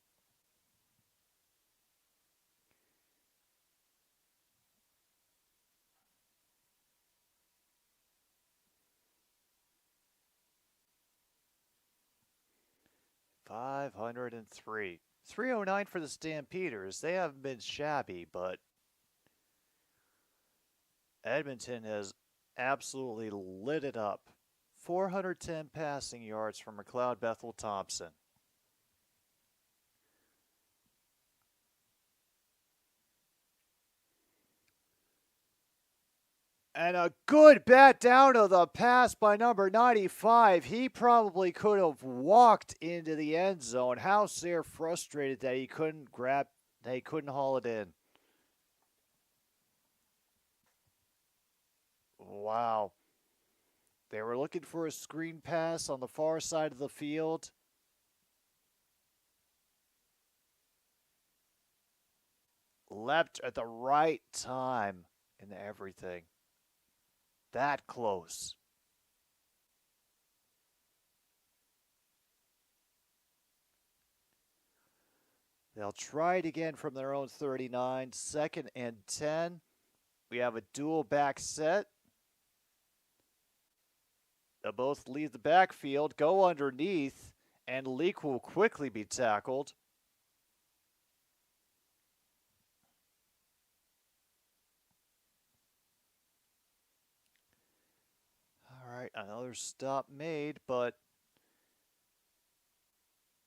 $503. 309 for the Stampeders. They haven't been shabby, but Edmonton has absolutely lit it up. 410 passing yards from McLeod Bethel Thompson. And a good bat down of the pass by number 95. He probably could have walked into the end zone. Houser frustrated that he couldn't haul it in. Wow. They were looking for a screen pass on the far side of the field. Leapt at the right time and everything. That close. They'll try it again from their own 39. 2nd and 10. We have a dual back set. They'll both leave the backfield, go underneath, and Leak will quickly be tackled. All right, another stop made, but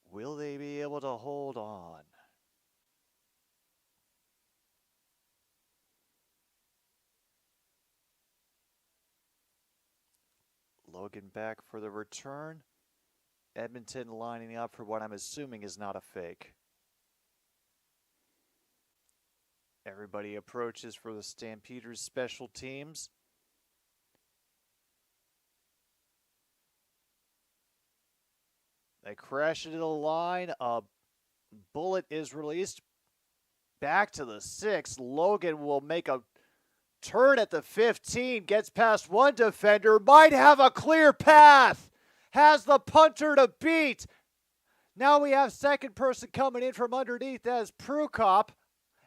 will they be able to hold on? Logan back for the return. Edmonton lining up for what I'm assuming is not a fake. Everybody approaches for the Stampeders special teams. They crash into the line. A bullet is released. Back to the 6. Logan will make a turn at the 15. Gets past one defender. Might have a clear path. Has the punter to beat. Now we have second person coming in from underneath. That is Prukop.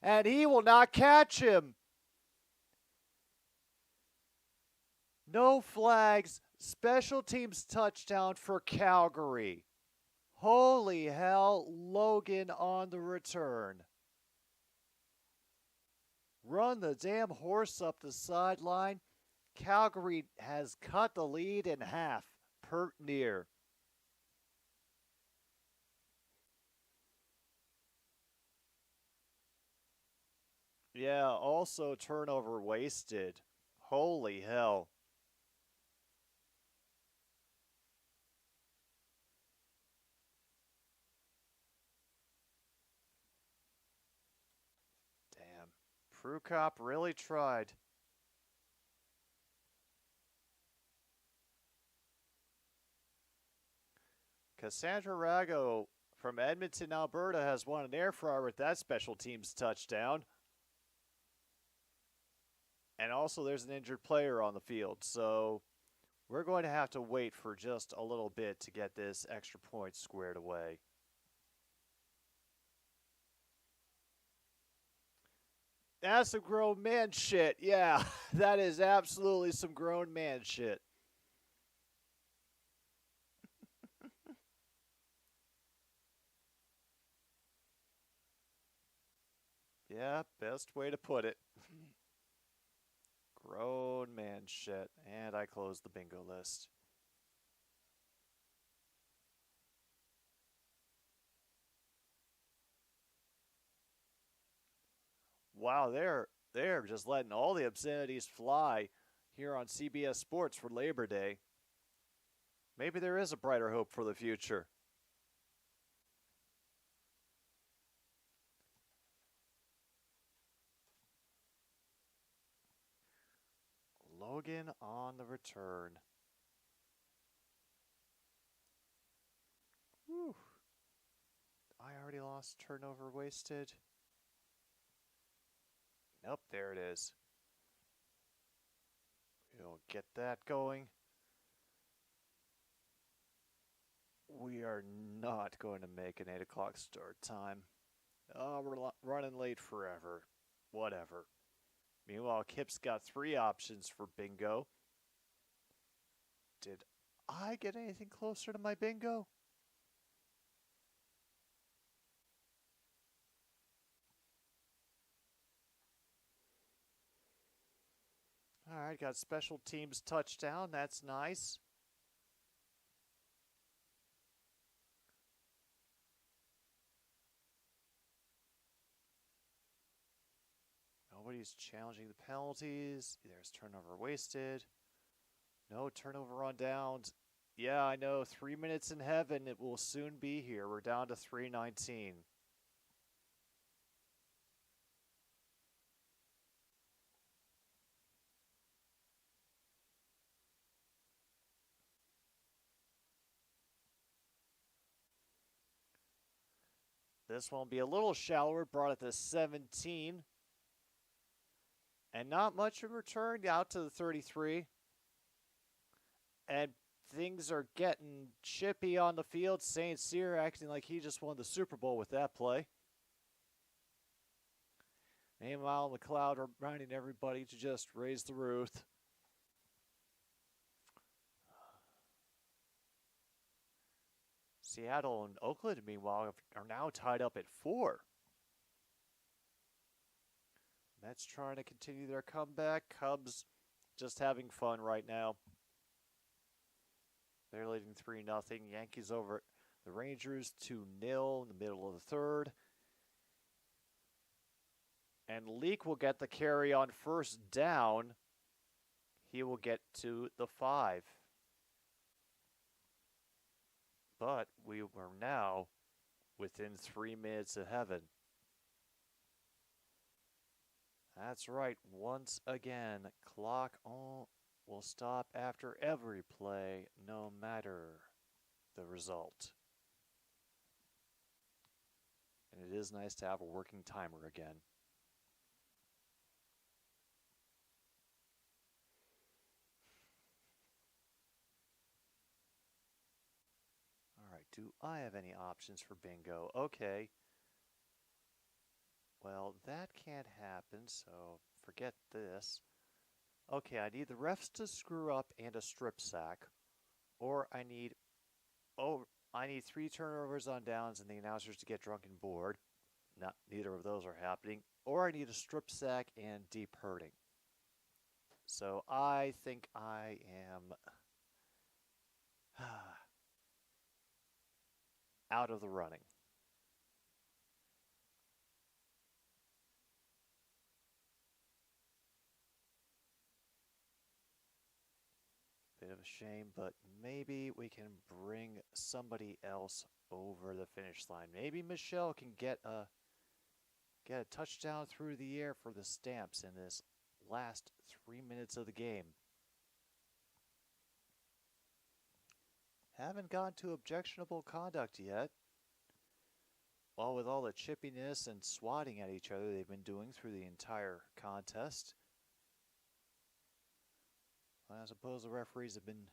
And he will not catch him. No flags. Special teams touchdown for Calgary. Holy hell, Logan on the return. Run the damn horse up the sideline. Calgary has cut the lead in half. Pert near. Yeah, also turnover wasted. Holy hell. Damn. Prukop really tried. Cassandra Rago from Edmonton, Alberta has won an air fryer with that special teams touchdown. And also there's an injured player on the field, so we're going to have to wait for just a little bit to get this extra point squared away. That's some grown man shit. Yeah, that is absolutely some grown man shit. Yeah, best way to put it. Grown man shit. And I closed the bingo list. Wow, they're just letting all the obscenities fly here on CBS Sports for Labor Day. Maybe there is a brighter hope for the future. Logan on the return. Whew. I already lost turnover wasted. Nope, there it is. We'll get that going. We are not going to make an 8 o'clock start time. Oh, we're running late forever. Whatever. Meanwhile, Kip's got 3 options for bingo. Did I get anything closer to my bingo? All right, got special teams touchdown. That's nice. Nobody's challenging the penalties. There's turnover wasted. No turnover on downs. Yeah, I know. 3 minutes in heaven. It will soon be here. We're down to 3:19. This one will be a little shallower, brought it to 17. And not much in return, out to the 33. And things are getting chippy on the field. St. Cyr acting like he just won the Super Bowl with that play. Meanwhile, McLeod reminding everybody to just raise the roof. Seattle and Oakland, meanwhile, are now tied up at 4. Mets trying to continue their comeback. Cubs just having fun right now. They're leading 3-0. Yankees over the Rangers 2-0 in the middle of the 3rd. And Leak will get the carry on first down. He will get to the 5. but we are now within 3 minutes of heaven. That's right. Once again, clock will stop after every play, no matter the result. And it is nice to have a working timer again. All right, do I have any options for bingo? Okay. Well, that can't happen, so forget this. Okay, I need the refs to screw up and a strip sack, or I need 3 turnovers on downs and the announcers to get drunk and bored. Neither of those are happening. Or I need a strip sack and deep hurting. So I think I am out of the running. Bit of a shame, but maybe we can bring somebody else over the finish line. Maybe Michelle can get a touchdown through the air for the Stamps in this last 3 minutes of the game. Haven't gotten to objectionable conduct yet. Well, with all the chippiness and swatting at each other they've been doing through the entire contest, I suppose the referees have been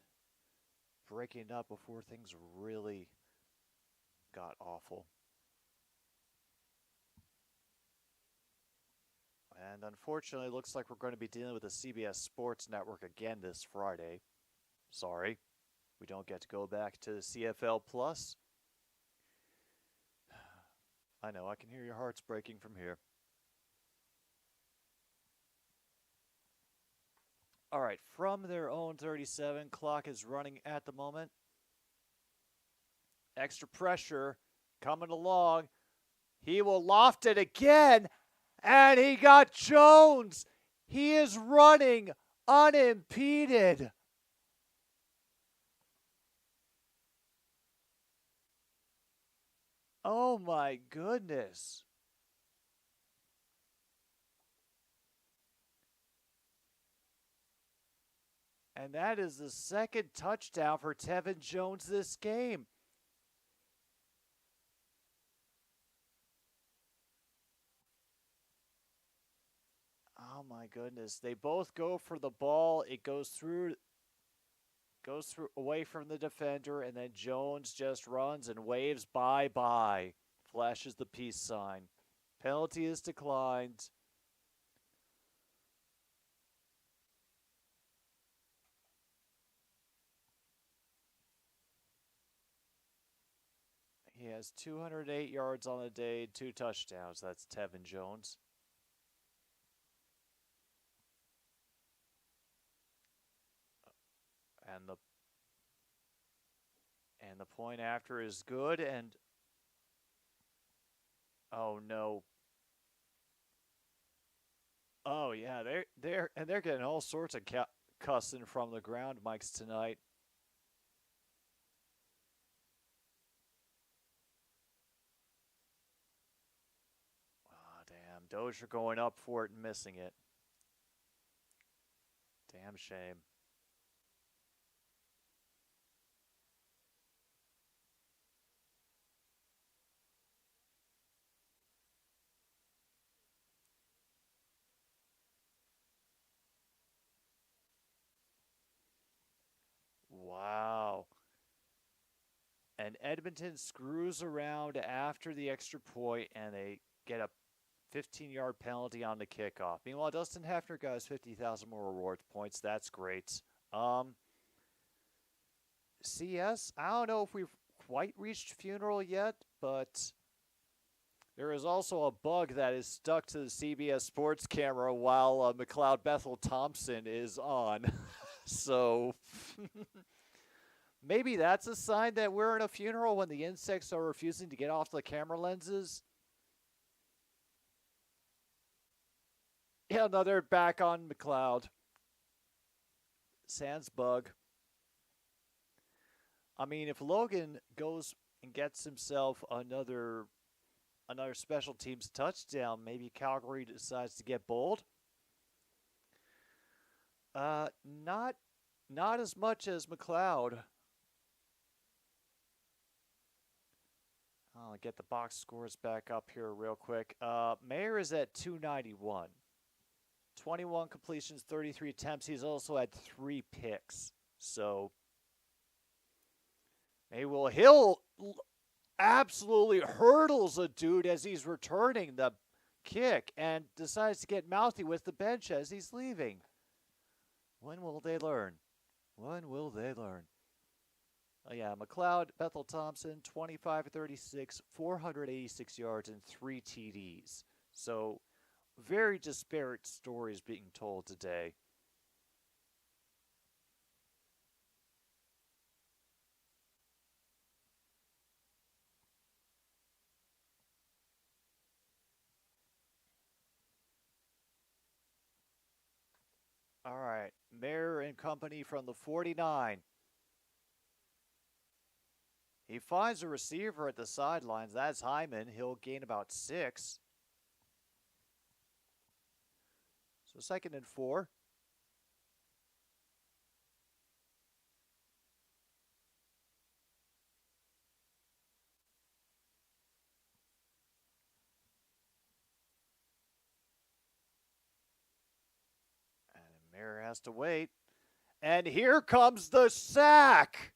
breaking it up before things really got awful. And unfortunately, it looks like we're going to be dealing with the CBS Sports Network again this Friday. Sorry, we don't get to go back to the CFL Plus. I know, I can hear your hearts breaking from here. All right, from their own 37, clock is running at the moment. Extra pressure coming along. He will loft it again, and he got Jones. He is running unimpeded. Oh my goodness. And that is the second touchdown for Tevin Jones this game. Oh my goodness. They both go for the ball. It goes through away from the defender, and then Jones just runs and waves bye-bye. Flashes the peace sign. Penalty is declined. He has 208 yards on the day, 2 touchdowns. That's Tevin Jones. And the point after is good, and oh no. Oh yeah, they're getting all sorts of cussing from the ground mics tonight. Oh damn, Dozier going up for it and missing it. Damn shame. Wow. And Edmonton screws around after the extra point, and they get a 15-yard penalty on the kickoff. Meanwhile, Dustin Hefner got his 50,000 more rewards points. That's great. CS, I don't know if we've quite reached funeral yet, but there is also a bug that is stuck to the CBS Sports camera while McLeod Bethel Thompson is on. So maybe that's a sign that we're in a funeral when the insects are refusing to get off the camera lenses. Yeah, no, they're back on McLeod. Sans bug. I mean, if Logan goes and gets himself another special teams touchdown, maybe Calgary decides to get bold. Not as much as McLeod. I'll get the box scores back up here real quick. Mayer is at 291. 21 completions, 33 attempts. He's also had 3 picks. So he'll absolutely hurdles a dude as he's returning the kick and decides to get mouthy with the bench as he's leaving. When will they learn? When will they learn? Oh, yeah, McLeod, Bethel Thompson, 25-36, 486 yards, and 3 TDs. So very disparate stories being told today. All right, Mayer and company from the 49. He finds a receiver at the sidelines. That's Hyman. He'll gain about 6. So 2nd and 4. And Mayer has to wait. And here comes the sack.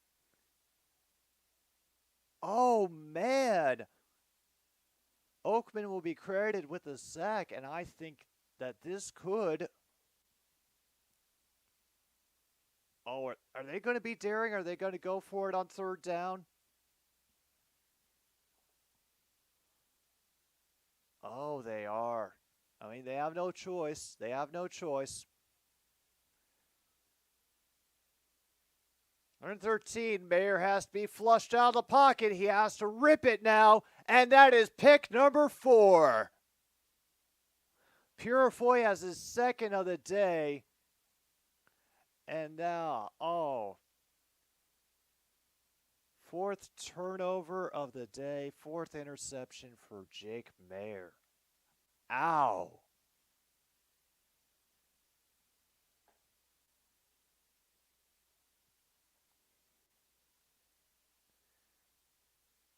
Oh, man. Oakman will be credited with the sack, and I think that this could... Oh, are they going to be daring? Are they going to go for it on 3rd down? Oh, they are. I mean, they have no choice. They have no choice. 113, Mayer has to be flushed out of the pocket. He has to rip it now, and that is pick number 4. Purifoy has his 2nd of the day. And now, 4th turnover of the day, 4th interception for Jake Mayer. Ow.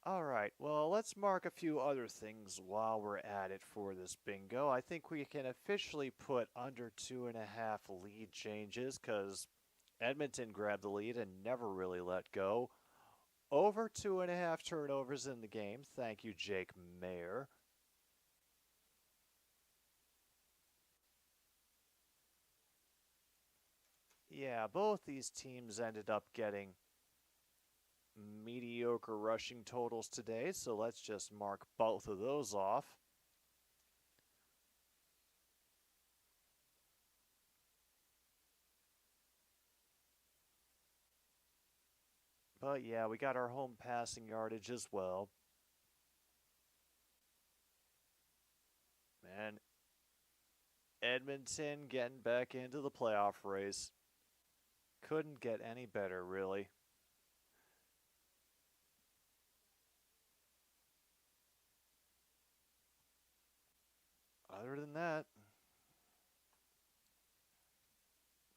All right, well, let's mark a few other things while we're at it for this bingo. I think we can officially put under 2.5 lead changes because Edmonton grabbed the lead and never really let go. Over 2.5 turnovers in the game. Thank you, Jake Mayer. Yeah, both these teams ended up getting mediocre rushing totals today, so let's just mark both of those off. But yeah, we got our home passing yardage as well. Man, Edmonton getting back into the playoff race. Couldn't get any better, really. Other than that,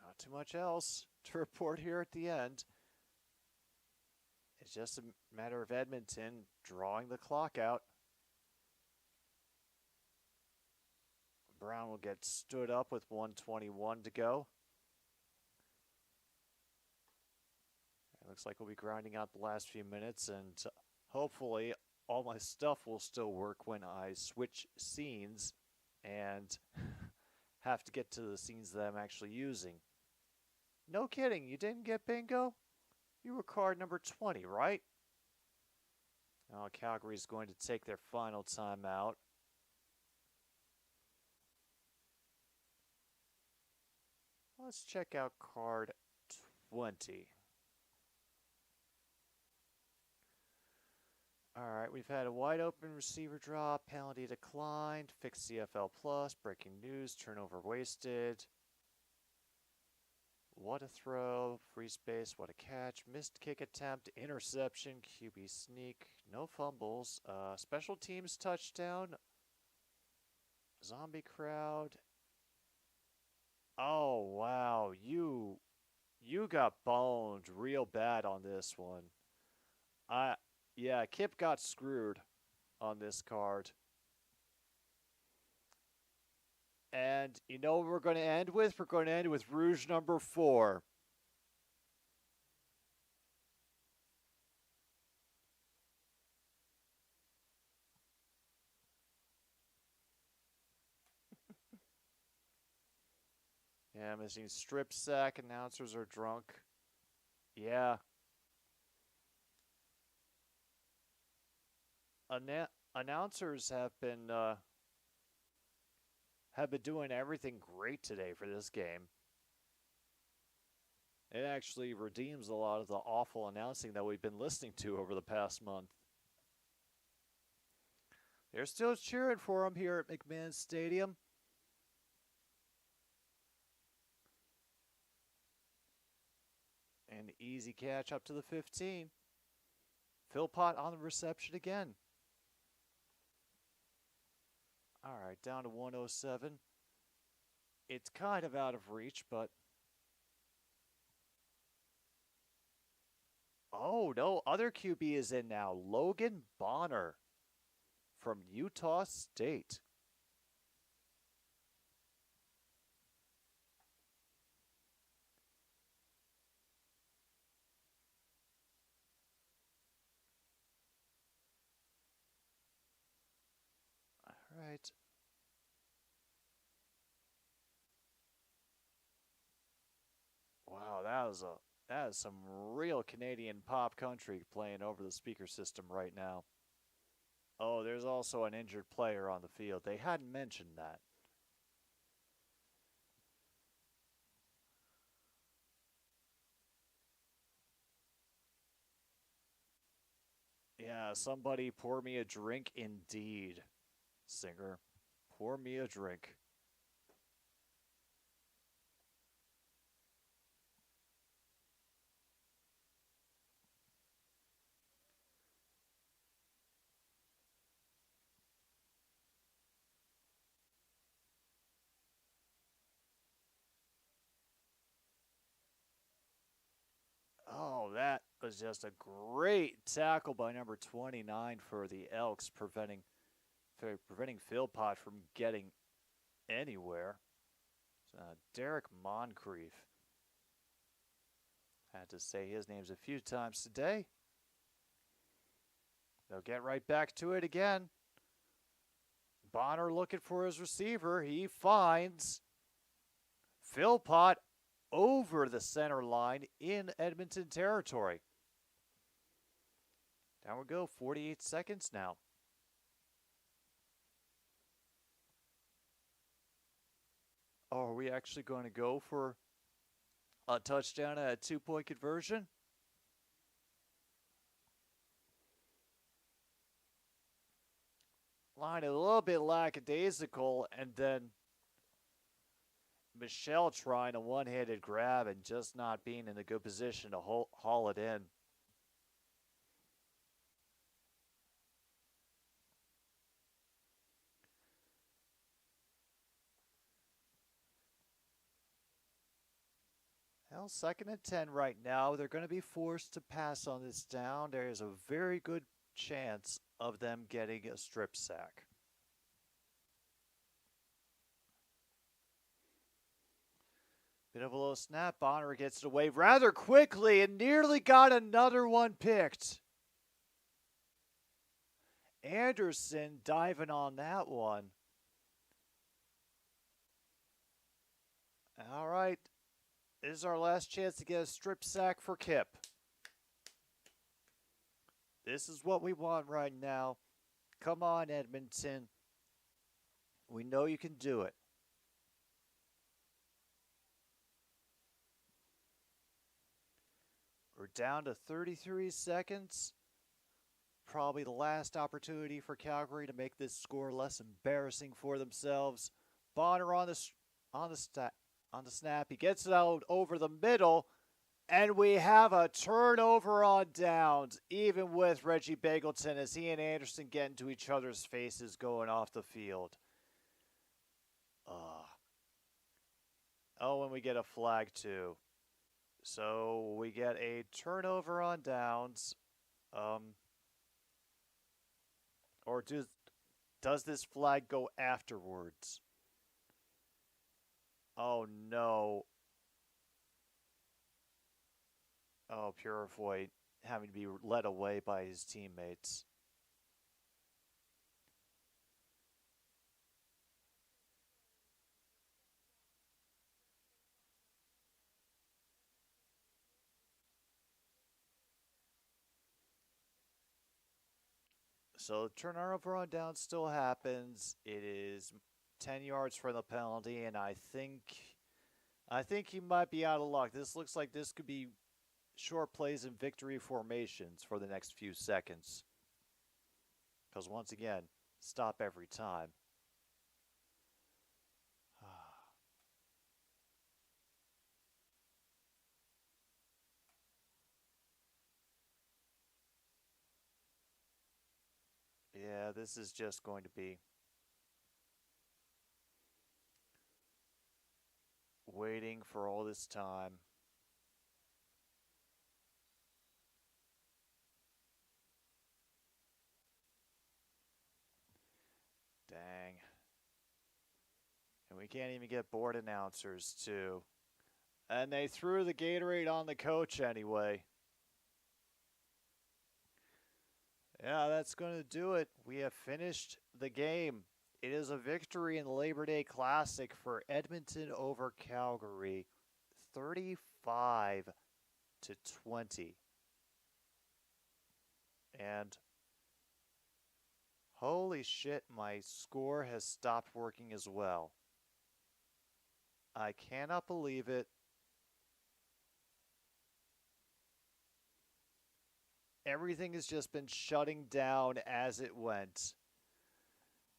not too much else to report here at the end. It's just a matter of Edmonton drawing the clock out. Brown will get stood up with 1:21 to go. It looks like we'll be grinding out the last few minutes, and hopefully all my stuff will still work when I switch scenes and have to get to the scenes that I'm actually using. No kidding, you didn't get bingo? You were card number 20, right? Oh, Calgary's going to take their final timeout. Let's check out card 20. All right, we've had a wide open receiver drop, penalty declined, fixed CFL plus, breaking news, turnover wasted. What a throw, free space, what a catch, missed kick attempt, interception, QB sneak, no fumbles, special teams touchdown, zombie crowd. Oh, wow, you got boned real bad on this one. Yeah, Kip got screwed on this card. And you know what we're going to end with? We're going to end with Rouge number 4. Yeah, missing strip sack. Announcers are drunk. Yeah. Announcers have been doing everything great today for this game. It actually redeems a lot of the awful announcing that we've been listening to over the past month. They're still cheering for him here at McMahon Stadium. An easy catch up to the 15. Philpott on the reception again. All right, down to 107. It's kind of out of reach, but... Oh, no, other QB is in now. Logan Bonner from Utah State. All right. Wow, that is some real Canadian pop country playing over the speaker system right now. Oh, there's also an injured player on the field. They hadn't mentioned that. Yeah, somebody pour me a drink indeed, singer. Pour me a drink. Oh, that was just a great tackle by number 29 for the Elks, preventing Philpott from getting anywhere. Derek Moncrief. Had to say his names a few times today. They'll get right back to it again. Bonner looking for his receiver. He finds Philpott over the center line in Edmonton territory. Down we go, 48 seconds now. Oh, are we actually going to go for a touchdown at a 2-point conversion? Line a little bit lackadaisical, and then Michelle trying a one-handed grab and just not being in a good position to haul it in. Well, 2nd and 10 right now. They're going to be forced to pass on this down. There is a very good chance of them getting a strip sack. Bit of a low snap. Bonner gets it away rather quickly and nearly got another one picked. Anderson diving on that one. All right. This is our last chance to get a strip sack for Kip. This is what we want right now. Come on, Edmonton. We know you can do it. We're down to 33 seconds. Probably the last opportunity for Calgary to make this score less embarrassing for themselves. Bonner on the On the snap, he gets it out over the middle, and we have a turnover on downs, even with Reggie Bagleton as he and Anderson get into each other's faces going off the field. Oh, and we get a flag too. So we get a turnover on downs. Or does this flag go afterwards? Oh no. Oh, Purifoy having to be led away by his teammates. So turnover on down still happens. It is 10 yards for the penalty, and I think he might be out of luck. This looks like this could be short plays and victory formations for the next few seconds. Because once again, stop every time. Yeah, this is just going to be waiting for all this time. Dang. And we can't even get board announcers, too. And they threw the Gatorade on the coach anyway. Yeah, that's going to do it. We have finished the game. It is a victory in the Labor Day Classic for Edmonton over Calgary, 35-20. And holy shit, my score has stopped working as well. I cannot believe it. Everything has just been shutting down as it went.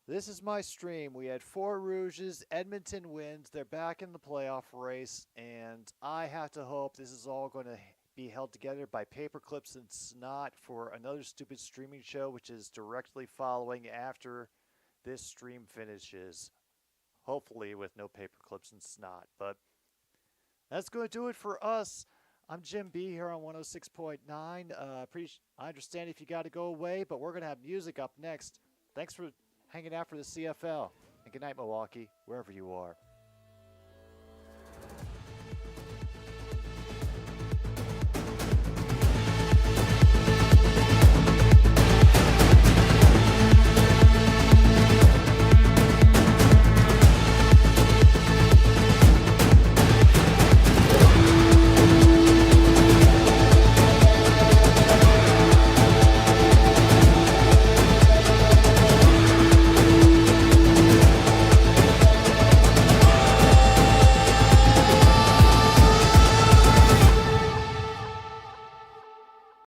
This is my stream. We had 4 Rouges. Edmonton wins. They're back in the playoff race. And I have to hope this is all going to be held together by paper clips and snot for another stupid streaming show, which is directly following after this stream finishes. Hopefully with no paper clips and snot. But that's going to do it for us. I'm Jim B here on 106.9. I understand if you got to go away, but we're going to have music up next. Thanks for hanging out for the CFL. And good night, Milwaukee, wherever you are.